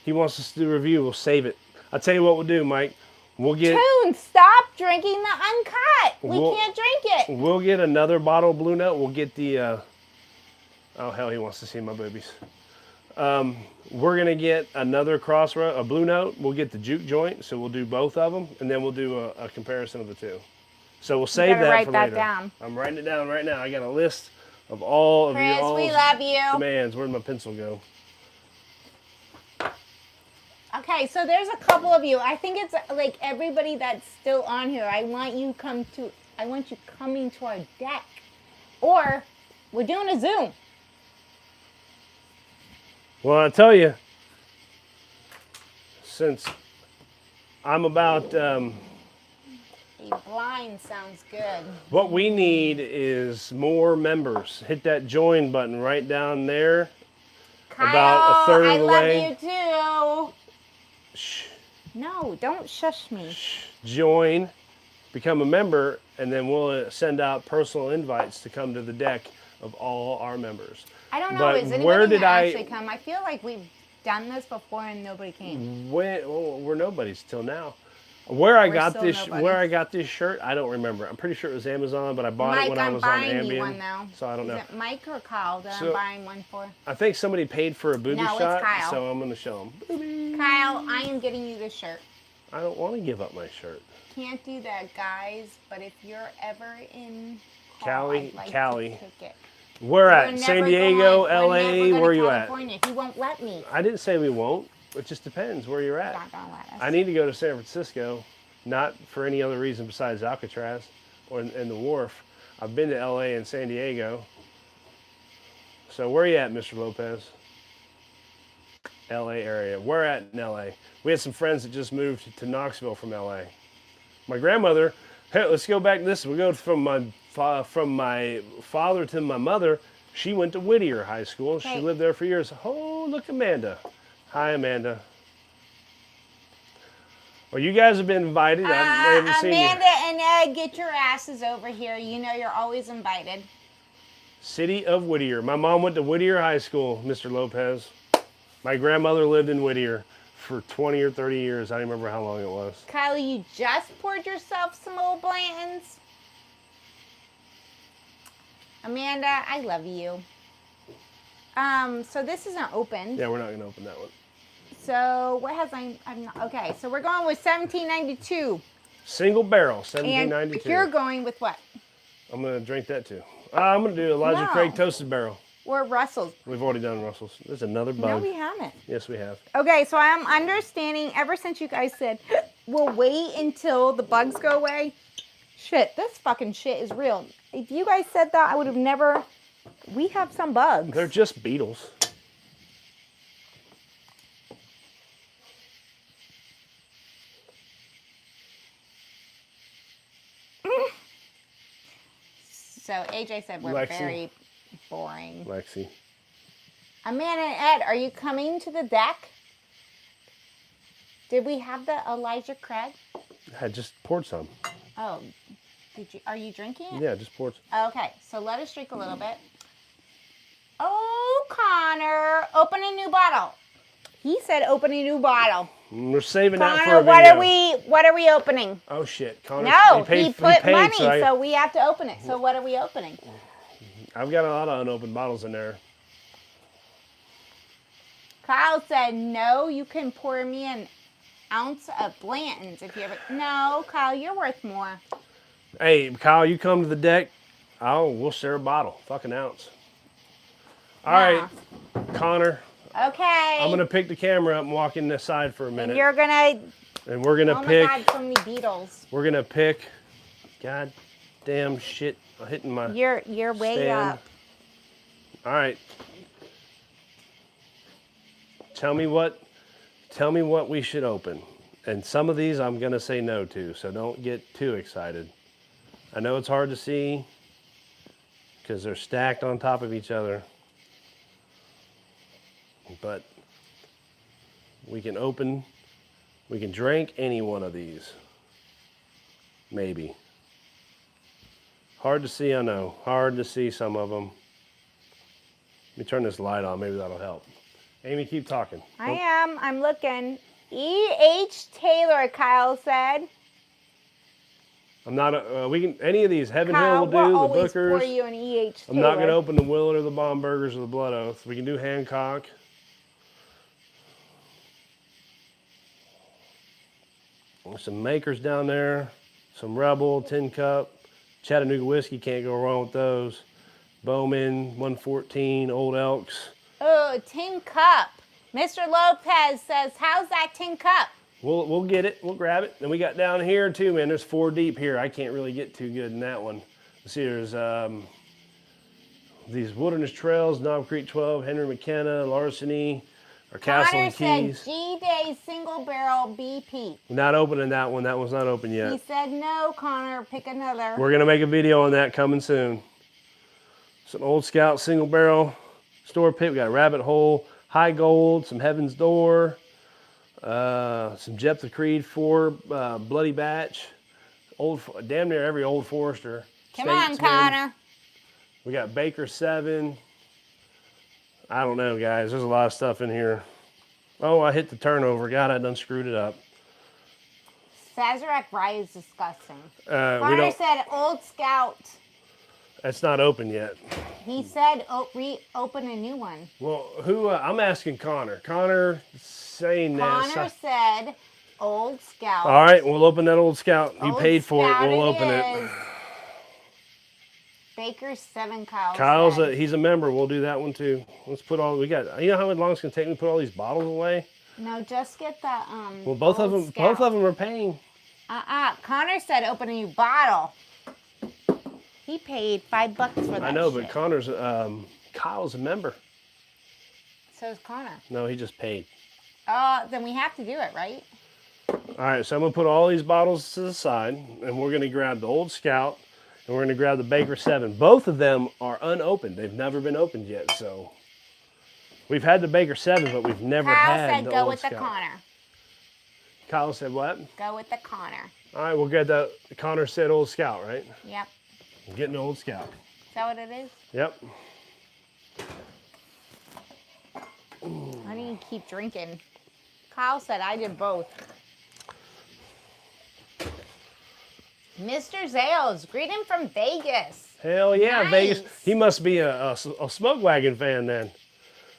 He wants us to do a review. We'll save it. I'll tell you what we'll do, Mike. We'll get... Toon, stop drinking the uncut. We We'll- can't drink it. We'll get another bottle of Blue Note. We'll get the... oh, hell, he wants to see my boobies. We're going to get another Crossroad, a Blue Note. We'll get the Juke Joint, so we'll do both of them, and then we'll do a comparison of the two. So we'll save that write for that later. down. I'm writing it down right now. I got a list of all of Chris, y'all's we love you. demands. Where'd my pencil go? Okay, so there's a couple of you. I think it's like everybody that's still on here. I want you coming to our deck. Or we're doing a Zoom. Well, I tell you, since I'm about... A blind sounds good. what we need is more members. Hit that join button right down there. Kyle, About a third of the way. I love you too. Shh. No, don't shush me. Join, become a member, and then we'll send out personal invites to come to the deck of all our members. I don't know. But Is anybody where going did to I- actually come? I feel like we've done this before and nobody came. We're nobodies till now. Where I We're got still this, nobodies. where I got this shirt, I don't remember. I'm pretty sure it was Amazon, but I bought it Mike, when I I'm was on buying you Ambien, one now. so I don't know. Is it Mike or Kyle that So- I'm buying one for? I think somebody paid for a booby No, it's shot, Kyle. so I'm gonna show them. Kyle, I am getting you this shirt. I don't want to give up my shirt. Can't do that, guys, but if you're ever in Cali, I'd like Cali. to take it. Where We're at? San never Diego, going- we're LA, never going where to you at? California. He won't let me. I didn't say we won't. It just depends where you're at. Not gonna let us. I need to go to San Francisco, not for any other reason besides Alcatraz or in the wharf. I've been to LA and San Diego. So where you at, Mr. Lopez? LA area. Where at in LA? We had some friends that just moved to Knoxville from LA. My grandmother, hey, let's go back to this. We go from my father to my mother. She went to Whittier High School. She Hey. lived there for years. Oh, look, Amanda. Hi, Amanda. Well, you guys have been invited. I haven't seen you. Amanda and Ed, get your asses over here. You know you're always invited. City of Whittier. My mom went to Whittier High School, Mr. Lopez. My grandmother lived in Whittier for 20 or 30 years. I don't remember how long it was. Kylie, you just poured yourself some old Blanton's. Amanda, I love you. So this isn't opened. Yeah, we're not going to open that one. So what has I'm not, okay, so we're going with 1792. Single barrel, And 1792. you're going with what? I'm going to drink that too. I'm going to do Elijah No. Craig Toasted Barrel. Or Russell's. We've already done Russell's. There's another bug. No, we haven't. Yes, we have. Okay, so I'm understanding ever since you guys said we'll wait until the bugs go away. Shit, this fucking shit is real. If you guys said that, I would have never... We have some bugs. They're just beetles. So AJ said we're Lexi. very boring. Lexi. Amanda and Ed, are you coming to the deck? Did we have the Elijah Craig? I just poured some. Oh, did you? Are you drinking it? Yeah, just poured some. Okay, so let us drink a little bit. Oh, Connor, open a new bottle. He said open a new bottle. We're saving that for Connor, a video. what are we opening? Oh shit, Connor. No, he put paid, money, so so we have to open it. So what are we opening? I've got a lot of unopened bottles in there. Kyle said, no, you can pour me an ounce of Blanton's if you ever... No, Kyle, you're worth more. Hey, Kyle, you come to the deck, we'll share a bottle. Fucking ounce. All right, Connor. Okay. I'm going to pick the camera up and walk in this side for a minute. And you're going to... And we're going to Oh pick... my God, so many beetles. We're going to pick... God damn shit. I'm hitting my You're way stand. up. All right. Tell me what we should open. And some of these I'm going to say no to, so don't get too excited. I know it's hard to see because they're stacked on top of each other. But we can drink any one of these. Maybe. Hard to see, I know. Hard to see some of them. Let me turn this light on, maybe that'll help. Amy, keep talking. I am. I'm looking. E.H. Taylor, Kyle said. I'm not, we can, any of these, Heaven Kyle, Hill will we'll do, the always pour Bookers. you an E.H. Taylor. I'm not going to open the Willard or the Bombergers or the Blood Oath. We can do Hancock. There's some Makers down there. Some Rebel, Tin Cup. Chattanooga Whiskey, can't go wrong with those. Bowman, 114, Old Elks. Oh, Tin Cup. Mr. Lopez says, how's that Tin Cup? We'll get it. We'll grab it. And we got down here too, man. There's 4 deep here. I can't really get too good in that one. Let's see, there's these Wilderness Trails, Knob Creek 12, Henry McKenna, Larceny, or Castle and Keys. Said G-Day Single Barrel BP. Not opening that one. That one's not open yet. He said, no, Connor, pick another. We're going to make a video on that coming soon. Some Old Scout Single Barrel Store Pick. We got Rabbit Hole, High Gold, some Heaven's Door, some Jephthah Creed 4, Bloody Batch, damn near every Old Forester. Come on, Connor. We got Baker 7. I don't know, guys. There's a lot of stuff in here. Oh, I hit the turnover. God, I done screwed it up. Sazerac Rye is disgusting. Connor said Old Scout. It's not open yet. He said reopen a new one. Well, who? I'm asking Connor. Connor saying this. Connor said Old Scout. All right, we'll open that Old Scout. You Old paid for Scout it. We'll open it. Baker's 7, Kyle. Kyle's he's a member. We'll do that one too. Let's put all we got. You know how long it's gonna take me to put all these bottles away? No, just get the Well, both of them. Scout. Both of them are paying. Connor said open a new bottle. He paid $5 for that. I know, shit. but Connor's Kyle's a member. So is Connor. No, he just paid. Then we have to do it, right? All right, so I'm gonna put all these bottles to the side, and we're gonna grab the Old Scout, and we're gonna grab the Baker 7. Both of them are unopened. They've never been opened yet, so we've had the Baker 7, but we've never had the Old Scout. Go with the Connor. Kyle said what? Go with the Connor. All right, we'll get the Connor said Old Scout, right? Yep. I'm getting the Old Scout. Is that what it is? Yep. I need to keep drinking. Kyle said I did both. Mr. Zales, greeting from Vegas. Hell yeah, Nice. Vegas. He must be a Smoke Wagon fan then.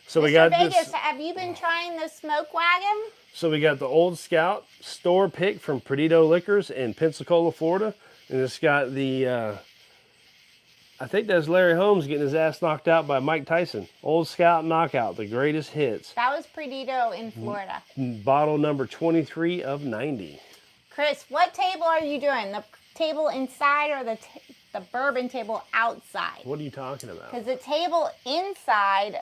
So we Mr. got Vegas, this. have you been trying the Smoke Wagon? So we got the Old Scout store pick from Perdido Liquors in Pensacola, Florida, and it's got the. I think that's Larry Holmes getting his ass knocked out by Mike Tyson. Old Scout Knockout, the greatest hits. That was Perdido in Florida. Bottle number 23 of 90. Chris, what table are you doing? The table inside or the bourbon table outside? What are you talking about? Because the table inside,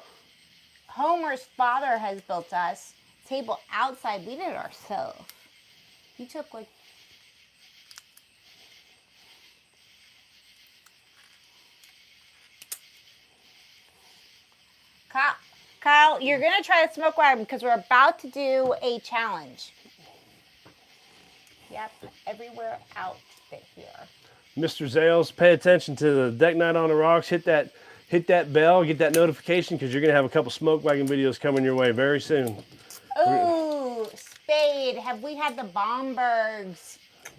Homer's father has built us. Table outside, we did it ourselves. You took like... Kyle, you're going to try the smoke wagon because we're about to do a challenge. Yep, everywhere out here. Mr. Zales, pay attention to the deck night on the rocks. Hit that bell, get that notification because you're going to have a couple smoke wagon videos coming your way very soon. Ooh, Spade, have we had the Bombergs?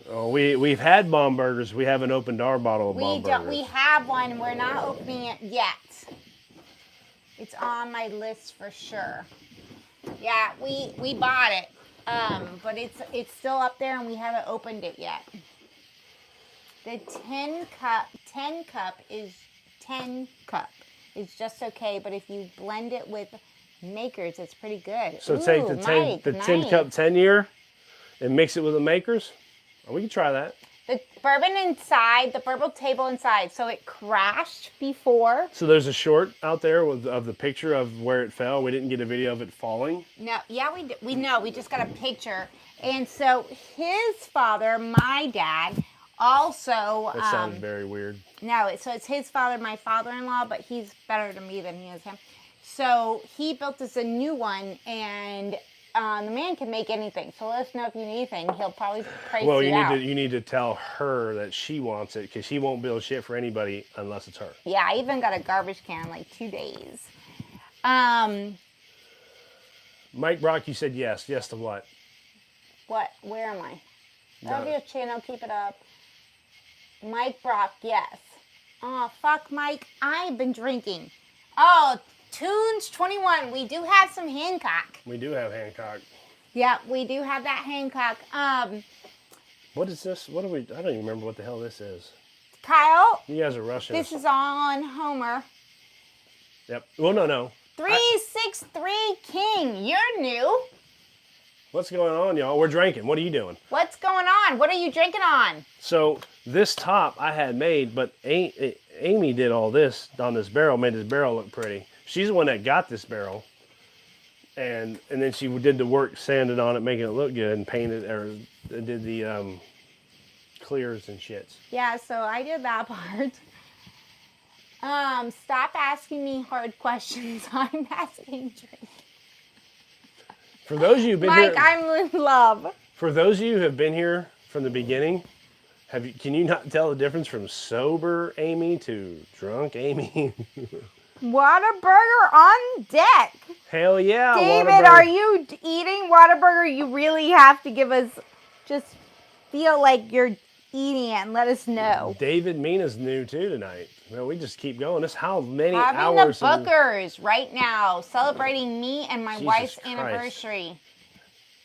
Oh, we've had bomb burgers. We haven't opened our bottle of bomb burgers. We have one. We're not opening it yet. It's on my list for sure. Yeah, we bought it, but it's still up there and we haven't opened it yet. The 10 cup is just okay, but if you blend it with Makers, it's pretty good. So ooh, take the 10 nice. cup 10 year and mix it with the Makers. Oh, we can try that. The bourbon inside, the bourbon table inside, so it crashed before. So there's a short out there of the picture of where it fell. We didn't get a video of it falling. No, yeah, we know. We just got a picture. And so his father, my dad, also... That sounds very weird. No, so it's his father, my father-in-law, but he's better to me than he is him. So he built us a new one, and the man can make anything. So let us know if you need anything. He'll probably price Well, you out. you need to tell her that she wants it because she won't build shit for anybody unless it's her. Yeah, I even got a garbage can in like 2 days. Mike Brock, you said yes. Yes to what? What? Where am I? Got Love it. your channel. Keep it up. Mike Brock, yes. Oh, fuck, Mike. I've been drinking. Oh, Tunes 21. We do have some Hancock. We do have Hancock. Yeah, we do have that Hancock. What is this? What do we? I don't even remember what the hell this is. Kyle, You guys are rushing. this us. is on Homer. Yep. Well, no. 363 King. You're new. What's going on, y'all? We're drinking. What are you doing? What's going on? What are you drinking on? So this top I had made, but Amy did all this on this barrel, made this barrel look pretty. She's the one that got this barrel, and then she did the work, sanded on it, making it look good, and painted or did the clears and shits. Yeah, so I did that part. Stop asking me hard questions. I'm asking drink. For those of you who've been Mike, here, I'm in love. for those of you who have been here from the beginning, can you not tell the difference from sober Amy to drunk Amy? Whataburger on deck. Hell yeah, David, Whataburger. are you eating Whataburger? You really have to give us, just feel like you're eating it and let us know. David Mina's new too tonight. Well, we just keep going. This how many Having hours? the Bookers right now, celebrating me and my Jesus wife's Christ. anniversary.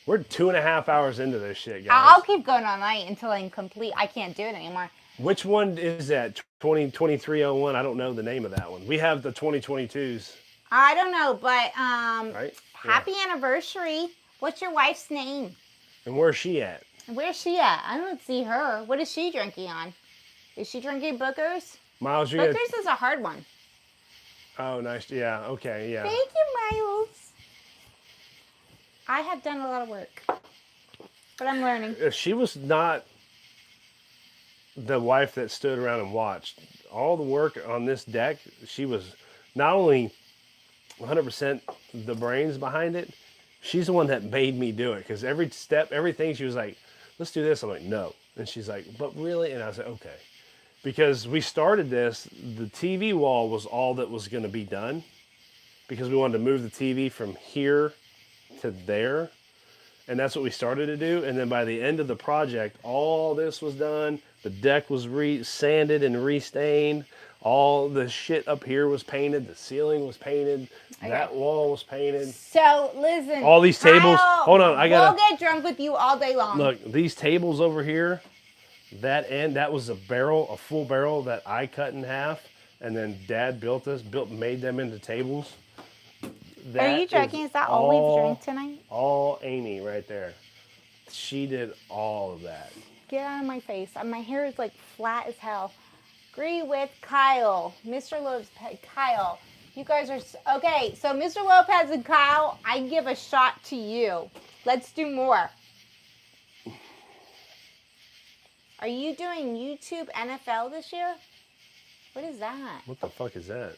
We're 2.5 hours into this shit, guys. I'll keep going all night until I'm complete. I can't do it anymore. Which one is that? 2301. I don't know the name of that one. We have the 2022s, I don't know, but right? happy anniversary. What's your wife's name? Yeah. And where's she at? Where's she at? I don't see her. What is she drinking on? Is she drinking Bookers? Miles, you got. Bookers is a hard one. Oh, nice. Yeah. Okay. Yeah. Thank you, Miles. I have done a lot of work, but I'm learning. If she was not the wife that stood around and watched all the work on this deck, she was not only 100% the brains behind it, she's the one that made me do it. Because every step, everything, she was like, let's do this. I'm like, no. And she's like, but really? And I was like, okay. Because we started this, the TV wall was all that was going to be done. Because we wanted to move the TV from here to there. And that's what we started to do. And then by the end of the project, all this was done. The deck was sanded and restained. All the shit up here was painted. The ceiling was painted. Okay. That wall was painted. So listen. All these tables. Kyle, Hold on, I gotta We'll get drunk with you all day long. look. These tables over here. That was a full barrel that I cut in half, and then Dad made them into tables. Are you joking? Is that all we've drank tonight? All Amy right there. She did all of that. Get out of my face. My hair is like flat as hell. Agree with Kyle. Mr. Lopez, Kyle. You guys are, okay, so Mr. Lopez and Kyle, I give a shot to you. Let's do more. Are you doing YouTube NFL this year? What is that? What the fuck is that?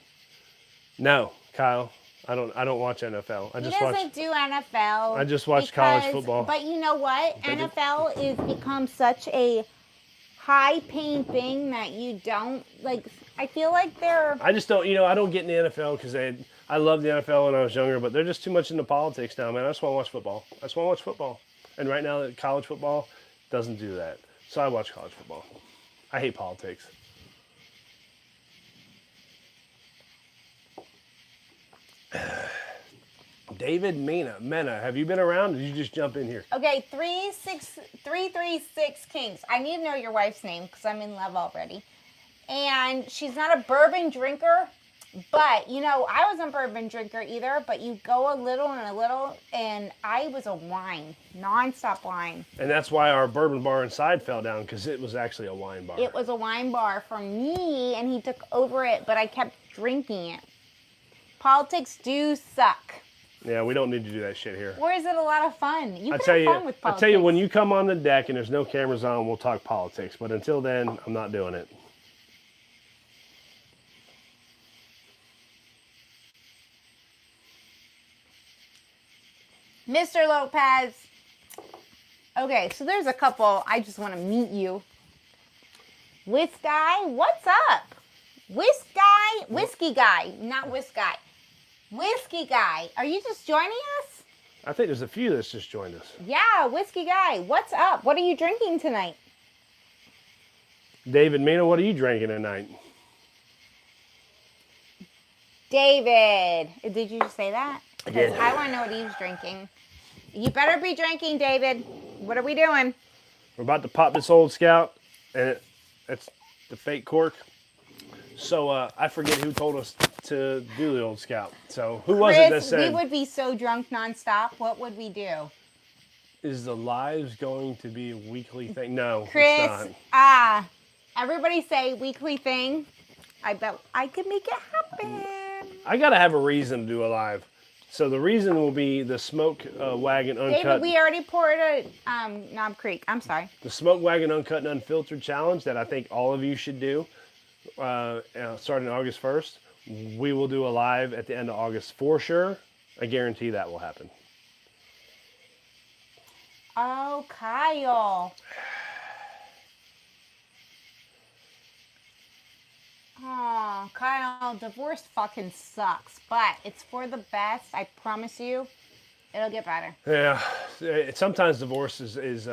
No, Kyle. I don't watch NFL. He doesn't do NFL. I just watch college football. But you know what? NFL is become such a high-paying thing that you don't, like, I feel like they're... I just don't, I don't get in the NFL because I loved the NFL when I was younger, but they're just too much into politics now, man. I just want to watch football. I just want to watch football. And right now, college football doesn't do that. So I watch college football. I hate politics. David Mena, have you been around? Or did you just jump in here? Okay, 336 Kings. I need to know your wife's name because I'm in love already. And she's not a bourbon drinker, but, I wasn't a bourbon drinker either, but you go a little, and I was a wine, nonstop wine. And that's why our bourbon bar inside fell down, because it was actually a wine bar. It was a wine bar for me, and he took over it, but I kept drinking it. Politics do suck. Yeah, we don't need to do that shit here. Or is it a lot of fun? You can have fun with politics. I tell you, when you come on the deck and there's no cameras on, we'll talk politics. But until then, I'm not doing it. Mr. Lopez. Okay, so there's a couple. I just want to meet you. Whiskey, what's up? Whiskey guy, not whisk guy. Whiskey guy, are you just joining us? I think there's a few that's just joined us. Yeah, whiskey guy, what's up? What are you drinking tonight? David Mena, what are you drinking tonight? David, did you just say that? I did. I want to know what he's drinking. You better be drinking, David. What are we doing? We're about to pop this Old Scout, and it's the fake cork. So I forget who told us to do the Old Scout. So who was it that said? We would be so drunk nonstop. What would we do? Is the lives going to be a weekly thing? No, Chris, it's not. Everybody say weekly thing. I bet I could make it happen. I gotta have a reason to do a live. So the reason will be the Smoke Wagon Uncut. David, we already poured a Knob Creek. I'm sorry. The Smoke Wagon Uncut and Unfiltered Challenge that I think all of you should do. Starting August 1st. We will do a live at the end of August for sure. I guarantee that will happen. Oh, Kyle. Oh, Kyle, divorce fucking sucks, but it's for the best. I promise you, it'll get better. Yeah, sometimes divorce is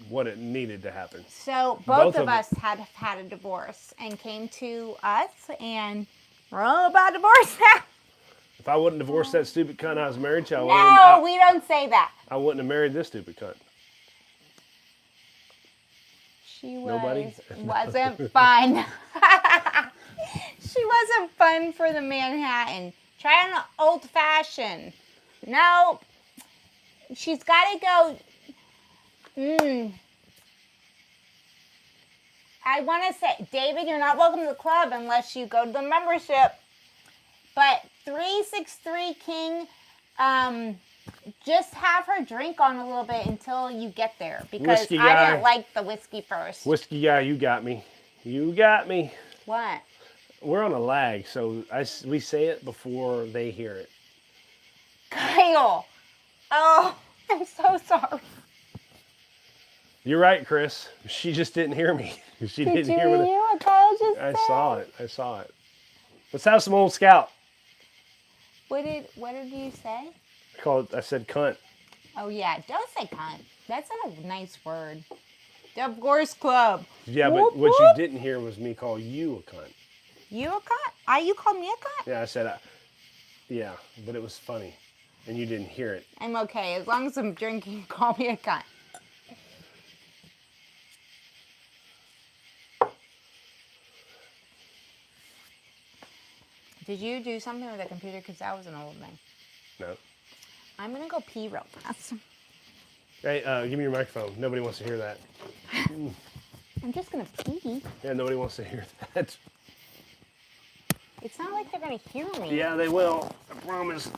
what it needed to happen. So both of us had a divorce and came to us, and we're all about divorce now. If I wouldn't divorce that stupid cunt I was married to, we don't say that. I wouldn't have married this stupid cunt. She Nobody? wasn't fun. She wasn't fun for the Manhattan. Try an old fashioned. No. She's got to go. I want to say, David, you're not welcome to the club unless you go to the membership. But 363 King, just have her drink on a little bit until you get there. Because Whiskey I guy. didn't like the whiskey first. Whiskey guy, you got me. You got me. What? We're on a lag, so we say it before they hear it. Kyle. Oh, I'm so sorry. You're right, Chris. She just didn't hear me. She didn't hear Did you hear what Kyle just said? I saw it. Let's have some Old Scout. What did you say? I said cunt. Oh yeah, don't say cunt. That's not a nice word. Divorce club. Yeah, Whoop, but what you whoop. didn't hear was me call you a cunt. You a cunt? You called me a cunt? Yeah, I said, yeah, but it was funny, and you didn't hear it. I'm okay. As long as I'm drinking, call me a cunt. Did you do something with the computer? Because that was an old thing. No. I'm going to go pee real fast. Hey, give me your microphone. Nobody wants to hear that. I'm just gonna pee. Yeah, nobody wants to hear that. It's not like they're gonna hear me. Yeah, they will. I promise.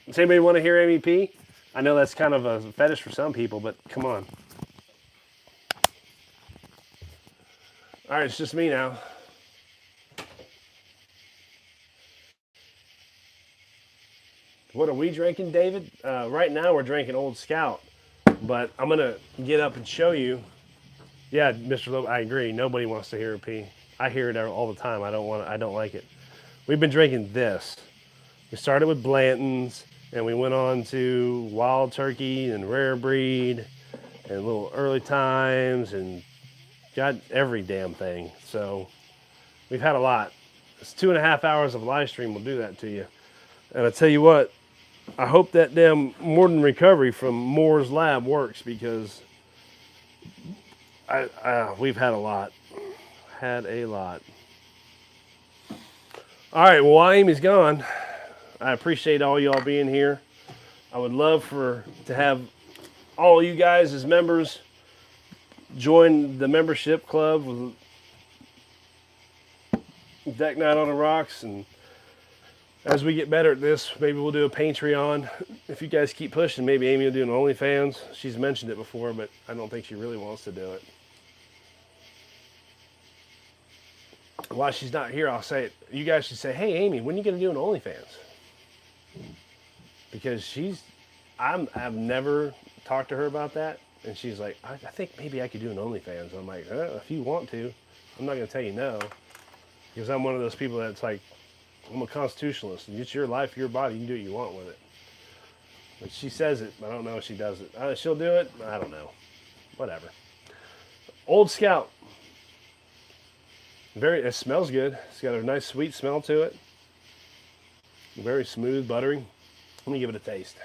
Does anybody want to hear Amy pee? I know that's kind of a fetish for some people, but come on. All right, it's just me now. What are we drinking, David? Right now we're drinking Old Scout, but I'm gonna get up and show you. Yeah, Mr. Loeb, I agree. Nobody wants to hear her pee. I hear it all the time. I don't like it. We've been drinking this. We started with Blanton's, and we went on to Wild Turkey and Rare Breed, and Little Early Times, and got every damn thing. So we've had a lot. It's 2.5 hours of live stream will do that to you. And I tell you what, I hope that damn Morden recovery from Moore's Lab works, because we've had a lot. Had a lot. All right, well, while Amy's gone, I appreciate all y'all being here. I would love to have all you guys as members join the membership club with Deck Night on the Rocks, and as we get better at this, maybe we'll do a Patreon. If you guys keep pushing, maybe Amy will do an OnlyFans. She's mentioned it before, but I don't think she really wants to do it. While she's not here, I'll say it. You guys should say, hey, Amy, when are you going to do an OnlyFans? Because I've never talked to her about that. And she's like, I think maybe I could do an OnlyFans. I'm like, if you want to, I'm not going to tell you no. Because I'm one of those people that's like, I'm a constitutionalist. It's your life, your body. You can do what you want with it. But she says it. I don't know if she does it. She'll do it. I don't know. Whatever. Old Scout. It smells good. It's got a nice sweet smell to it. Very smooth, buttery. Let me give it a taste.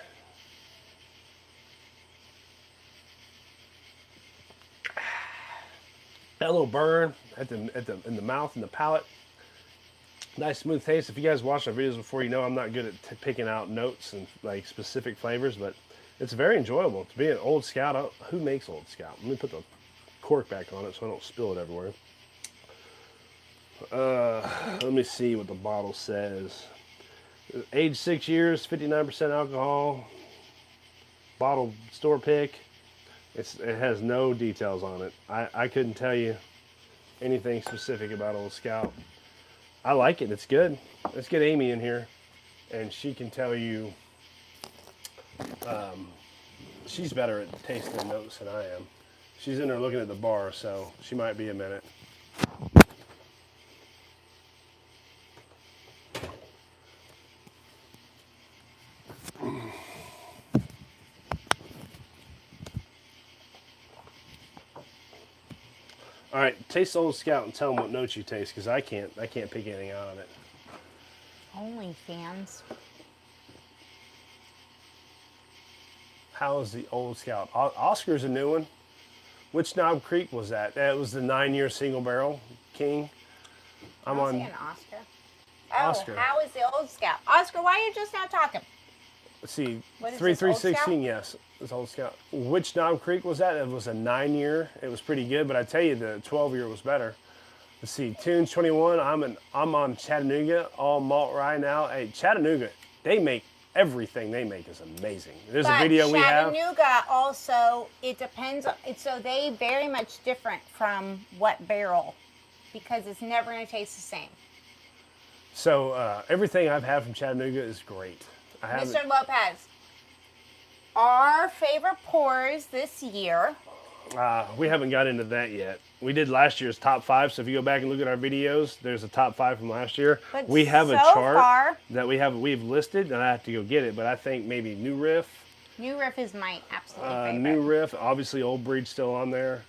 That little burn in the mouth and the palate. Nice smooth taste. If you guys watched our videos before, you know I'm not good at picking out notes and like specific flavors, but it's very enjoyable. To be an Old Scout, who makes Old Scout? Let me put the cork back on it so I don't spill it everywhere. Let me see what the bottle says. Age 6 years, 59% alcohol. Bottle store pick. It has no details on it. I couldn't tell you anything specific about Old Scout. I like it. It's good. Let's get Amy in here, and she can tell you. She's better at tasting notes than I am. She's in there looking at the bar, so she might be a minute. All right, taste Old Scout and tell them what notes you taste, because I can't pick anything out of it. OnlyFans. How is the Old Scout? Oscar's a new one. Which Knob Creek was that? That was the 9-year single barrel King. I'm on Oscar. Oscar. Oh, how is the Old Scout? Oscar, why are you just now talking? Let's see, What is 3316, yes, it's Old Scout. Which Knob Creek was that? It was a 9-year. It was pretty good, but I tell you, the 12-year was better. Let's see, Tunes 21. I'm on Chattanooga, all malt rye now. Hey, Chattanooga, they make everything they make is amazing. There's a video we have. Chattanooga also, it depends. So they very much different from what barrel, because it's never going to taste the same. So everything I've had from Chattanooga is great. Mr. Lopez, our favorite pours this year. We haven't got into that yet. We did last year's top 5, so if you go back and look at our videos, there's a top 5 from last year. But we have a so chart far, that we've listed, and I have to go get it. But I think maybe New Riff. New Riff is my absolute favorite. New Riff, obviously Old Breed's still on there.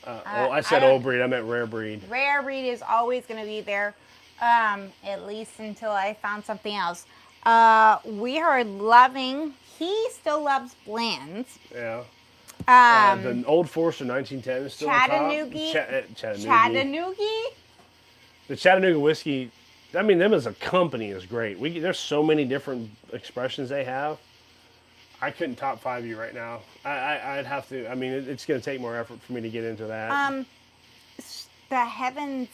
I said Old Breed, I meant Rare Breed. Rare Breed is always going to be there, at least until I found something else. We are loving. He still loves blends. Yeah. The Old Forester 1910 is still Chattanooga. Chattanooga. The Chattanooga whiskey, I mean, them as a company is great. There's so many different expressions they have. I couldn't top 5 you right now. I'd have to. I mean, it's going to take more effort for me to get into that. The Heaven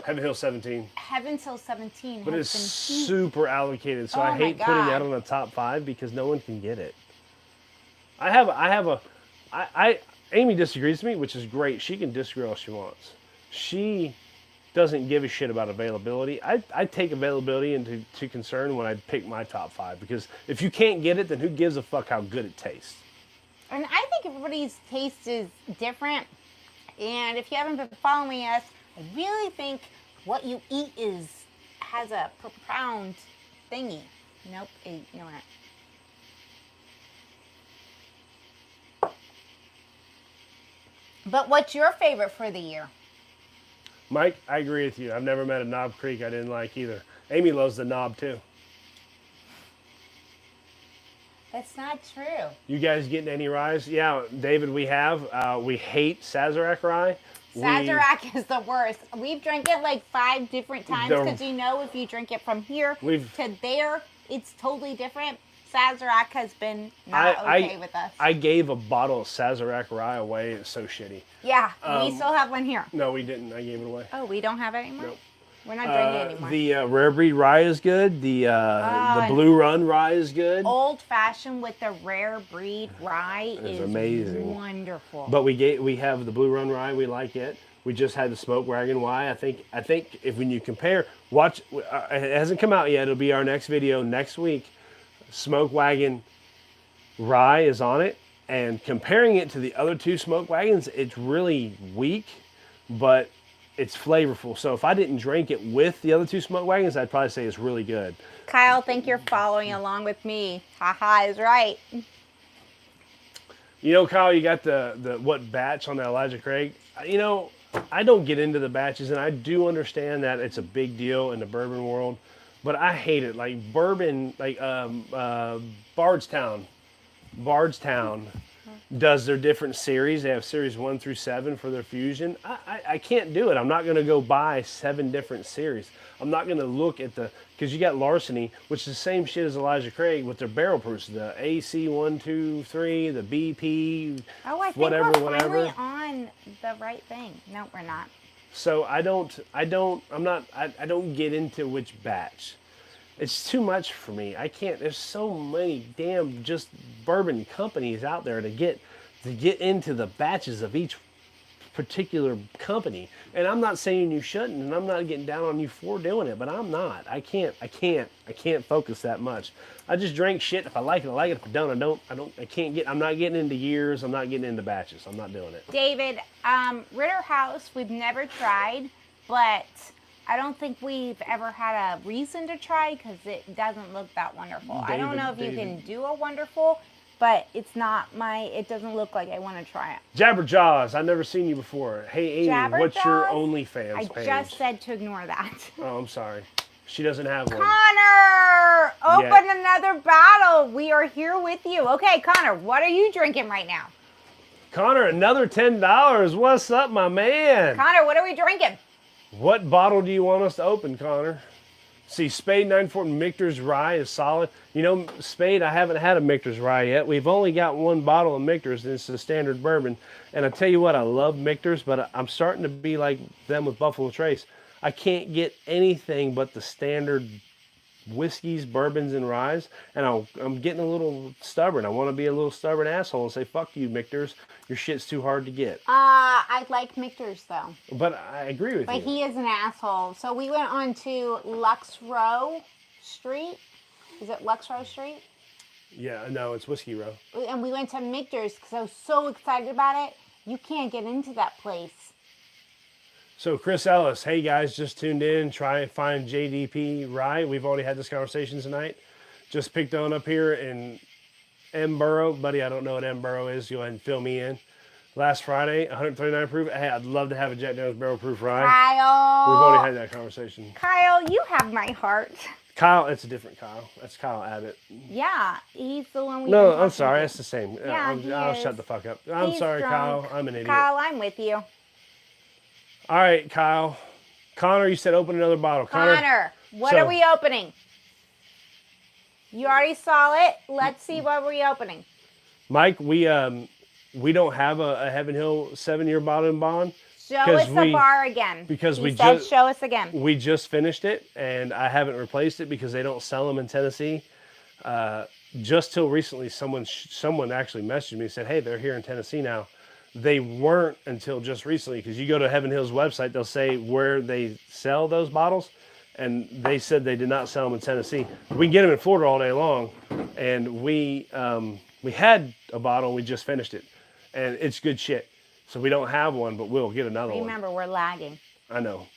Hill 17. Heaven Hill 17 But has it's been huge. super allocated, so Oh I my hate putting that God. on the top 5 because no one can get it. Amy disagrees with me, which is great. She can disagree all she wants. She doesn't give a shit about availability. I take availability into concern when I pick my top 5 because if you can't get it, then who gives a fuck how good it tastes? And I think everybody's taste is different. And if you haven't been following us, I really think what you eat has a profound thingy. Nope, ignore it. But what's your favorite for the year? Mike, I agree with you. I've never met a Knob Creek I didn't like either. Amy loves the knob too. That's not true. You guys getting any rye? Yeah, David, we have. We hate Sazerac rye. Sazerac is the worst. We've drank it like 5 different times because if you drink it from here to there, it's totally different. Sazerac has been not okay with us. I gave a bottle of Sazerac rye away. It's so shitty. Yeah, we still have one here. No, we didn't. I gave it away. Oh, we don't have it anymore? Nope. We're not drinking it anymore. The rare breed rye is good. The Blue Run rye is good. Old fashioned with the rare breed rye is amazing. Wonderful. But we have the Blue Run rye. We like it. We just had the Smoke Wagon rye. I think if when you compare, watch. It hasn't come out yet. It'll be our next video next week. Smoke Wagon rye is on it, and comparing it to the other 2 Smoke Wagons, it's really weak, but it's flavorful. So if I didn't drink it with the other 2 Smoke Wagons, I'd probably say it's really good. Kyle, think you're following along with me. Haha is right. You know, Kyle, you got the what batch on the Elijah Craig? You know, I don't get into the batches, and I do understand that it's a big deal in the bourbon world, but I hate it. Like bourbon, like Bardstown does their different series. They have series 1 through 7 for their fusion. I can't do it. I'm not going to go buy 7 different series. I'm not going to look at because you got Larceny, which is the same shit as Elijah Craig with their barrel proofs, the AC 1, 2, 3, the BP, Oh, I think whatever. we're finally on the right thing. No, we're not. So I don't get into which batch. It's too much for me. I can't. There's so many damn just bourbon companies out there to get into the batches of each particular company. And I'm not saying you shouldn't, and I'm not getting down on you for doing it, but I'm not. I can't focus that much. I just drink shit. If I like it, I like it. If I don't, I don't. I'm not getting into years. I'm not getting into batches. I'm not doing it. David, Ritter House, we've never tried, but I don't think we've ever had a reason to try because it doesn't look that wonderful. I don't know if you can do a wonderful, but it doesn't look like I want to try it. Jabberjaws, I've never seen you before. Hey, Amy, what's your OnlyFans page? I just said to ignore that. Oh, I'm sorry. She doesn't have one. Connor, open another bottle. We are here with you. Okay, Connor, what are you drinking right now? Connor, another $10. What's up, my man? Connor, what are we drinking? What bottle do you want us to open, Connor? See, Spade 94 Michter's Rye is solid. You know, Spade, I haven't had a Michter's Rye yet. We've only got 1 bottle of Michter's, and it's a standard bourbon. And I tell you what, I love Michter's, but I'm starting to be like them with Buffalo Trace. I can't get anything but the standard whiskeys, bourbons, and ryes, and I'm getting a little stubborn. I want to be a little stubborn asshole and say, fuck you, Michter's. Your shit's too hard to get. I like Michter's, though. But I agree with you. But he is an asshole. So we went on to Lux Row Street. Is it Lux Row Street? Yeah, no, it's Whiskey Row. And we went to Michter's because I was so excited about it. You can't get into that place. So Chris Ellis, hey guys, just tuned in, try and find JDP Rye. We've already had this conversation tonight. Just picked on up here in Mboro. Buddy, I don't know what Mboro is. Go ahead and fill me in. Last Friday, 139 proof. Hey, I'd love to have a Jack Daniel's barrel proof rye. Kyle. We've already had that conversation. Kyle, you have my heart. Kyle, it's a different Kyle. That's Kyle Abbott. Yeah, he's the one we No, I'm sorry. It's the same. Yeah, I'll shut the fuck up. I'm sorry, drunk. Kyle. I'm an idiot. Kyle, I'm with you. All right, Kyle. Connor, you said open another bottle. Connor, what are we opening? You already saw it. Let's see what we're opening. Mike, we don't have a Heaven Hill 7-year bottle and bond. Show us the bar again. Because he said show us again. We just finished it, and I haven't replaced it because they don't sell them in Tennessee. Just till recently, someone actually messaged me and said, hey, they're here in Tennessee now. They weren't until just recently, because you go to Heaven Hill's website, they'll say where they sell those bottles, and they said they did not sell them in Tennessee. We can get them in Florida all day long, and we had a bottle, and we just finished it, and it's good shit. So we don't have one, but we'll get another one. Remember, we're lagging. I know.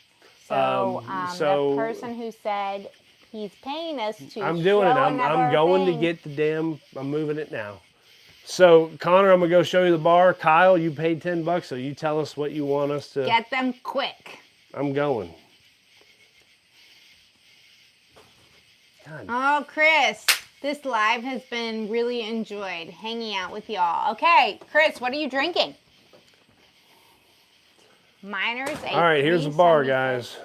So, the person who said he's paying us to I'm doing it. I'm going to get the damn, I'm moving it now. So, Connor, I'm going to go show you the bar. Kyle, you paid $10, so you tell us what you want us to. Get them quick. I'm going. God. Oh, Chris, this live has been really enjoyed hanging out with y'all. Okay, Chris, what are you drinking? Miners. All right, here's the bar, guys.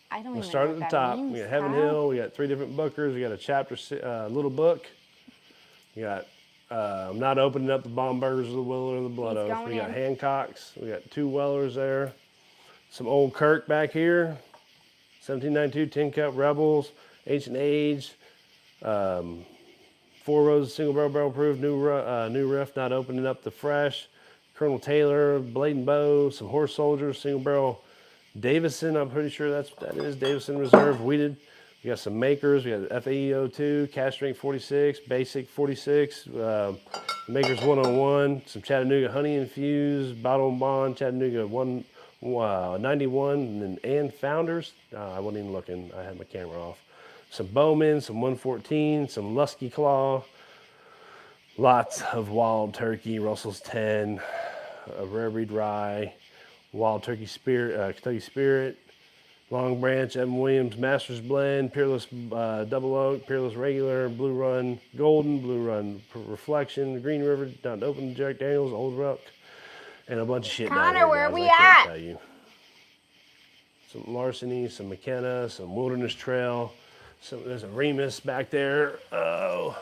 I don't we'll even start know at the what top. that means, We got Heaven Kyle. Hill. We got 3 different bookers. We got a chapter, little book. We got. I'm not opening up the Bombergers, the Willer, or the Blood Oath. We got Hancocks. We got 2 Wellers there. Some Old Kirk back here. 1792 Tin Cup Rebels. Ancient Age. 4 Roses Single Barrel Proof. New Riff. Not opening up the fresh. Colonel Taylor, Blade and Bow, some Horse Soldiers, Single Barrel Davison. I'm pretty sure that is Davison Reserve Wheated. We got some Makers. We got FAE02, Cask Strength 46, Basic 46, Makers 101, some Chattanooga Honey Infused, Bottle and Bond, Chattanooga 91, and Founders. I wasn't even looking. I had my camera off. Some Bowman, some 114, some Lusky Claw. Lots of Wild Turkey, Russell's 10, a Rare Breed Rye, Wild Turkey Spirit, Kentucky Spirit, Long Branch, Evan Williams, Masters Blend, Peerless Double Oak, Peerless Regular, Blue Run Golden, Blue Run Reflection, Green River, Down to Open, Jack Daniels, Old Rock, and a bunch of shit. Connor, down here, where guys. we I can't at? tell you. Some Larceny, some McKenna, some Wilderness Trail, there's a Remus back there. Oh.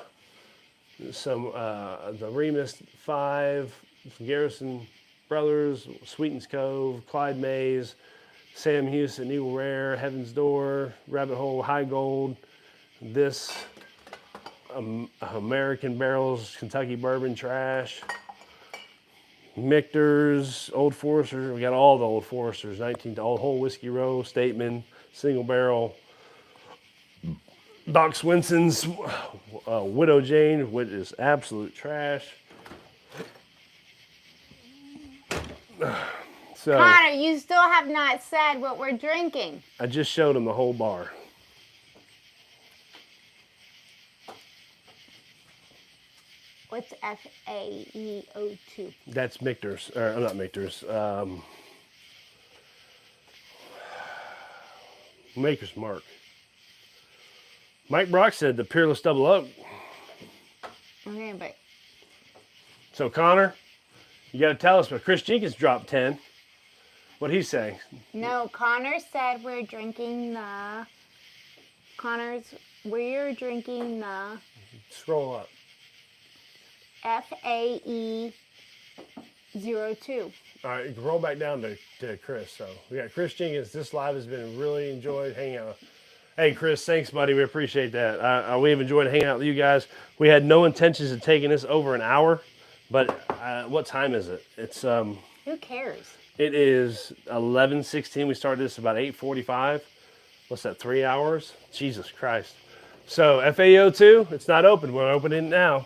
Some the Remus 5, some Garrison Brothers, Sweetens Cove, Clyde Mays, Sam Houston, Eagle Rare, Heaven's Door, Rabbit Hole, High Gold. This American Barrels, Kentucky Bourbon Trash, Michter's, Old Foresters. We got all the Old Foresters, Old Whole Whiskey Row, Stateman, Single Barrel. Doc Swinson's Widow Jane, which is absolute trash. So Connor, you still have not said what we're drinking. I just showed him the whole bar. What's FAE02? That's Michter's, or not Michter's. Maker's Mark. Mike Brock said the Peerless Double Oak. Okay, but So Connor, you got to tell us. But Chris Jenkins dropped 10. What'd he say? no, Connor said we're drinking the. We're drinking the Scroll up. FAE02. All right, roll back down to Chris. So we got Chris Jenkins. This live has been really enjoyed hanging out. Hey, Chris, thanks, buddy. We appreciate that. We've enjoyed hanging out with you guys. We had no intentions of taking this over an hour, but what time is it? It's Who cares? It is 11:16. We started this about 8:45. What's that? 3 hours? Jesus Christ. So FAO2, it's not open. We're opening it now.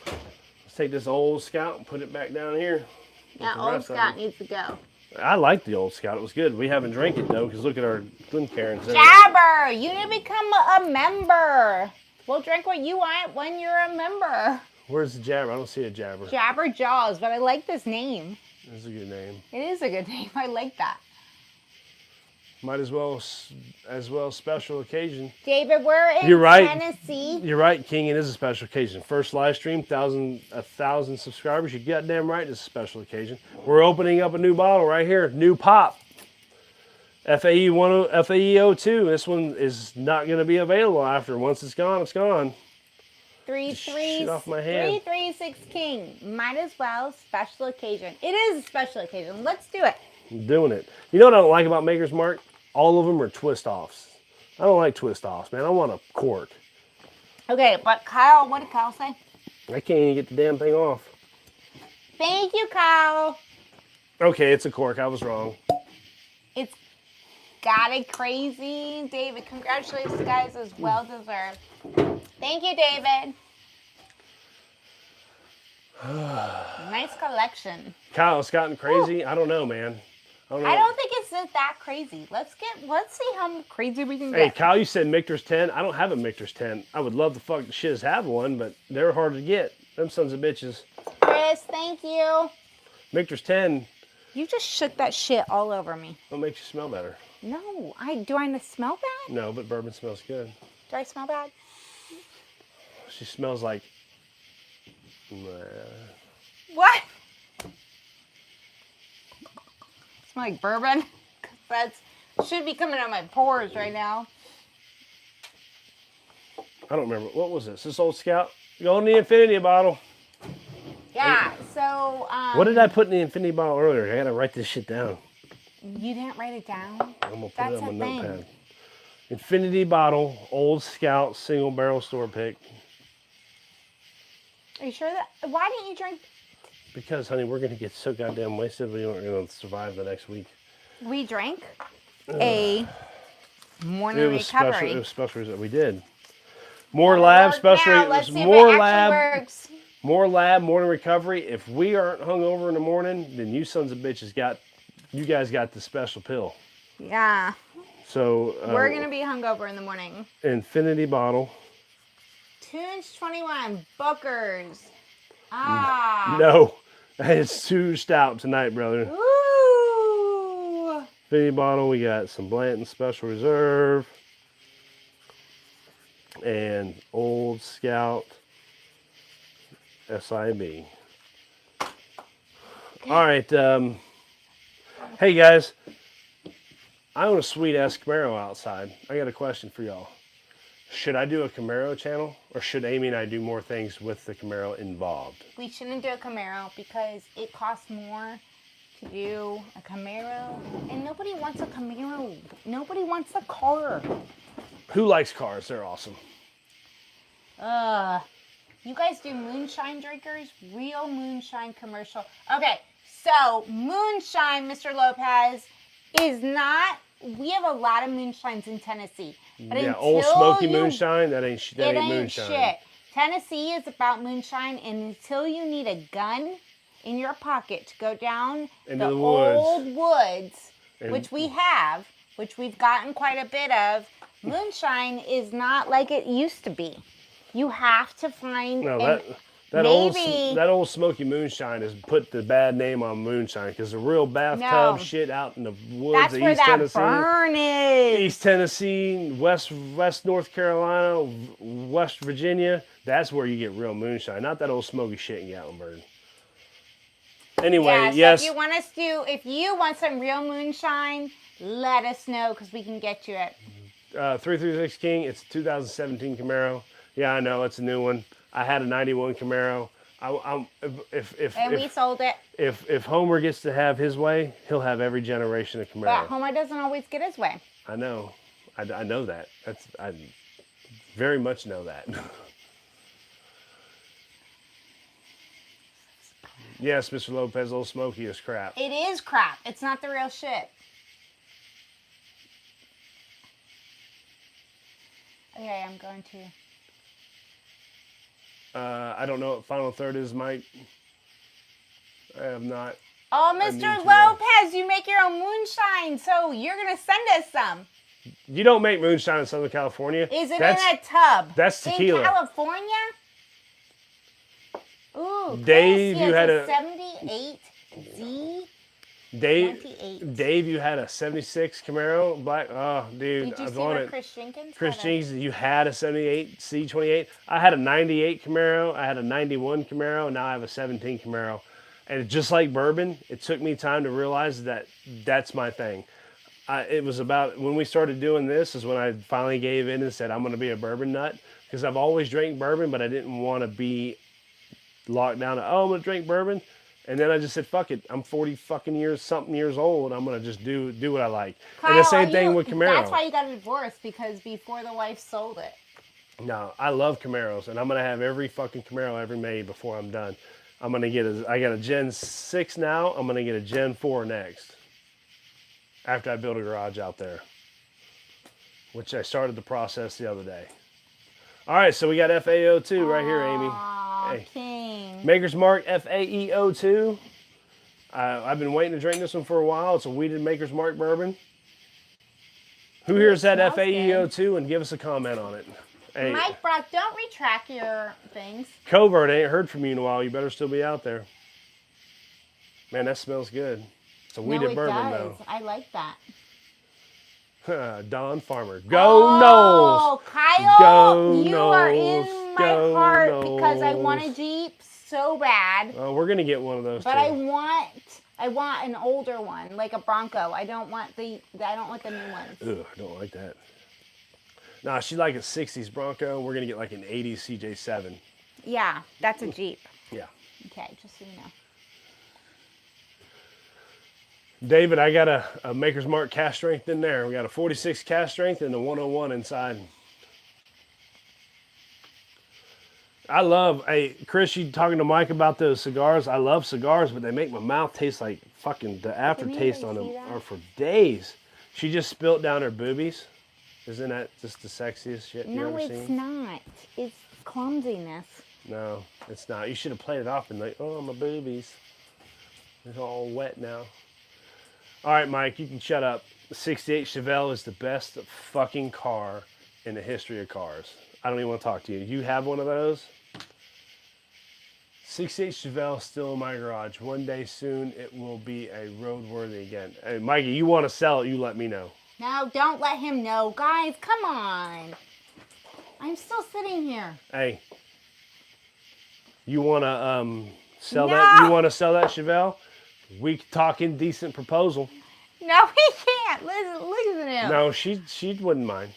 Let's take this old Scout and put it back down here. That old Scott needs to go. I like the old Scout. It was good. We haven't drank it though, because look at our Glencairns. Jabber, you need to become a member. We'll drink what you want when you're a member. Where's the Jabber? I don't see a Jabber. Jabber Jaws, but I like this name. That's a good name. It is a good name. I like that. Might as well special occasion. David, we're in You're right. Tennessee. You're right, King. It is a special occasion. First live stream, 1,000 subscribers. You goddamn right, it's a special occasion. We're opening up a new bottle right here, new pop. FAE02. This one is not going to be available after. Once it's gone, it's gone. 3-3. Shit off my hand. 3-3-6 king. Might as well. Special occasion. It is a special occasion. Let's do it. I'm doing it. You know what I don't like about Maker's Mark? All of them are twist offs. I don't like twist offs, man. I want a cork. Okay, but Kyle, what did Kyle say? I can't even get the damn thing off. Thank you, Kyle. Okay, it's a cork. I was wrong. It's got it crazy. David, congratulations, guys. It was well deserved. Thank you, David. Nice collection. Kyle, it's gotten crazy. Ooh. I don't know, man. I don't think it's that crazy. Let's see how crazy we can get. Hey, Kyle, you said Michter's 10. I don't have a Michter's 10. I would love to fuck the shiz have one, but they're hard to get. Them sons of bitches. Chris, thank you. Michter's 10. You just shook that shit all over me. What makes you smell better? No, do I smell bad? No, but bourbon smells good. Do I smell bad? She smells like... What? Smell like bourbon? That should be coming out of my pores right now. I don't remember. What was this? This Old Scout? Go in the Infinity bottle. Yeah, so... what did I put in the Infinity bottle earlier? I gotta write this shit down. You didn't write it down? I'm gonna put it on my notepad. Infinity bottle, Old Scout, single barrel store pick. Are you sure that... Why didn't you drink... Because, honey, we're gonna get so goddamn wasted we aren't gonna survive the next week. We drank a morning recovery. Special, it was special. We did. More lab, special. More lab, morning recovery. If we aren't hungover in the morning, then you sons of bitches you guys got the special pill. Yeah. So. We're going to be hungover in the morning. Infinity bottle. Tunes 21, Bookers. Ah. No. It's too stout tonight, brother. Ooh. Infinity bottle, we got some Blanton Special Reserve. And Old Scout SIB. Okay. All right. Hey, guys. I own a sweet-ass Camaro outside. I got a question for y'all. Should I do a Camaro channel, or should Amy and I do more things with the Camaro involved? We shouldn't do a Camaro because it costs more to do a Camaro, and nobody wants a Camaro. Nobody wants a car. Who likes cars? They're awesome. You guys do moonshine drinkers? Real moonshine commercial. Okay, so moonshine, Mr. Lopez, is not... We have a lot of moonshines in Tennessee. But yeah, Old Smoky moonshine, that ain't moonshine. Shit. Tennessee is about moonshine, and until you need a gun in your pocket to go down into the old woods, which we have, which we've gotten quite a bit of, moonshine is not like it used to be. You have to find... No, that old Smoky moonshine has put the bad name on moonshine, because the real bathtub shit out in the woods of East Tennessee. Burn is. East Tennessee, West North Carolina, West Virginia, that's where you get real moonshine, not that old smoky shit in Gatlinburg. Anyway, yeah, so yes. If you want some real moonshine, let us know, because we can get you it. 336 King, it's a 2017 Camaro. Yeah, I know, it's a new one. I had a 91 Camaro. We sold it. If Homer gets to have his way, he'll have every generation of Camaro. But Homer doesn't always get his way. I know. I know that. I very much know that. Yes, Mr. Lopez, Old Smoky is crap. It is crap. It's not the real shit. Okay, I'm going to... I don't know what Final Third is, Mike. I have not. Oh, Mr. Lopez, you make your own moonshine, so you're going to send us some. You don't make moonshine in Southern California. Is it in a tub? That's tequila. In California? Ooh, Dave, you had a 78Z. Dave, you had a 76 Camaro black. Oh, dude, Did you I was see on where it. Chris Jenkins? Chris Jenkins, you had a 78 C28. I had a 98 Camaro. I had a 91 Camaro. And now I have a 17 Camaro. And just like bourbon, it took me time to realize that that's my thing. it was about when we started doing this is when I finally gave in and said I'm going to be a bourbon nut because I've always drank bourbon, but I didn't want to be locked down to, oh, I'm going to drink bourbon. And then I just said, fuck it. I'm 40 fucking years old. I'm going to just do what I like. Kyle, and the same thing with Camaro. That's why you got a divorce, because before the wife sold it. No, I love Camaros, and I'm going to have every fucking Camaro ever made before I'm done. I'm going to get I got a Gen 6 now. I'm going to get a Gen 4 next. After I build a garage out there. Which I started the process the other day. All right, so we got FAO2 right here, Amy. Hey. King. Maker's Mark FAEO2. I've been waiting to drink this one for a while. It's a wheated Maker's Mark bourbon. Who here has had FAEO2 and give us a comment on it? Hey, Mike Brock, don't retract your things. Covert, I ain't heard from you in a while. You better still be out there. Man, that smells good. It's a wheated bourbon, though. I like that. Don Farmer. Go Knowles! Kyle, Go you Knowles. are in my heart because I want a Jeep so bad. Oh, we're gonna get one of those. But too. I want an older one, like a Bronco. I don't want the new ones. Ugh, I don't like that. Nah, she like a 60s Bronco. We're gonna get like an 80s CJ7. Yeah, that's a Jeep. Yeah. Okay, just so you know. David, I got a Maker's Mark cast strength in there. We got a 46 cast strength and a 101 inside. I love, hey, Chris, you talking to Mike about those cigars? I love cigars, but they make my mouth taste like fucking, the aftertaste on them are for days. She just spilt down her boobies. Isn't that just the sexiest shit you've ever seen? No, it's not. It's clumsiness. No, it's not. You should have played it off and like, oh, my boobies. It's all wet now. All right, Mike, you can shut up. The 68 Chevelle is the best fucking car in the history of cars. I don't even want to talk to you. You have one of those? 68 Chevelle still in my garage. One day soon, it will be a roadworthy again. Hey, Mikey, you want to sell it, you let me know. No, don't let him know. Guys, come on. I'm still sitting here. Hey, you want to sell that? You want to sell that Chevelle? We talking decent proposal. No, he can't. Listen to him. No, she wouldn't mind.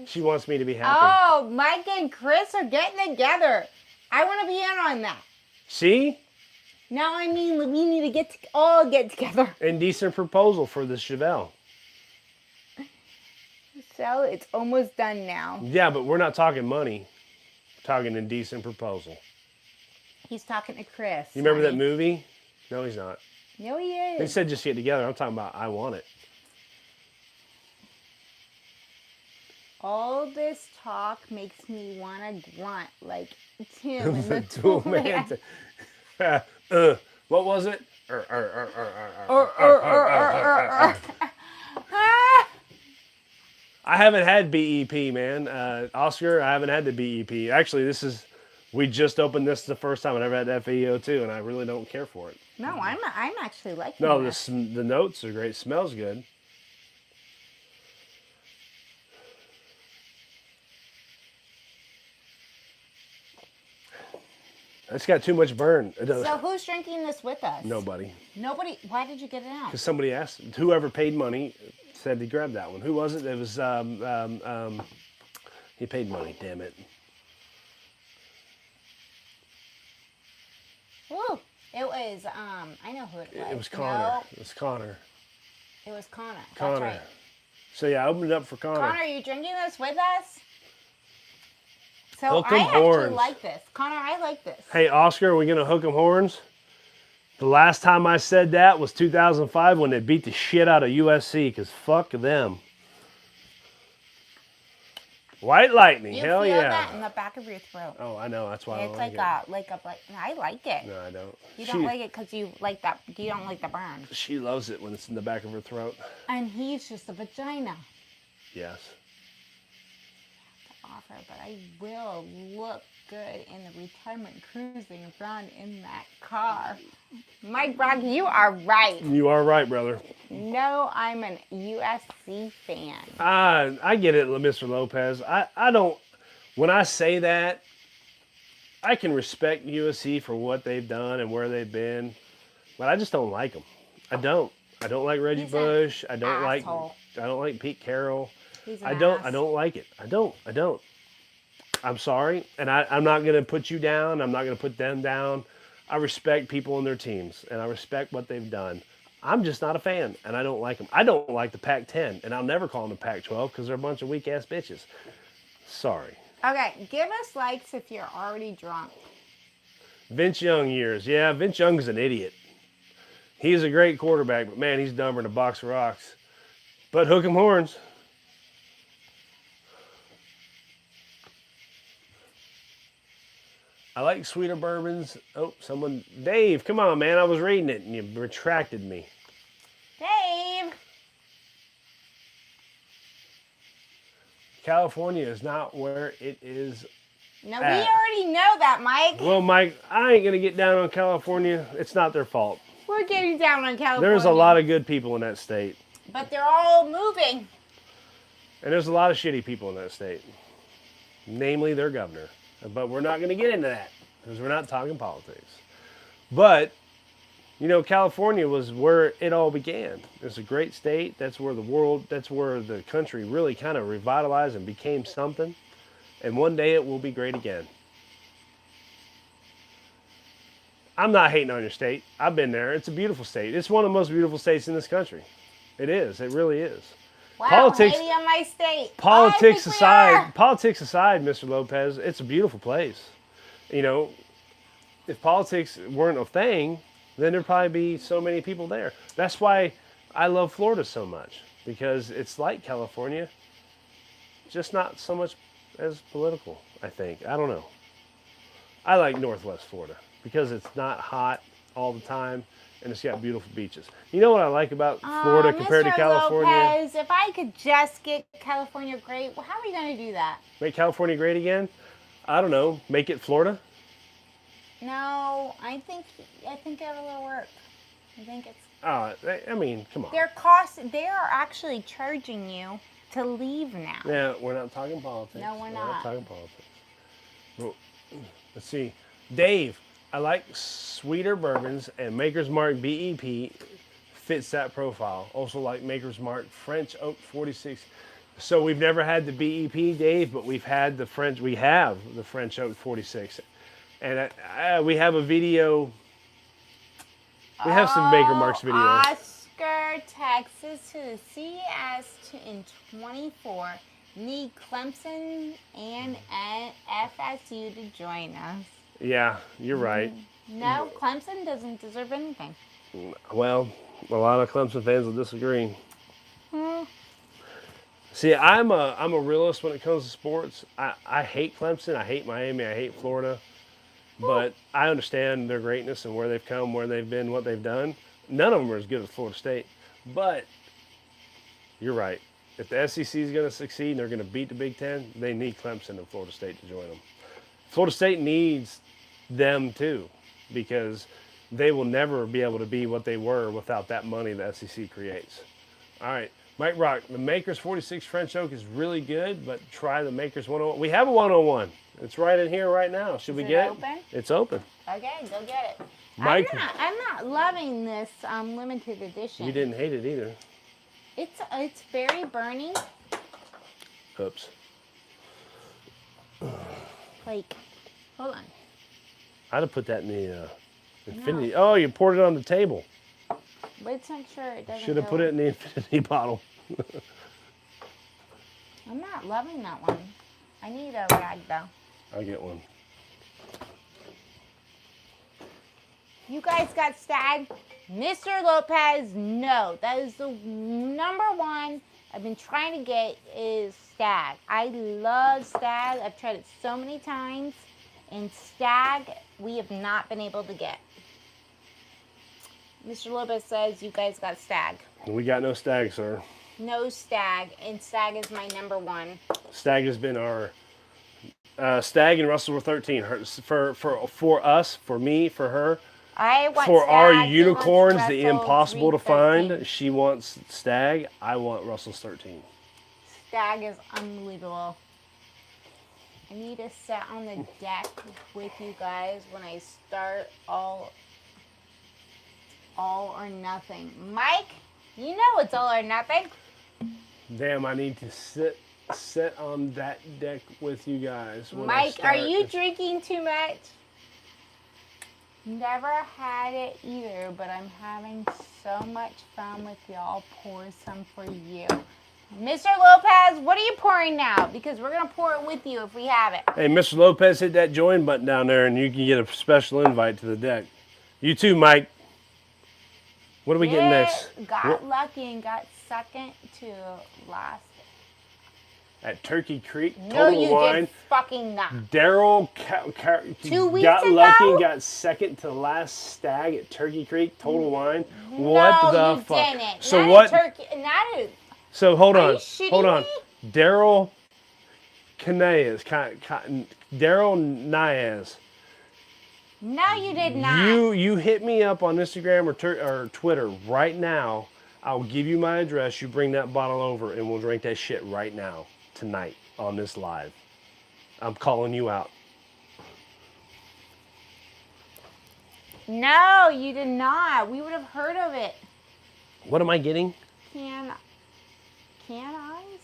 She wants me to be happy. Oh, Mike and Chris are getting together. I want to be in on that. See? No, I mean, we need to all get together. Indecent proposal for the Chevelle. So it's almost done now. Yeah, but we're not talking money. We're talking indecent proposal. He's talking to Chris. You remember that movie? No, he's not. No, he is. They said just get together. I'm talking about I want it. All this talk makes me want to grunt like Tim in the Tool Man. What was it? I haven't had BEP, man. Oscar, I haven't had the BEP. Actually, we just opened this the first time I ever had FAEO2, and I really don't care for it. No, I'm actually liking No, this. the notes are great. It smells good. It's got too much burn. So who's drinking this with us? Nobody. Nobody? Why did you get it out? Because somebody asked, whoever paid money said he grabbed that one. Who was it? It was, he paid money, damn it. Ooh, it was, I know who it was. It was Connor. No, It was Connor. it was Connor. Connor. That's right. So yeah, I opened it up for Connor. Connor, are you drinking this with us? So Hook 'em I actually horns. like this. Connor, I like this. Hey, Oscar, are we going to hook 'em horns? The last time I said that was 2005 when they beat the shit out of USC, because fuck them. White Lightning, You hell feel yeah. that in the back of your throat. Oh, I know, that's why I It's don't like I like it. No, I don't. You don't like it because you don't like the burn. She loves it when it's in the back of her throat. And he's just a vagina Yes. to offer, but I will look good in the retirement cruising around in that car. Mike Brock, you are right. You are right, brother. No, I'm an USC fan. I get it, Mr. Lopez. I don't, when I say that, I can respect USC for what they've done and where they've been, but I just don't like them. I don't. I don't like Reggie He's an Bush. I don't asshole. like Pete Carroll. He's an I don't ass. like it. I don't. I'm sorry, and I'm not going to put you down. I'm not going to put them down. I respect people and their teams, and I respect what they've done. I'm just not a fan, and I don't like them. I don't like the Pac-10, and I'll never call them the Pac-12 because they're a bunch of weak-ass bitches. Sorry. Okay, give us likes if you're already drunk. Vince Young years. Yeah, Vince Young's an idiot. He's a great quarterback, but man, he's dumber than a box of rocks. But hook 'em horns. I like sweeter bourbons. Oh, Dave, come on, man. I was reading it and you retracted me. Dave! California is not where it is. No, we already know that, Mike. Well, Mike, I ain't going to get down on California. It's not their fault. We're getting down on California. There's a lot of good people in that state. But they're all moving. And there's a lot of shitty people in that state. Namely, their governor. But we're not going to get into that because we're not talking politics. But, you know, California was where it all began. It's a great state. That's where the country really kind of revitalized and became something. And one day it will be great again. I'm not hating on your state. I've been there. It's a beautiful state. It's one of the most beautiful states in this country. It is. It really is. Wow, Politics, maybe on my state. politics aside, Mr. Lopez, it's a beautiful place. You know, if politics weren't a thing, then there'd probably be so many people there. That's why I love Florida so much, because it's like California, just not so much as political, I think. I don't know. I like Northwest Florida because it's not hot all the time and it's got beautiful beaches. You know what I like about Florida compared to Mr. California? Lopez, if I could just get California great, well, how are we going to do that? Make California great again? I don't know. Make it Florida? No, I think I have a little work. I think it's... I mean, come on. They are actually charging you to leave now. Yeah, we're not talking politics. No, we're We're not. not talking politics. Well, let's see. Dave, I like sweeter bourbons, and Maker's Mark BEP fits that profile. Also like Maker's Mark French Oak 46. So we've never had the BEP, Dave, but we have the French Oak 46. And we have a video. We have some Maker Marks video. Oscar, Texas to the CS in 24. Need Clemson and FSU to join us. Yeah, you're right. No, Clemson doesn't deserve anything. Well, a lot of Clemson fans will disagree. See, I'm a realist when it comes to sports. I hate Clemson. I hate Miami. I hate Florida. But I understand their greatness and where they've come, where they've been, what they've done. None of them are as good as Florida State. But you're right. If the SEC is going to succeed and they're going to beat the Big Ten, they need Clemson and Florida State to join them. Florida State needs them too, because they will never be able to be what they were without that money the SEC creates. All right, Mike Rock, the Maker's 46 French Oak is really good, but try the Maker's 101. We have a 101. It's right in here right now. Should we get it? Open? It's open. Okay, go get it. Mike, I'm not loving this limited edition. you didn't hate it either. It's very burning. Oops. Like, hold on. I'd have put that in the infinity. No. Oh, you poured it on the table. Let's make sure it doesn't. Should have put it in the infinity bottle. I'm not loving that one. I need a rag though. I'll get one. You guys got Stag? Mr. Lopez, no. That is the number one I've been trying to get is Stag. I love Stag. I've tried it so many times. And Stag, we have not been able to get. Mr. Lopez says you guys got Stag. We got no Stag, sir. No Stag, and Stag is my number one. Stag has been our Stag and Russell were 13. For us, for me, for her. I want for Stag, our unicorns, Russell, the impossible to 13. find. She wants Stag. I want Russell's 13. Stag is unbelievable. I need to sit on the deck with you guys when I start all or nothing. Mike, You know it's all or nothing. Damn, I need to sit on that deck with you guys. When Mike, are you drinking too much? Never had it either, but I'm having so much fun with y'all. Pour some for you. Mr. Lopez, what are you pouring now? Because we're going to pour it with you if we have it. Hey, Mr. Lopez, hit that join button down there and you can get a special invite to the deck. You too, Mike. What are we getting next? Got lucky and got second to last. At Turkey Creek, No, Total you Wine. did fucking not. Daryl 2 weeks got ago? lucky and got second to last stag at Turkey Creek, Total Wine. What No, the you fuck? didn't. So Not what? Not a, So hold Are on, you shitting hold on. me? Daryl Canales, Daryl Niaz. no, you did not. You hit me up on Instagram or Twitter right now. I'll give you my address. You bring that bottle over and we'll drink that shit right now, tonight on this live. I'm calling you out. No, you did not. We would have heard of it. What am I getting? Can eyes?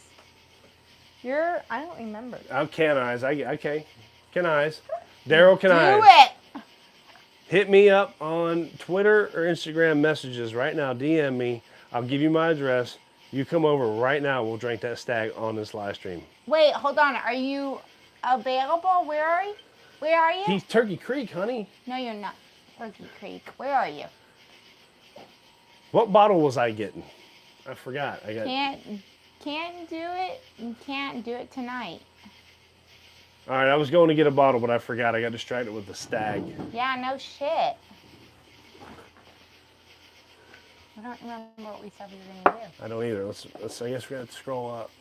I don't remember. I'm Can Eyes. Okay. Can Eyes. Daryl Can Eyes. Do it. Hit me up on Twitter or Instagram messages right now. DM me. I'll give you my address. You come over right now. We'll drink that stag on this live stream. Wait, hold on. Are you available? Where are you? Where are you? He's Turkey Creek, honey. No, you're not. Turkey Creek. Where are you? What bottle was I getting? I forgot. I got. Can't do it. You can't do it tonight. All right, I was going to get a bottle, but I forgot. I got distracted with the stag. Yeah, no shit. I don't remember what we said we were gonna do. I don't either. Let's. I guess we got to scroll up.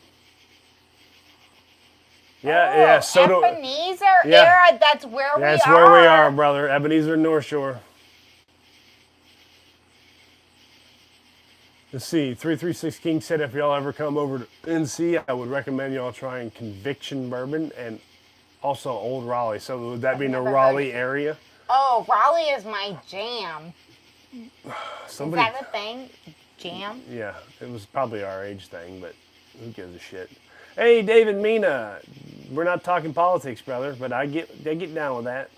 Yeah. Soda. Ebenezer era. That's where we are. That's where we are, brother. Ebenezer North Shore. Let's see. 336 King said if y'all ever come over to NC, I would recommend y'all trying Conviction Bourbon and also Old Raleigh. So would that be in the Raleigh area? Oh, Raleigh is my jam. Somebody, Is that a thing? Jam? yeah, it was probably our age thing, but who gives a shit? Hey, David Mina, we're not talking politics, brother, but I get down with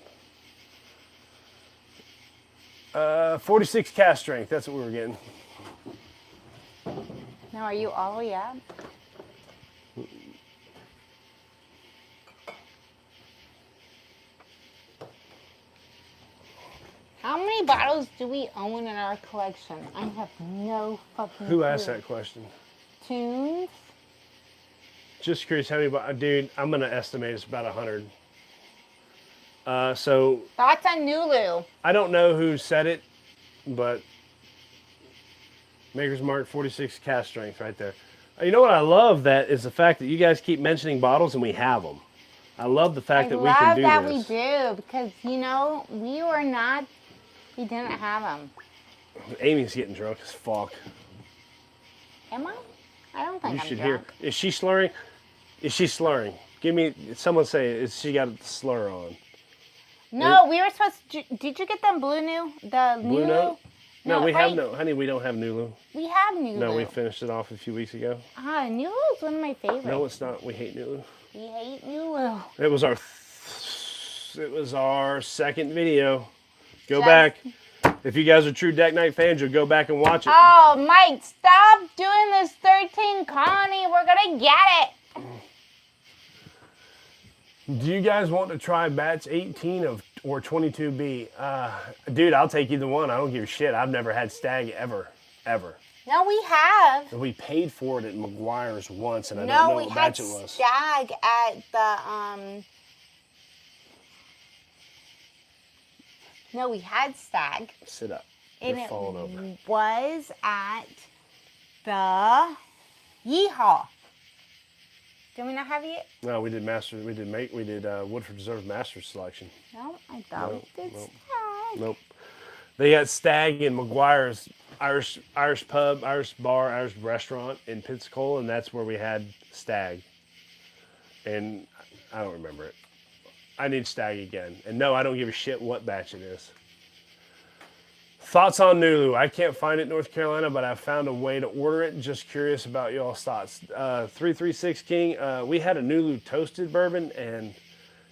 that. 46 cast strength, that's what we were getting. Now, are you all the way up? How many bottles do we own in our collection? I have no fucking Who asked clue. that question? Tunes? Just curious how many, dude, I'm going to estimate it's about 100. So, Thoughts on Nulu? I don't know who said it, but Maker's Mark 46 cast strength right there. You know what I love that is the fact that you guys keep mentioning bottles and we have them. I love the fact that we can do I love this. that we do because, we didn't have them. Amy's getting drunk as fuck. Am I? I don't think You I'm should drunk. hear. Is she slurring? Is she slurring? Give me, someone say, is she got a slur on? No, we were supposed to, did you get them Blue New? The Blue Nulu? Note? No, we have right? no, honey, we don't have Nulu. We have Nulu. No, we finished it off a few weeks ago. Nulu is one of my favorites. No, it's not. We hate Nulu. We hate Nulu. It was our second video. Go Just- back. If you guys are true Deck Night fans, you'll go back and watch it. Oh, Mike, stop doing this 13 colony. We're going to get it. Do you guys want to try batch 18 or 22B? Dude, I'll take either one. I don't give a shit. I've never had Stag ever. No, we have. We paid for it at McGuire's once, and I don't No, know we what had batch it was. Stag at the, No, we had Stag. Sit up. And You're it falling over. was at the Yeehaw. Did we not have it? No, we did Woodford Reserve Masters selection. No, I thought Nope, we did nope. Stag. Nope. They got Stag in McGuire's Irish pub, Irish bar, Irish restaurant in Pensacola, and that's where we had Stag. And I don't remember it. I need Stag again. And no, I don't give a shit what batch it is. Thoughts on Nulu? I can't find it in North Carolina, but I found a way to order it. Just curious about y'all's thoughts. 336 King, we had a Nulu toasted bourbon, and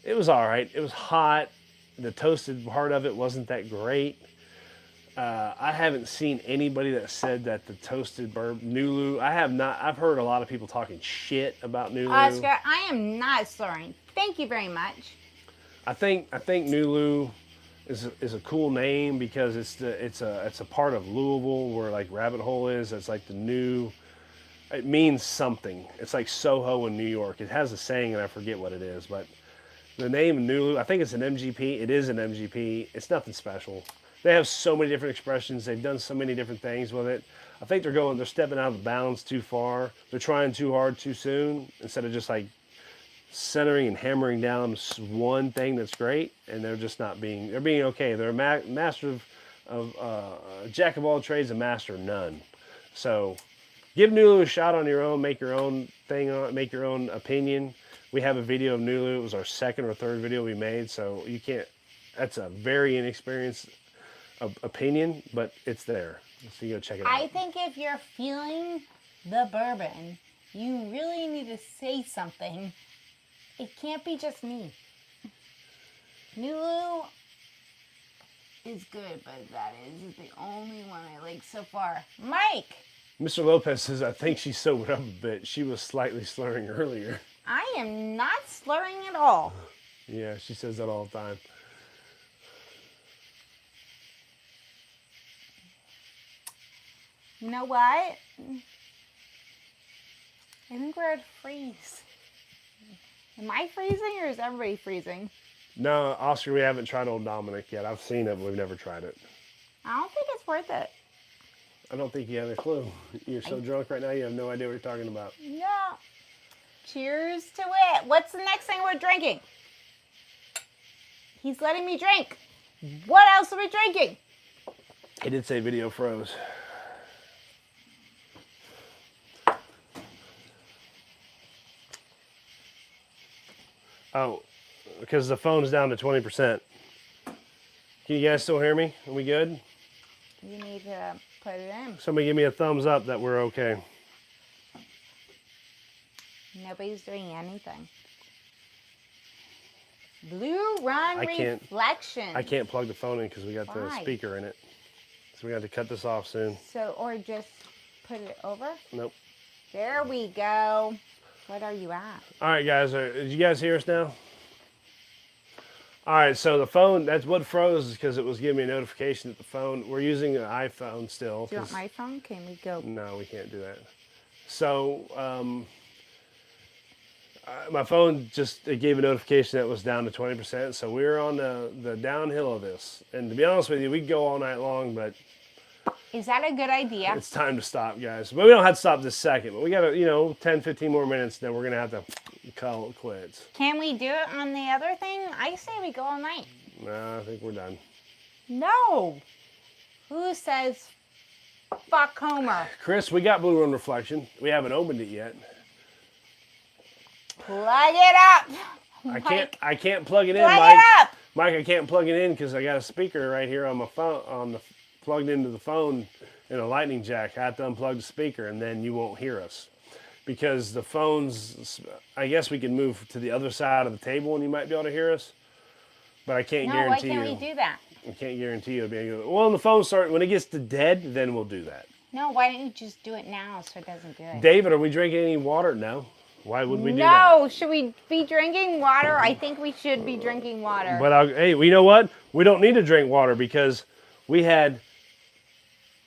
it was all right. It was hot. The toasted part of it wasn't that great. I haven't seen anybody that said that the toasted bourbon, Nulu, I have not. I've heard a lot of people talking shit about Nulu. Oscar, I am not slurring. Thank you very much. I think Nulu is a cool name because it's a part of Louisville where like Rabbit Hole is. It's like the new. It means something. It's like Soho in New York. It has a saying and I forget what it is, but the name Nulu, I think it's an MGP. It is an MGP. It's nothing special. They have so many different expressions. They've done so many different things with it. I think they're stepping out of the bounds too far. They're trying too hard too soon instead of just like centering and hammering down one thing that's great, and they're just not being. They're being okay. They're a master of jack of all trades, a master of none. So, give Nulu a shot on your own. Make your own thing on it. Make your own opinion. We have a video of Nulu. It was our second or third video we made, so you can't. That's a very inexperienced opinion, but it's there. So you go check it out. I think if you're feeling the bourbon, you really need to say something. It can't be just me. Nulu is good, but that is the only one I like so far. Mike! Mr. Lopez says, I think she sobered up a bit. She was slightly slurring earlier. I am not slurring at all. Yeah, she says that all the time. You know what? I think we're at freeze. Am I freezing or is everybody freezing? No, Oscar, we haven't tried Old Dominic yet. I've seen it, but we've never tried it. I don't think it's worth it. I don't think you have a clue. You're so drunk right now, you have no idea what you're talking about. No. Cheers to it. What's the next thing we're drinking? He's letting me drink. What else are we drinking? He did say video froze. Oh, because the phone's down to 20%. Can you guys still hear me? Are we good? You need to put it in. Somebody give me a thumbs up that we're okay. Nobody's doing anything. Blue Run Reflection. I can't plug the phone in because we got the Why? speaker in it. So we have to cut this off soon. So, or just put it over? Nope. There we go. What are you at? All right, guys. Did you guys hear us now? All right, so the phone, that's what froze because it was giving me a notification that the phone, we're using an iPhone still. Do you want my phone? Can we go? No, we can't do that. So my phone it gave a notification that it was down to 20%. So we're on the downhill of this. And to be honest with you, we could go all night long, but Is that a good idea? it's time to stop, guys. But we don't have to stop this second. But we got to, 10, 15 more minutes, then we're going to have to call it quits. Can we do it on the other thing? I say we go all night. No, I think we're done. No. Who says fuck Homer? Chris, we got Blue Run Reflection. We haven't opened it yet. Plug it up. I can't plug it in, Plug Mike. it up. Mike, I can't plug it in because I got a speaker right here on my phone, plugged into the phone in a lightning jack. I have to unplug the speaker and then you won't hear us. Because the phones, I guess we can move to the other side of the table and you might be able to hear us. But I can't guarantee you. No, why can't we do that? I can't guarantee you. Well, when the phone when it gets to dead, then we'll do that. No, why don't you just do it now so it doesn't do it? David, are we drinking any water? No. Why would we do that? No, should we be drinking water? I think we should be drinking water. But hey, you know what? We don't need to drink water because we had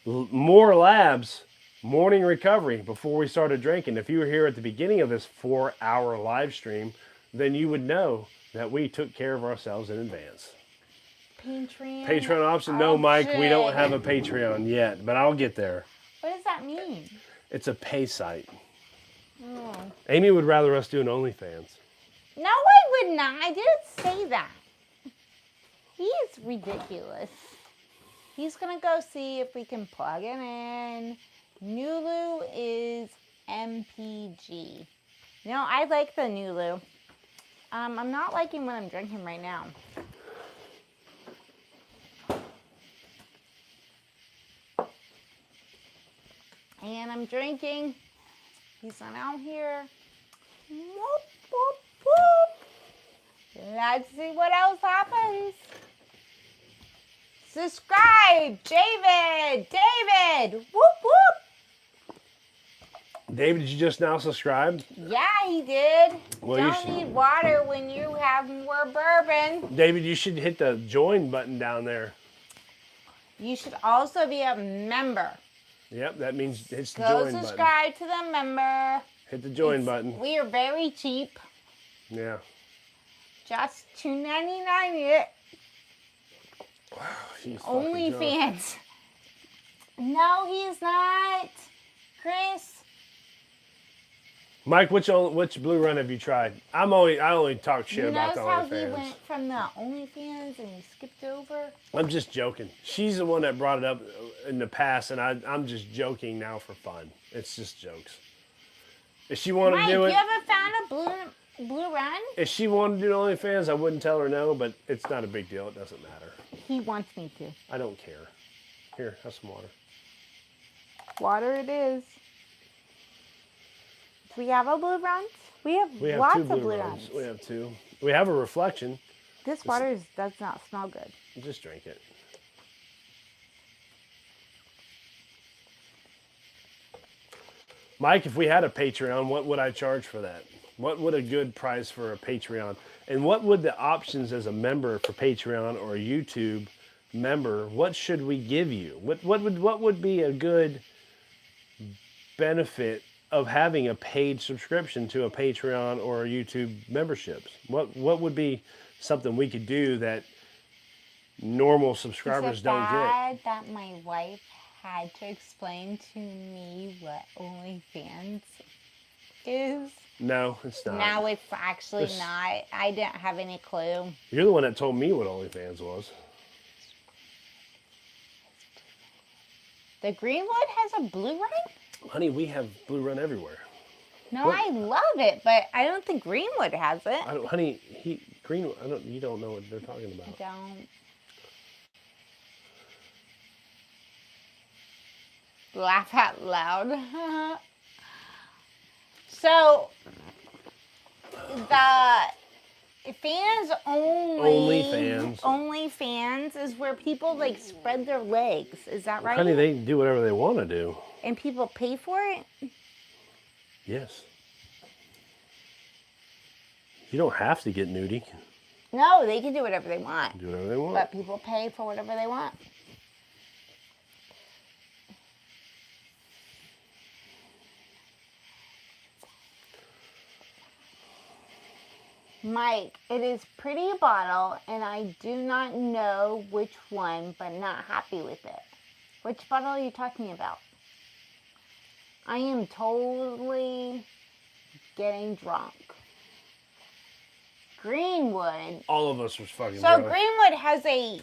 more labs, morning recovery before we started drinking. If you were here at the beginning of this 4-hour live stream, then you would know that we took care of ourselves in advance. Patreon option? No, Mike, we don't have a Patreon yet, but I'll get there. What does that mean? It's a pay site. Oh. Amy would rather us do an OnlyFans. No, I would not. I didn't say that. He is ridiculous. He's going to go see if we can plug it in. Nulu is MPG. I like the Nulu. I'm not liking what I'm drinking right now. And I'm drinking. He's not out here. Whoop, whoop, whoop. Let's see what else happens. Subscribe, David. David. Whoop, whoop. David, did you just now subscribe? Yeah, he did. Well, Don't need water when you have more bourbon. David, you should hit the join button down there. You should also be a member. Yep, that means hit the Go join button. subscribe to the member. Hit the join button. We are very cheap. Yeah. Just $2.99. Wow, she's fucking drunk. OnlyFans. No, he's not. Chris. Mike, which Blue Run have you tried? I only talk shit about the Notice how he OnlyFans. went from the OnlyFans and he skipped over? I'm just joking. She's the one that brought it up in the past, and I'm just joking now for fun. It's just jokes. If she wanted Mike, to do it, you ever found a blue run? if she wanted to do OnlyFans, I wouldn't tell her no, but it's not a big deal. It doesn't matter. He wants me to. I don't care. Here, have some water. Water it is. Do we have a blue runs? We have We have lots two of Blue blue Runs. runs. We have two. We have a reflection. This water does not smell good. Just drink it. Mike, if we had a Patreon, what would I charge for that? What would a good price for a Patreon? And what would the options as a member for Patreon or a YouTube member, what should we give you? What would be a good benefit of having a paid subscription to a Patreon or a YouTube memberships? What would be something we could do that normal subscribers Is it don't bad that my wife had to explain to me what OnlyFans is? get? No, it's not. No, it's actually not. I didn't have any clue. You're the one that told me what OnlyFans was. The Greenwood has a blue run? Honey, we have Blue Run everywhere. No, What? I love it, but I don't think Greenwood has it. I don't, honey, Greenwood. You don't know what they're talking I about. don't. Laugh out loud. So, the fans only. OnlyFans is where people like spread their legs. Is that right? Honey, they do whatever they want to do. And people pay for it? Yes. You don't have to get nudie. No, they can do whatever they want. Do whatever they want. But people pay for whatever they want. Mike, it is pretty bottle, and I do not know which one, but not happy with it. Which bottle are you talking about? I am totally getting drunk. Greenwood. All of us was fucking So drunk. Greenwood has a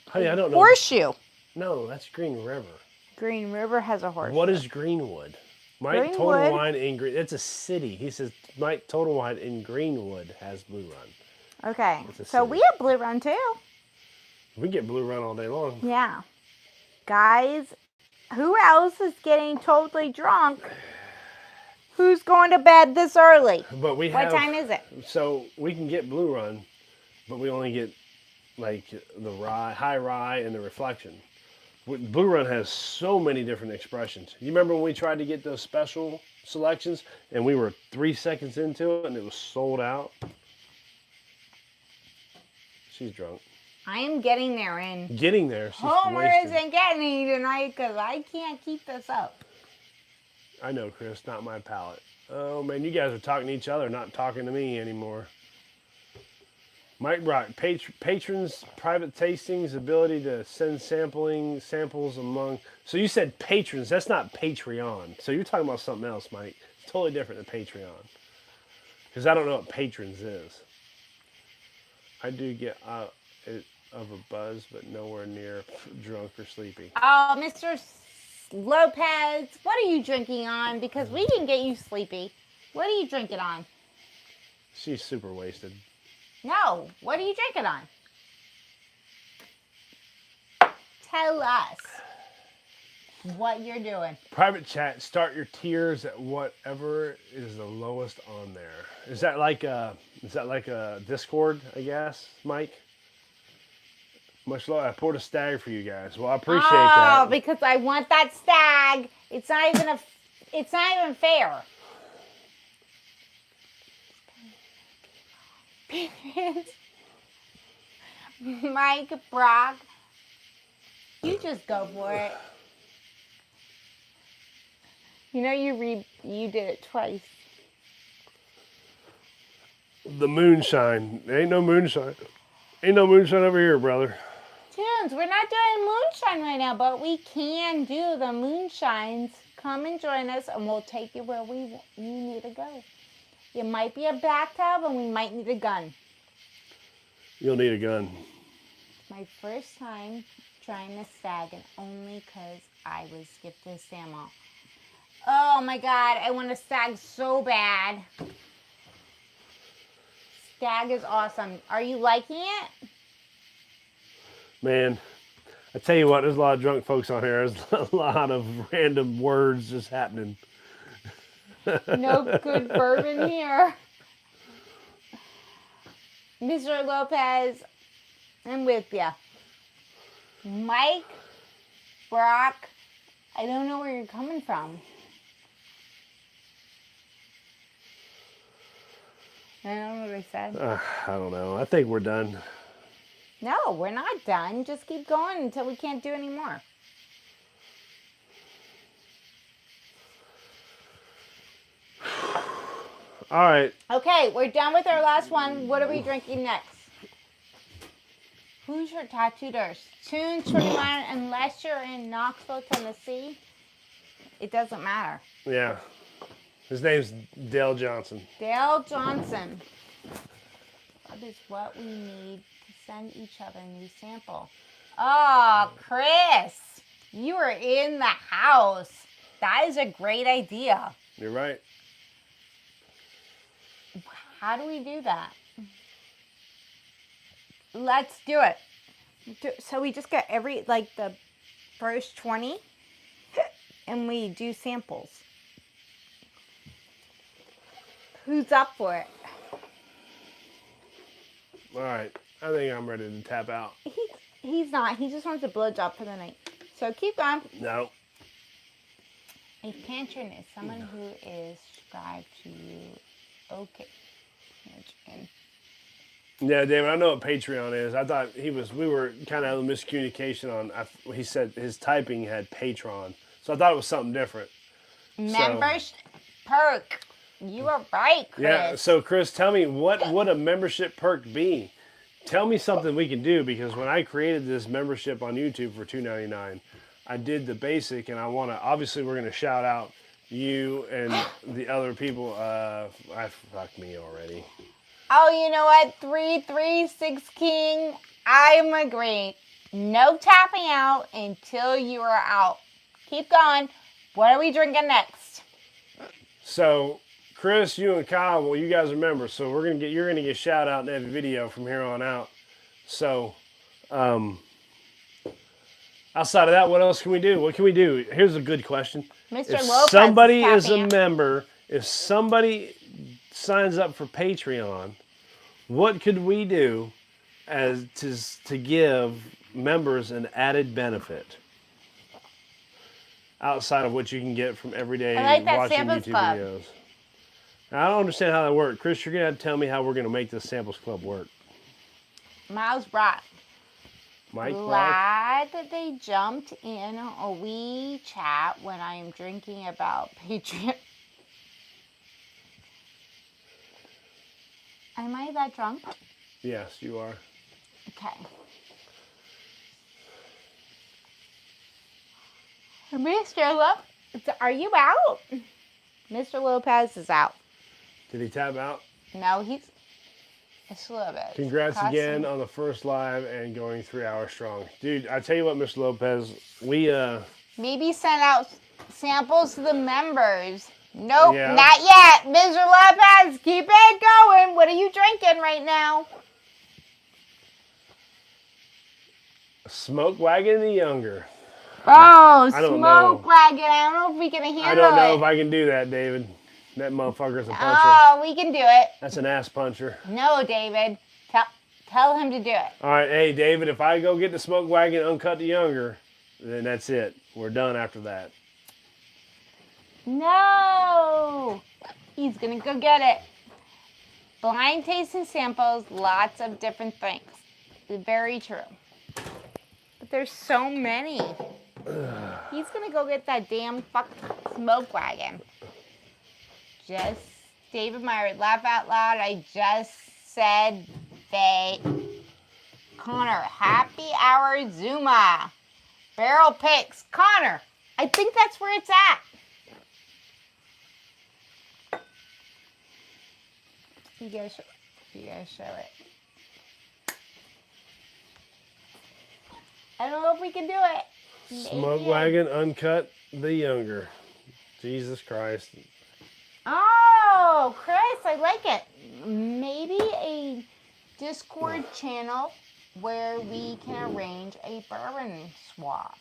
Honey, I don't know. horseshoe. No, that's Green River. Green River has a horseshoe. What is Greenwood? Mike Total Greenwood. Wine in Green. It's a city. He says Mike Total Wine in Greenwood has Blue Run. Okay, It's a so city. we have Blue Run too. We get Blue Run all day long. Yeah. Guys, who else is getting totally drunk? Who's going to bed this early? But we What have. time is it? So we can get Blue Run, but we only get like the rye, high rye, and the reflection. Blue Run has so many different expressions. You remember when we tried to get those special selections and we were 3 seconds into it and it was sold out? She's drunk. I am getting there in. Getting there. She's Homer wasted. isn't getting me tonight because I can't keep this up. I know, Chris, not my palate. Oh, man, you guys are talking to each other, not talking to me anymore. Mike brought patrons, private tastings, ability to send samples among. So you said patrons. That's not Patreon. So you're talking about something else, Mike. It's totally different than Patreon. Because I don't know what patrons is. I do get it of a buzz, but nowhere near drunk or sleepy. Oh, Mr. Lopez, what are you drinking on? Because we can get you sleepy. What are you drinking on? She's super wasted. No, what are you drinking on? tell us what you're doing. Private chat, start your tiers at whatever is the lowest on there. Is that like a Discord, I guess, Mike? Much lower. I poured a stag for you guys. Well, I appreciate that. Oh, because I want that stag. It's not even fair. Mike, Brock, you just go for it. You know you did it twice. The moonshine. There ain't no moonshine. Ain't no moonshine over here, brother. Tunes, we're not doing moonshine right now, but we can do the moonshines. Come and join us, and we'll take you where you need to go. It might be a bathtub, and we might need a gun. You'll need a gun. My first time trying a stag, and only because I was gifted a salmon. Oh my God, I want a stag so bad. Stag is awesome. Are you liking it? Man, I tell you what, there's a lot of drunk folks on here. There's a lot of random words just happening. No good bourbon here. Mr. Lopez, I'm with ya. Mike, Brock, I don't know where you're coming from. I don't know what I said. I don't know. I think we're done. No, we're not done. Just keep going until we can't do any more. All right. Okay, we're done with our last one. What are we drinking next? Who's your tattooed nurse? Tune 21, unless you're in Knoxville, Tennessee. It doesn't matter. Yeah. His name's Dale Johnson. Dale Johnson. That is what we need to send each other a new sample. Oh, Chris, you are in the house. That is a great idea. You're right. How do we do that? Let's do it. So we just get the first 20 and we do samples. Who's up for it? All right. I think I'm ready to tap out. He's not. He just wants a blowjob for the night. So keep going. No. A patron is someone who is subscribed to you. Okay. Patron. Yeah, David, I know what Patreon is. I thought we were kind of having miscommunication on, he said his typing had Patron. So I thought it was something different. Members perk. You are right, Chris. Yeah, so Chris, tell me, what would a membership perk be? Tell me something we can do, because when I created this membership on YouTube for $2.99, I did the basic, and obviously we're going to shout out you and the other people. Fuck me already. Oh, you know what? 336 King, I'm agreeing. No tapping out until you are out. Keep going. What are we drinking next? So, Chris, you and Kyle, well, you guys remember. So you're gonna get shout out in every video from here on out. So, outside of that, what else can we do? What can we do? Here's a good question. Mr. If Lopez somebody is a out. member, if somebody signs up for Patreon, what could we do to give members an added benefit outside of what you can get from everyday watching Samples YouTube Club. videos? I don't understand how that works. Chris, you're going to have to tell me how we're going to make this Samples Club work. Miles Brock. Mike Brock? Glad that they jumped in a wee chat when I am drinking about Patreon. Am I that drunk? Yes, you are. Okay. Mr. Lopez, are you out? Mr. Lopez is out. Did he tap out? No, it's a little bit. Congrats again on the first live and going 3 hours strong. Dude, I tell you what, Mr. Lopez, we, maybe send out samples to the members. Nope, Yeah. not yet. Mr. Lopez, keep it going. What are you drinking right now? Smoke Wagon the Younger. Oh, I don't smoke know. wagon. I don't know if we can handle it. I don't know if I can do that, David. That motherfucker's a puncher. Oh, we can do it. That's an ass puncher. No, David. Tell him to do it. All right, hey, David, if I go get the Smoke Wagon Uncut the Younger, then that's it. We're done after that. No. He's going to go get it. Blind taste and samples, lots of different things. Very true. But there's so many. He's going to go get that damn smoke wagon. David Meyer, laugh out loud. I just said Connor, happy hour Zuma. Barrel picks. Connor, I think that's where it's at. You guys show it. I don't know if we can do it. Smoke Wagon Uncut the Younger. Jesus Christ. Oh, Chris, I like it. Maybe a Discord channel where we can arrange a bourbon swap.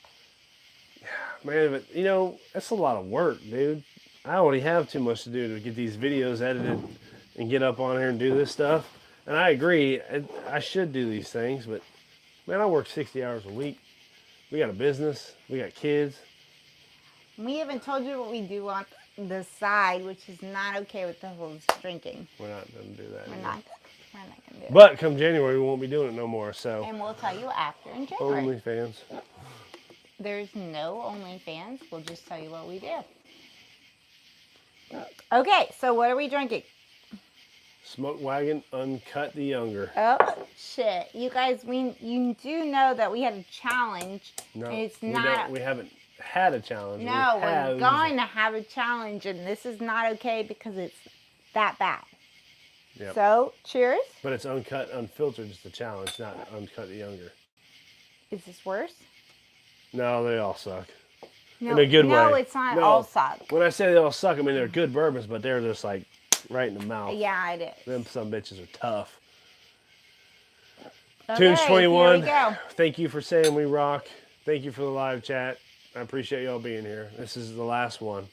Man, but you know, that's a lot of work, dude. I already have too much to do to get these videos edited and get up on here and do this stuff. And I agree, I should do these things, but man, I work 60 hours a week. We got a business, we got kids. We haven't told you what we do on the side, which is not okay with the whole drinking. We're not going to do that. We're not going to do it. But come January, we won't be doing it no more. So And we'll tell you after in January. OnlyFans. There's no OnlyFans. We'll just tell you what we do. Okay, so what are we drinking? Smoke Wagon Uncut the Younger. Oh, shit. You guys, you do know that we had a challenge. No, and it's we not. We haven't had a challenge. No, we're going to have a challenge, and this is not okay because it's that bad. Yep. So, cheers. But it's uncut, unfiltered is the challenge, not Uncut the Younger. Is this worse? No, they all suck. No, In a good way. No, it's not all suck. When I say they all suck, I mean they're good bourbons, but they're just like right in the mouth. Yeah, it is. Them some bitches are tough. Okay, Tunes 21. Here we go. Thank you for saying we rock. Thank you for the live chat. I appreciate y'all being here. This is the last one.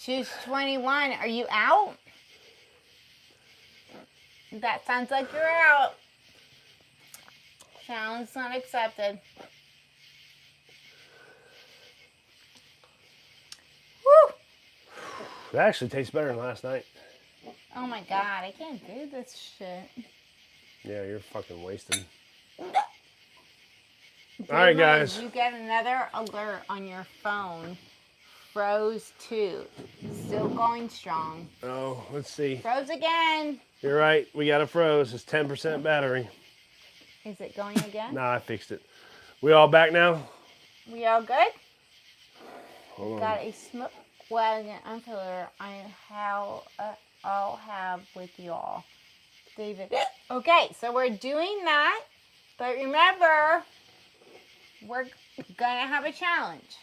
Choose 21. Are you out? That sounds like you're out. Challenge not accepted. Woo! That actually tastes better than last night. Oh my god, I can't do this shit. Yeah, you're fucking wasted. David, All right, guys. You get another alert on your phone. Froze 2. Still going strong. Oh, let's see. Froze again. You're right. We got a froze. It's 10% battery. Is it going again? Nah, I fixed it. We all back now? We all good? Hold on. Got a smoke wagon unfiller I'll have with y'all. David. Okay, so we're doing that. But remember, we're gonna have a challenge.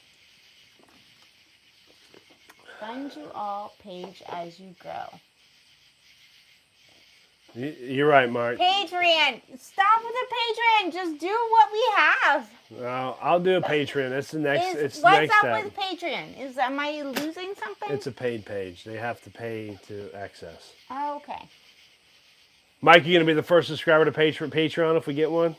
Fund you all page as you grow. You're right, Mark. Patreon! Stop with the Patreon! Just do what we have. No, I'll do a Patreon. That's the next. It's the What's next up step. with Patreon? Am I losing something? It's a paid page. They have to pay to access. Oh, okay. Mike, you gonna be the first subscriber to Patreon if we get one?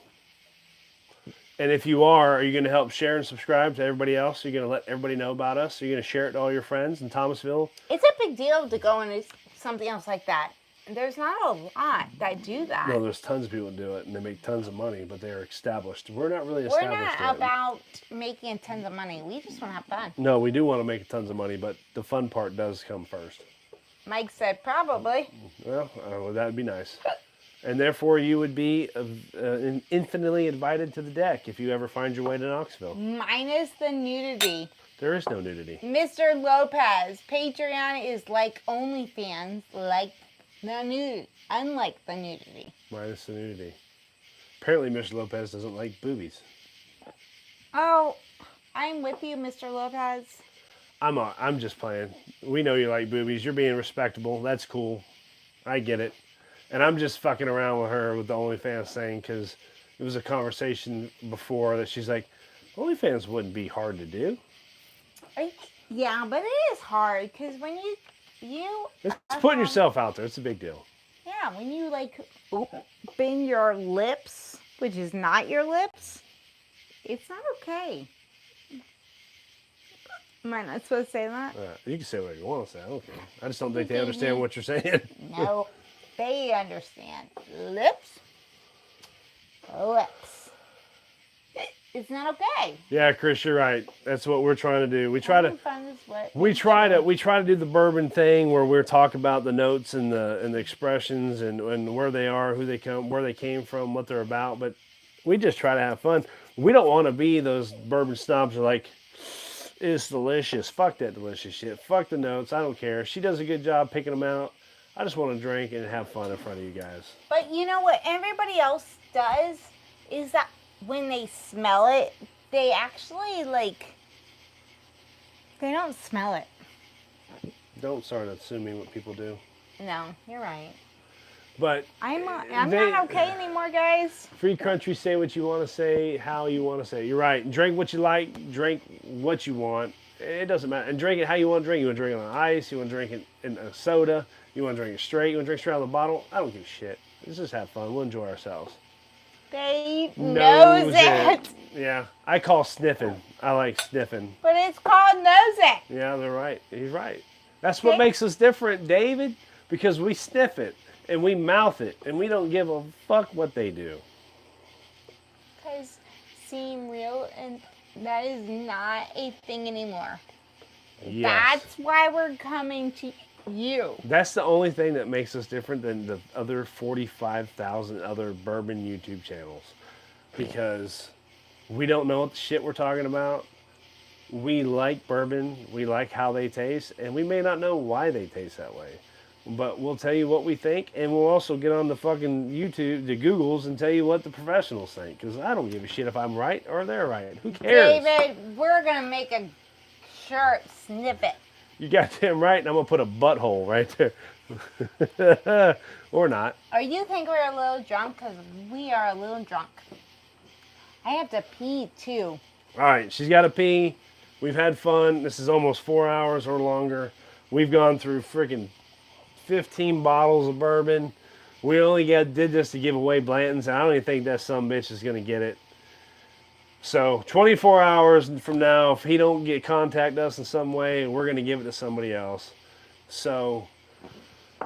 And if you are you gonna help share and subscribe to everybody else? Are you gonna let everybody know about us? Are you gonna share it to all your friends in Thomasville? It's a big deal to go into something else like that. There's not a lot that do that. No, there's tons of people that do it, and they make tons of money, but they are established. We're not really We're established not yet. about making tons of money. We just want to have fun. No, we do want to make tons of money, but the fun part does come first. Mike said probably. Well, that would be nice. And therefore, you would be infinitely invited to the deck if you ever find your way to Knoxville. Minus the nudity. There is no nudity. Mr. Lopez, Patreon is like OnlyFans, like the nudity, unlike the nudity. Minus the nudity. Apparently, Mr. Lopez doesn't like boobies. Oh, I'm with you, Mr. Lopez. I'm just playing. We know you like boobies. You're being respectable. That's cool. I get it. And I'm just fucking around with her with the OnlyFans thing because it was a conversation before that she's like, OnlyFans wouldn't be hard to do. Yeah, but it is hard because when you It's putting yourself out there. It's a big deal. Yeah, when you like open your lips, which is not your lips, it's not okay. Am I not supposed to say that? You can say what you want to say. I don't care. I just don't think they understand what you're saying. No, they understand. Lips. It's not okay. Yeah, Chris, you're right. That's what we're trying to do. We try to do the bourbon thing where we're talking about the notes and the expressions and where they are, where they came from, what they're about. But we just try to have fun. We don't want to be those bourbon snobs who are like, it's delicious. Fuck that delicious shit. Fuck the notes. I don't care. She does a good job picking them out. I just want to drink and have fun in front of you guys. But you know what everybody else does is that when they smell it, they actually they don't smell it. Don't start assuming what people do. No, you're right. But I'm not okay anymore, guys. Free country, say what you want to say, how you want to say it. You're right. Drink what you like, drink what you want. It doesn't matter. And drink it how you want to drink. You want to drink it on ice, you want to drink it in a soda, you want to drink it straight, you want to drink straight out of the bottle. I don't give a shit. Let's just have fun. We'll enjoy ourselves. Babe knows it. Yeah, I call sniffing. I like sniffing. But it's called nose it. Yeah, they're right. He's right. That's what makes us different, David, because we sniff it. And we mouth it, and we don't give a fuck what they do. Because seem real, and that is not a thing anymore. Yes. That's why we're coming to you. That's the only thing that makes us different than the other 45,000 other bourbon YouTube channels. Because we don't know what the shit we're talking about. We like bourbon, we like how they taste, and we may not know why they taste that way. But we'll tell you what we think, and we'll also get on the fucking YouTube, the Googles, and tell you what the professionals think. Because I don't give a shit if I'm right or they're right. Who cares? David, we're going to make a shirt snippet. You goddamn right, and I'm going to put a butthole right there. Or not. Or you think we're a little drunk? Because we are a little drunk. I have to pee, too. All right, she's got to pee. We've had fun. This is almost 4 hours or longer. We've gone through freaking 15 bottles of bourbon. We only did this to give away Blanton's. I don't even think that some bitch is going to get it. So 24 hours from now, if he don't contact us in some way, we're going to give it to somebody else. So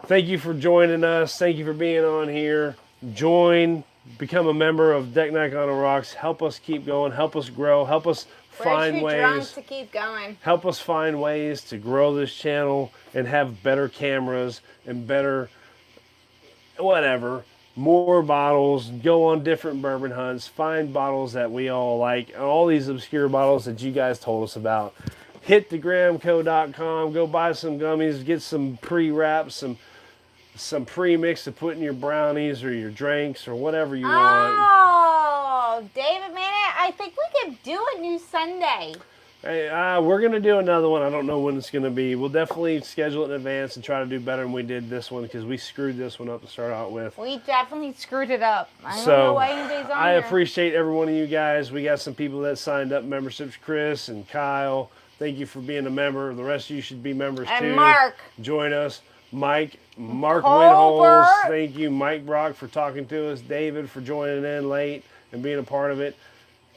thank you for joining us. Thank you for being on here. Become a member of Deck Night on the Rocks. Help us keep going. Help us grow. Help us find ways to keep going. Help us find ways to grow this channel and have better cameras and better whatever, more bottles, go on different bourbon hunts, find bottles that we all like, all these obscure bottles that you guys told us about. Hit thegramco.com, go buy some gummies, get some pre-wraps, some pre-mix to put in your brownies or your drinks or whatever you want. Oh, David, man, I think we could do a new Sunday. Hey, we're going to do another one. I don't know when it's going to be. We'll definitely schedule it in advance and try to do better than we did this one because we screwed this one up to start out with. We definitely screwed it up. I don't know why anybody's on I here. appreciate every one of you guys. We got some people that signed up memberships. Chris and Kyle, thank you for being a member. The rest of you should be members too. And Mark. Join us. Mark Colbert. Winholes, thank you. Mike Brock for talking to us. David for joining in late and being a part of it.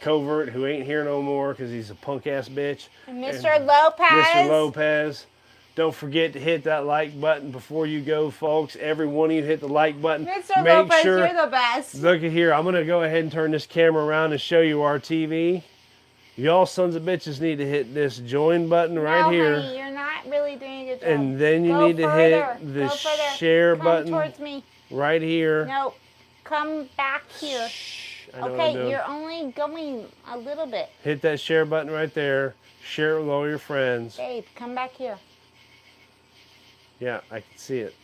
Covert, who ain't here no more because he's a punk ass bitch. And Mr. Lopez. Mr. Lopez. Don't forget to hit that like button before you go, folks. Every one of you hit the like button. Mr. Lopez, you're the best. Look at here. I'm going to go ahead and turn this camera around and show you our TV. Y'all sons of bitches need to hit this join button right here. Honey, you're not really doing a good job. And then you need to hit the share button towards me. right here. No, come back here. Okay, you're only going a little bit. Hit that share button right there. Share it with all your friends. Babe, come back here. Yeah, I can see it.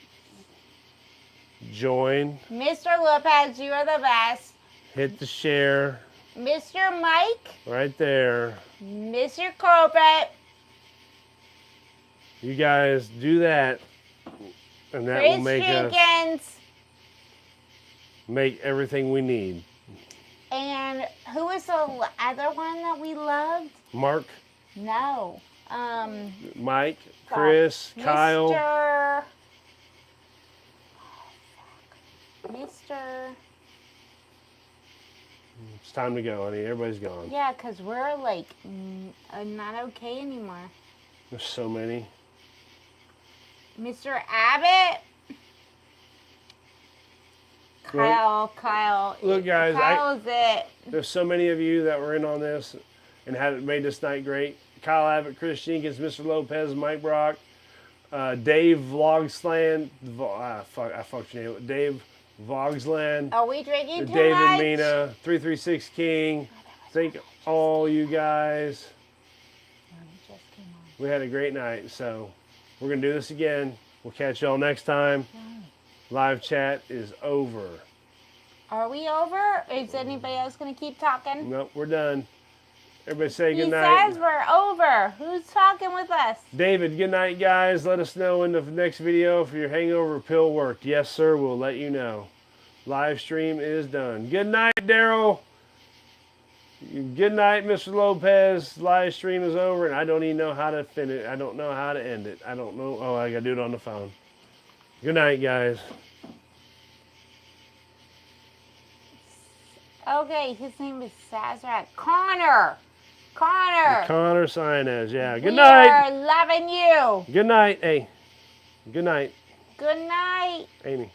Join. Mr. Lopez, you are the best. Hit the share. Mr. Mike. Right there. Mr. Corbett. You guys do that. And that Chris will make Jenkins. us... make everything we need. And who was the other one that we loved? Mark, No. Mike, Chris, Kyle. Mr. It's time to go, honey. Everybody's gone. Yeah, because we're like not okay anymore. There's so many. Mr. Abbott. Kyle. Look, guys, Kyle's it. There's so many of you that were in on this and had made this night great. Kyle Abbott, Chris Jenkins, Mr. Lopez, Mike Brock, Dave Vlogsland. I fucked your name. Dave Vogsland. Are we drinking too David much? Mina, 336 King. Thank all you guys. We had a great night, so we're going to do this again. We'll catch y'all next time. Live chat is over. Are we over? Is anybody else going to keep talking? Nope, we're done. Everybody say good He night. says we're over. Who's talking with us? David, good night, guys. Let us know in the next video if your hangover pill worked. Yes, sir, we'll let you know. Live stream is done. Good night, Daryl. Good night, Mr. Lopez. Live stream is over, and I don't even know how to finish. I don't know how to end it. I don't know. Oh, I got to do it on the phone. Good night, guys. Okay, his name is Sazerac. Connor Sinez, yeah. Good we night. are loving you. Good night. Hey. Good night, Good night. Amy.